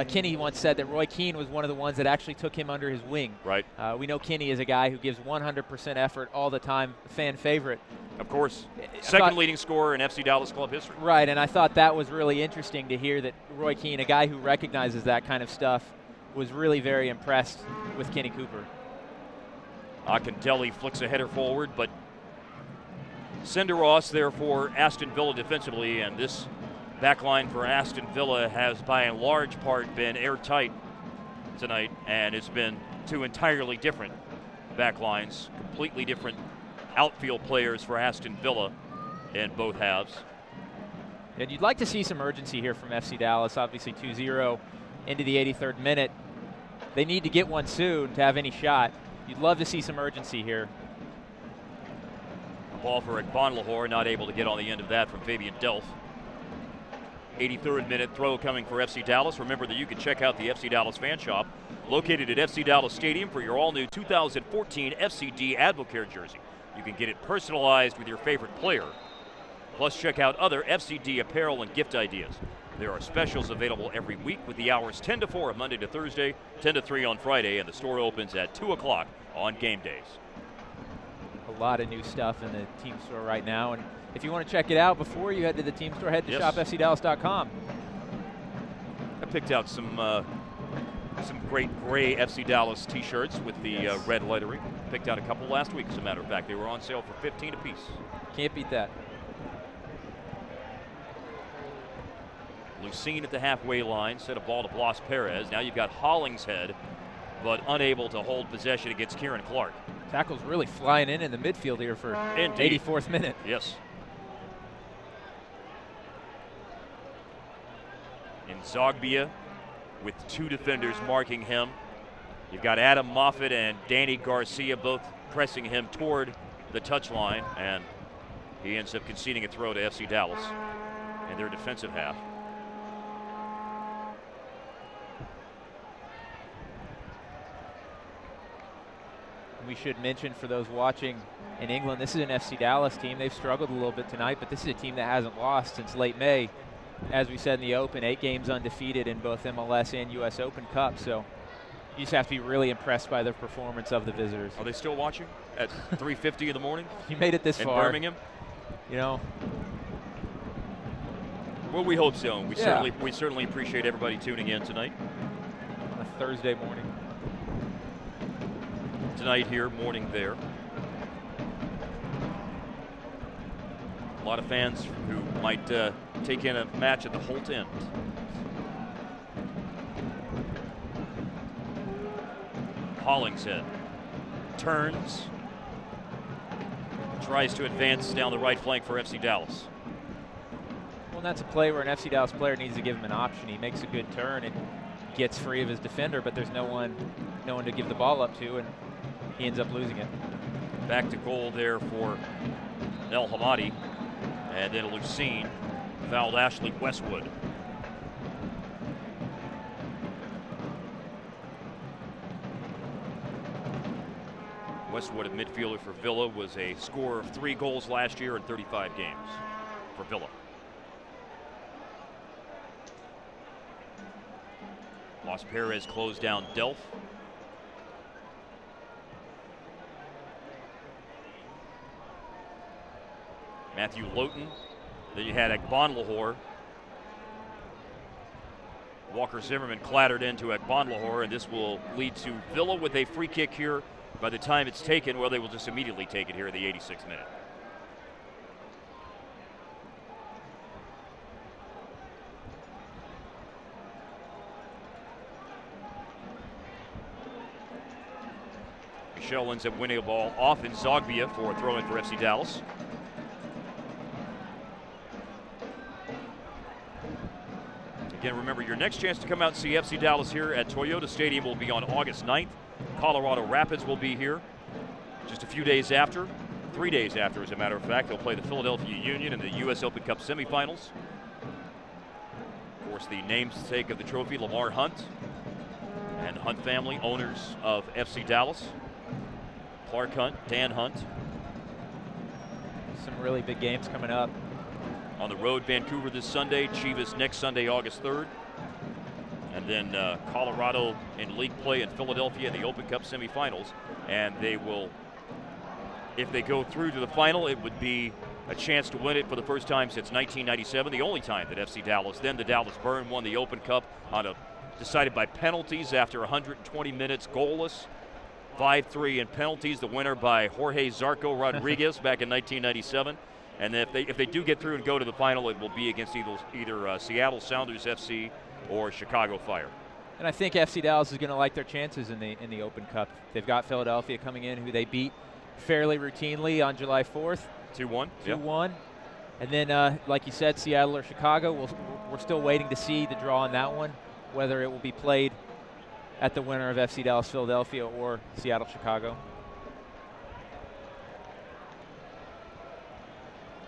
Kinney once said that Roy Keane was one of the ones that actually took him under his wing. Right. We know Kinney is a guy who gives 100% effort all the time, fan favorite. Of course. Second leading scorer in FC Dallas club history. Right, and I thought that was really interesting to hear that Roy Keane, a guy who recognizes that kind of stuff, was really very impressed with Kenny Cooper. Akintelli flicks a header forward, but Senderos there for Aston Villa defensively, and this back line for Aston Villa has by and large part been airtight tonight, and it's been two entirely different back lines, completely different outfield players for Aston Villa in both halves. And you'd like to see some urgency here from FC Dallas, obviously 2-0 into the 83rd minute. They need to get one soon to have any shot. You'd love to see some urgency here. Ball for Ekbonlahor, not able to get on the end of that from Fabian Delph. 83rd minute throw coming for FC Dallas. Remember that you can check out the FC Dallas fan shop located at FC Dallas Stadium for your all-new 2014 FCD Advocare jersey. You can get it personalized with your favorite player. Plus, check out other FCD apparel and gift ideas. There are specials available every week with the hours 10 to 4 Monday to Thursday, 10 to 3 on Friday, and the store opens at 2 o'clock on game days. A lot of new stuff in the team store right now, and if you want to check it out before you head to the team store, head to shopfcdallas.com. I picked out some great gray FC Dallas t-shirts with the red lettering. Picked out a couple last week, as a matter of fact. They were on sale for $15 a piece. Can't beat that. Lucene at the halfway line, set a ball to Blas Perez. Now you've got Hollingshead, but unable to hold possession against Kieran Clark. Tackle's really flying in the midfield here for 84th minute. Yes. And Zogbia with two defenders marking him. You've got Adam Moffat and Danny Garcia both pressing him toward the touchline, and he ends up conceding a throw to FC Dallas in their defensive half. We should mention for those watching in England, this is an FC Dallas team. They've struggled a little bit tonight, but this is a team that hasn't lost since late May. As we said in the Open, 8 games undefeated in both MLS and U.S. Open Cup. So you just have to be really impressed by the performance of the visitors. Are they still watching at 3:50 in the morning? You made it this in far. Birmingham? You know. Well, we hope so. We certainly appreciate everybody tuning in tonight. On a Thursday morning. Tonight here, morning there. A lot of fans who might take in a match at the Holt End. Hollingshead turns, tries to advance down the right flank for FC Dallas. Well, that's a play where an FC Dallas player needs to give him an option. He makes a good turn and gets free of his defender, but there's no one to give the ball up to, and he ends up losing it. Back to goal there for El Hamadi. And then Lucene fouled Ashley Westwood. Westwood, a midfielder for Villa, was a scorer of 3 goals last year in 35 games for Villa. Blas Perez closed down Delph. Matthew Lowton. Then you had Ekbonlahor. Walker Zimmerman clattered into Ekbonlahor, and this will lead to Villa with a free kick here. By the time it's taken, well, they will just immediately take it here in the 86th minute. Michel ends up winning a ball off in Zogbia for a throw-in for FC Dallas. Again, remember, your next chance to come out and see FC Dallas here at Toyota Stadium will be on August 9th. Colorado Rapids will be here just a few days after, 3 days after, as a matter of fact. They'll play the Philadelphia Union in the U.S. Open Cup semifinals. Of course, the namesake of the trophy, Lamar Hunt, and the Hunt family, owners of FC Dallas. Clark Hunt, Dan Hunt. Some really big games coming up. On the road, Vancouver this Sunday, Chivas next Sunday, August 3rd. and then Colorado in league play in Philadelphia in the Open Cup semifinals. And they will, if they go through to the final, it would be a chance to win it for the first time since 1997, the only time that FC Dallas, then the Dallas Burn, won the Open Cup on a decided by penalties after 120 minutes goalless. 5-3 in penalties, the winner by Jorge Zarco Rodriguez back in 1997. And if they do get through and go to the final, it will be against either Seattle Sounders FC or Chicago Fire. And I think FC Dallas is going to like their chances in the Open Cup. They've got Philadelphia coming in, who they beat fairly routinely on July 4th. 2-1. 2-1. And then, like you said, Seattle or Chicago, we're still waiting to see the draw on that one, whether it will be played at the winner of FC Dallas Philadelphia or Seattle Chicago.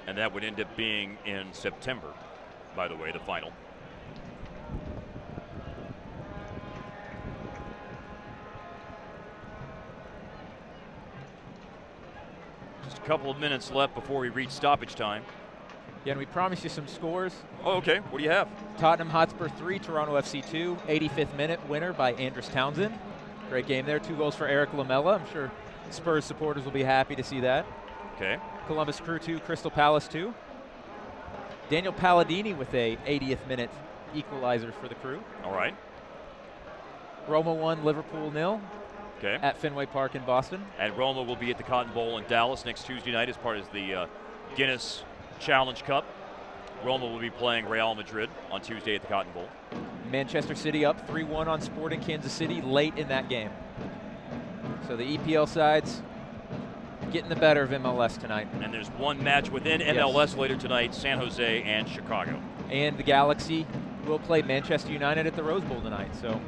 And that would end up being in September, by the way, the final. Just a couple of minutes left before we reach stoppage time. Yeah, and we promised you some scores. Oh, okay. What do you have? Tottenham Hotspur 3, Toronto FC 2, 85th minute winner by Andres Townsend. Great game there. 2 goals for Eric Lamela. I'm sure Spurs supporters will be happy to see that. Okay. Columbus Crew 2, Crystal Palace 2. Daniel Palladini with a 80th minute equalizer for the Crew. All right. Roma 1, Liverpool 0. Okay. At Fenway Park in Boston. And Roma will be at the Cotton Bowl in Dallas next Tuesday night as part of the Guinness Challenge Cup. Roma will be playing Real Madrid on Tuesday at the Cotton Bowl. Manchester City up 3-1 on Sporting Kansas City late in that game. So the EPL sides getting the better of MLS tonight. And there's one match within MLS later tonight, San Jose and Chicago. And the Galaxy will play Manchester United at the Rose Bowl tonight. So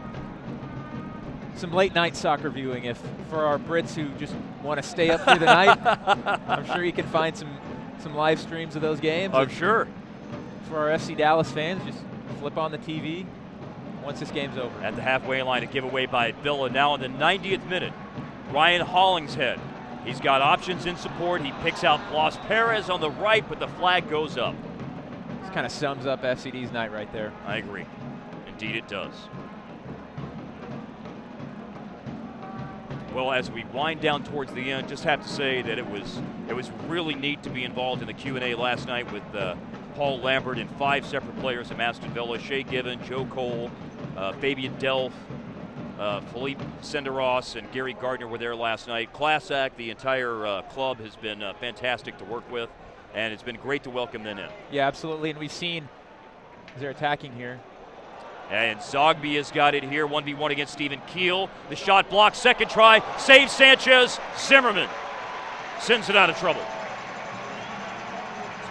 some late night soccer viewing for our Brits who just want to stay up through the night. I'm sure you can find some live streams of those games. I'm sure. For our FC Dallas fans, just flip on the TV once this game's over. At the halfway line, a giveaway by Villa. Now in the 90th minute, Ryan Hollingshead. He's got options in support. He picks out Blas Perez on the right, but the flag goes up. This kind of sums up FCD's night right there. I agree. Indeed it does. Well, as we wind down towards the end, just have to say that it was really neat to be involved in the Q&A last night with Paul Lambert and 5 separate players from Aston Villa: Shea Given, Joe Cole, Fabian Delph, Philippe Senderos, and Gary Gardner were there last night. Class act. The entire club has been fantastic to work with, and it's been great to welcome them in. Yeah, absolutely. And we've seen, as they're attacking here, and Zogby has got it here, 1v1 against Stephen Keel. The shot blocked, second try, saves Sanchez. Zimmerman sends it out of trouble.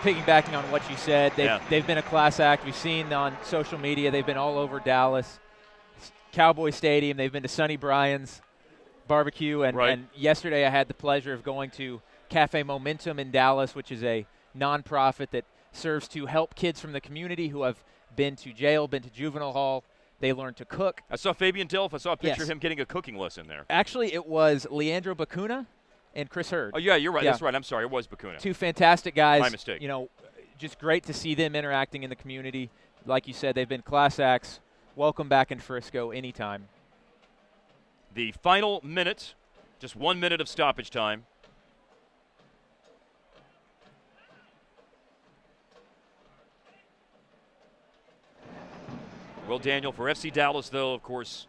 Piggybacking on what you said, they've been a class act. We've seen on social media, they've been all over Dallas. Cowboy Stadium, they've been to Sonny Bryan's barbecue, and yesterday I had the pleasure of going to Cafe Momentum in Dallas, which is a nonprofit that serves to help kids from the community who have been to jail, been to juvenile hall. They learn to cook. I saw Fabian Delph. I saw a picture of him getting a cooking lesson there. Actually, it was Leandro Bacuna and Chris Hurd. Oh, yeah, you're right. Yeah. That's right. I'm sorry. It was Bacuna. 2 fantastic guys. My mistake. You know, just great to see them interacting in the community. Like you said, they've been class acts. Welcome back in Frisco anytime. The final minute, just 1 minute of stoppage time. Well, Daniel, for FC Dallas, though, of course,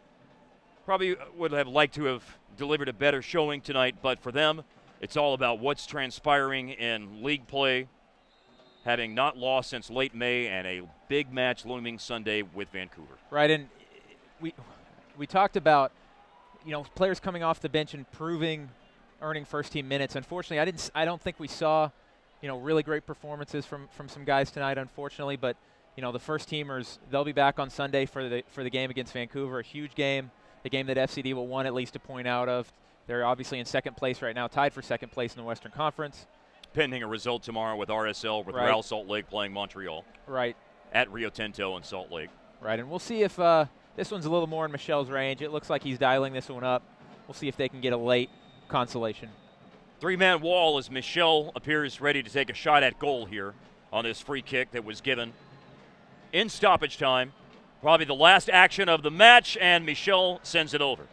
probably would have liked to have delivered a better showing tonight, but for them, it's all about what's transpiring in league play, having not lost since late May, and a big match looming Sunday with Vancouver. Right, and we talked about, you know, players coming off the bench and earning first-team minutes. Unfortunately, I don't think we saw, you know, really great performances from some guys tonight, unfortunately, but you know, the first-teamers, they'll be back on Sunday for the game against Vancouver, a huge game, the game that FCD will want at least a point out of. They're obviously in second place right now, tied for second place in the Western Conference. Pending a result tomorrow with RSL, with Real Salt Lake playing Montreal. Right. At Rio Tinto in Salt Lake. Right, and we'll see if this one's a little more in Michel's range. It looks like he's dialing this one up. We'll see if they can get a late consolation. 3-man wall as Michel appears ready to take a shot at goal here on this free kick that was given in stoppage time Probably the last action of the match, and Michel sends it over.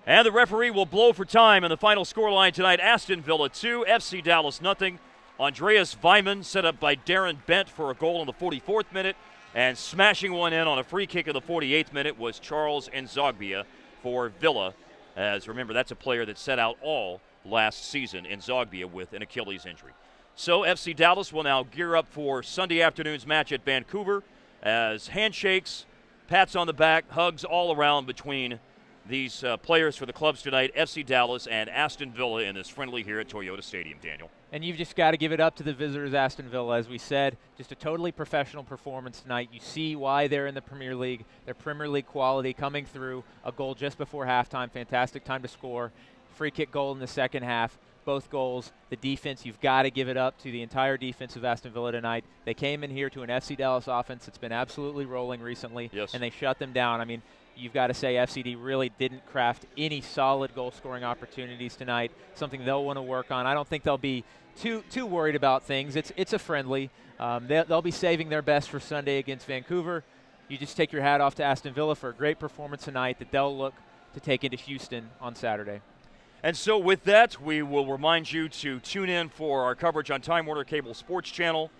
And the referee will blow for time in the final scoreline tonight. Aston Villa 2, FC Dallas nothing. Andreas Weimann set up by Darren Bent for a goal in the 44th minute, and smashing one in on a free kick in the 48th minute was Charles Nzogbia for Villa. As remember, that's a player that set out all last season, Nzogbia, with an Achilles injury. So FC Dallas will now gear up for Sunday afternoon's match at Vancouver, as handshakes, pats on the back, hugs all around between these players for the clubs tonight, FC Dallas and Aston Villa, in this friendly here at Toyota Stadium, Daniel. And you've just got to give it up to the visitors, Aston Villa. As we said, just a totally professional performance tonight. You see why they're in the Premier League. Their Premier League quality coming through. A goal just before halftime. Fantastic time to score. Free kick goal in the second half. Both goals. The defense, you've got to give it up to the entire defense of Aston Villa tonight. They came in here to an FC Dallas offense that's been absolutely rolling recently, and they shut them down. I mean, you've got to say FCD really didn't craft any solid goal-scoring opportunities tonight, something they'll want to work on. I don't think they'll be too worried about things. It's a friendly. They'll be saving their best for Sunday against Vancouver. You just take your hat off to Aston Villa for a great performance tonight that they'll look to take into Houston on Saturday. And so with that, we will remind you to tune in for our coverage on Time Warner Cable Sports Channel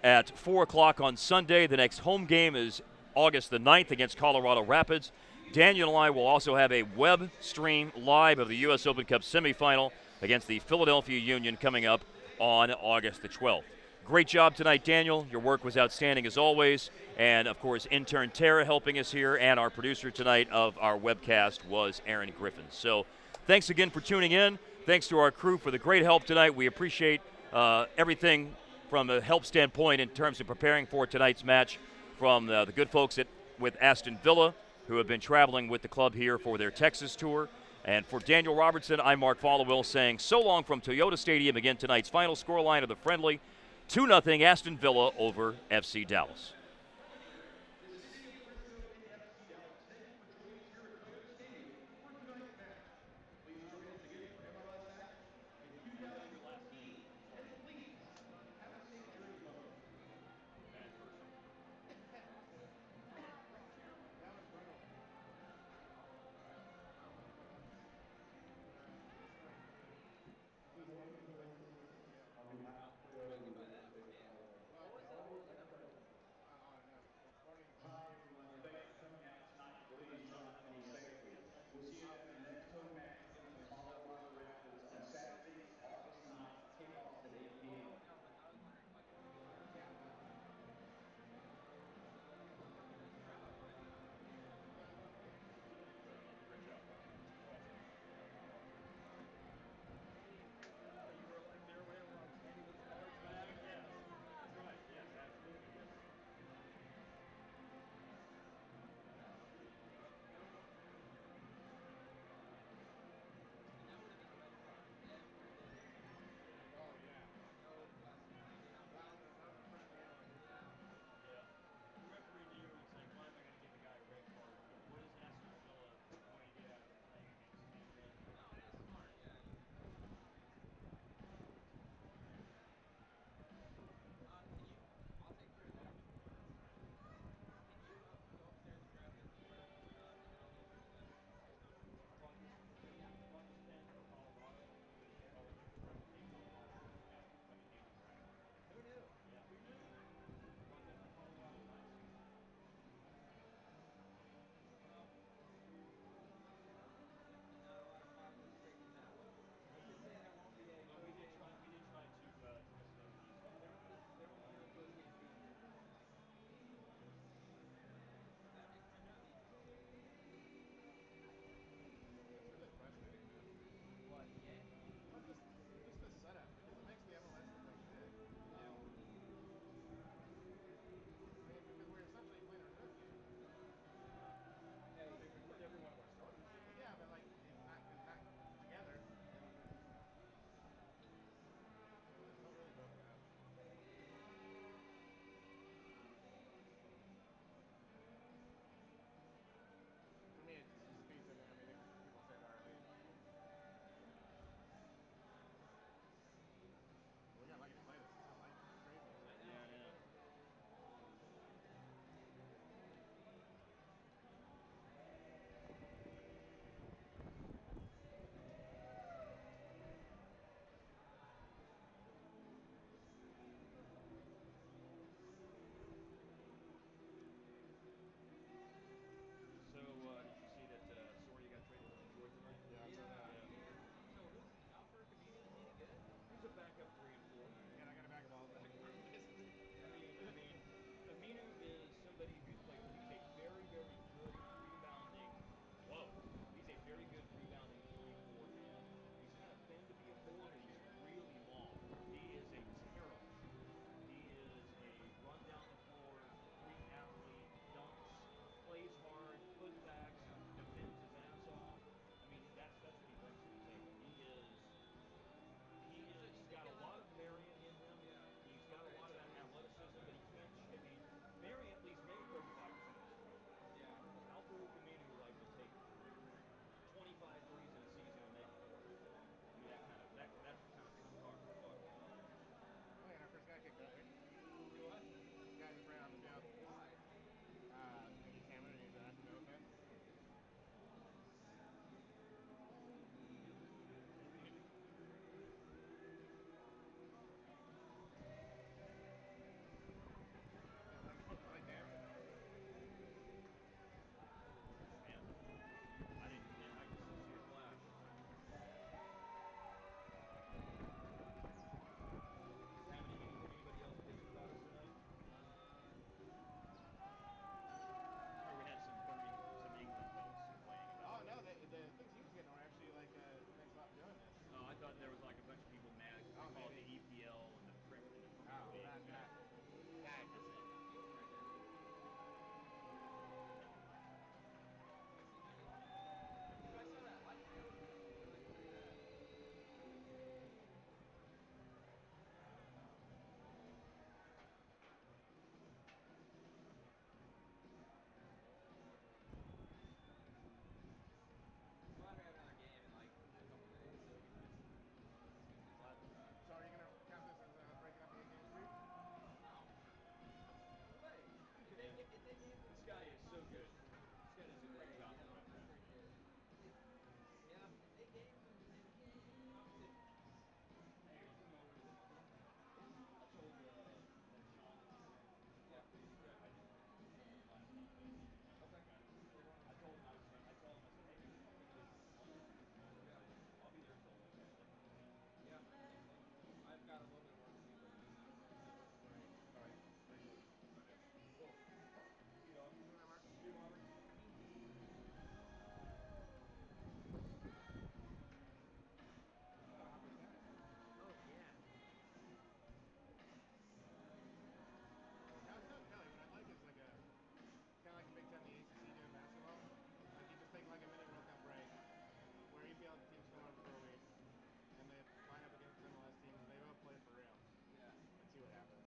at 4 o'clock on Sunday. The next home game is August the 9th against Colorado Rapids. Daniel and I will also have a web stream live of the U.S. Open Cup semifinal against the Philadelphia Union coming up on August the 12th. Great job tonight, Daniel. Your work was outstanding as always. And, of course, intern Tara helping us here, and our producer tonight of our webcast was Aaron Griffin. So thanks again for tuning in. Thanks to our crew for the great help tonight. We appreciate everything from a help standpoint in terms of preparing for tonight's match from the good folks with Aston Villa, who have been traveling with the club here for their Texas tour. And for Daniel Robertson, I'm Mark Followill saying so long from Toyota Stadium. Again, tonight's final scoreline of the friendly, 2-0 Aston Villa over FC Dallas.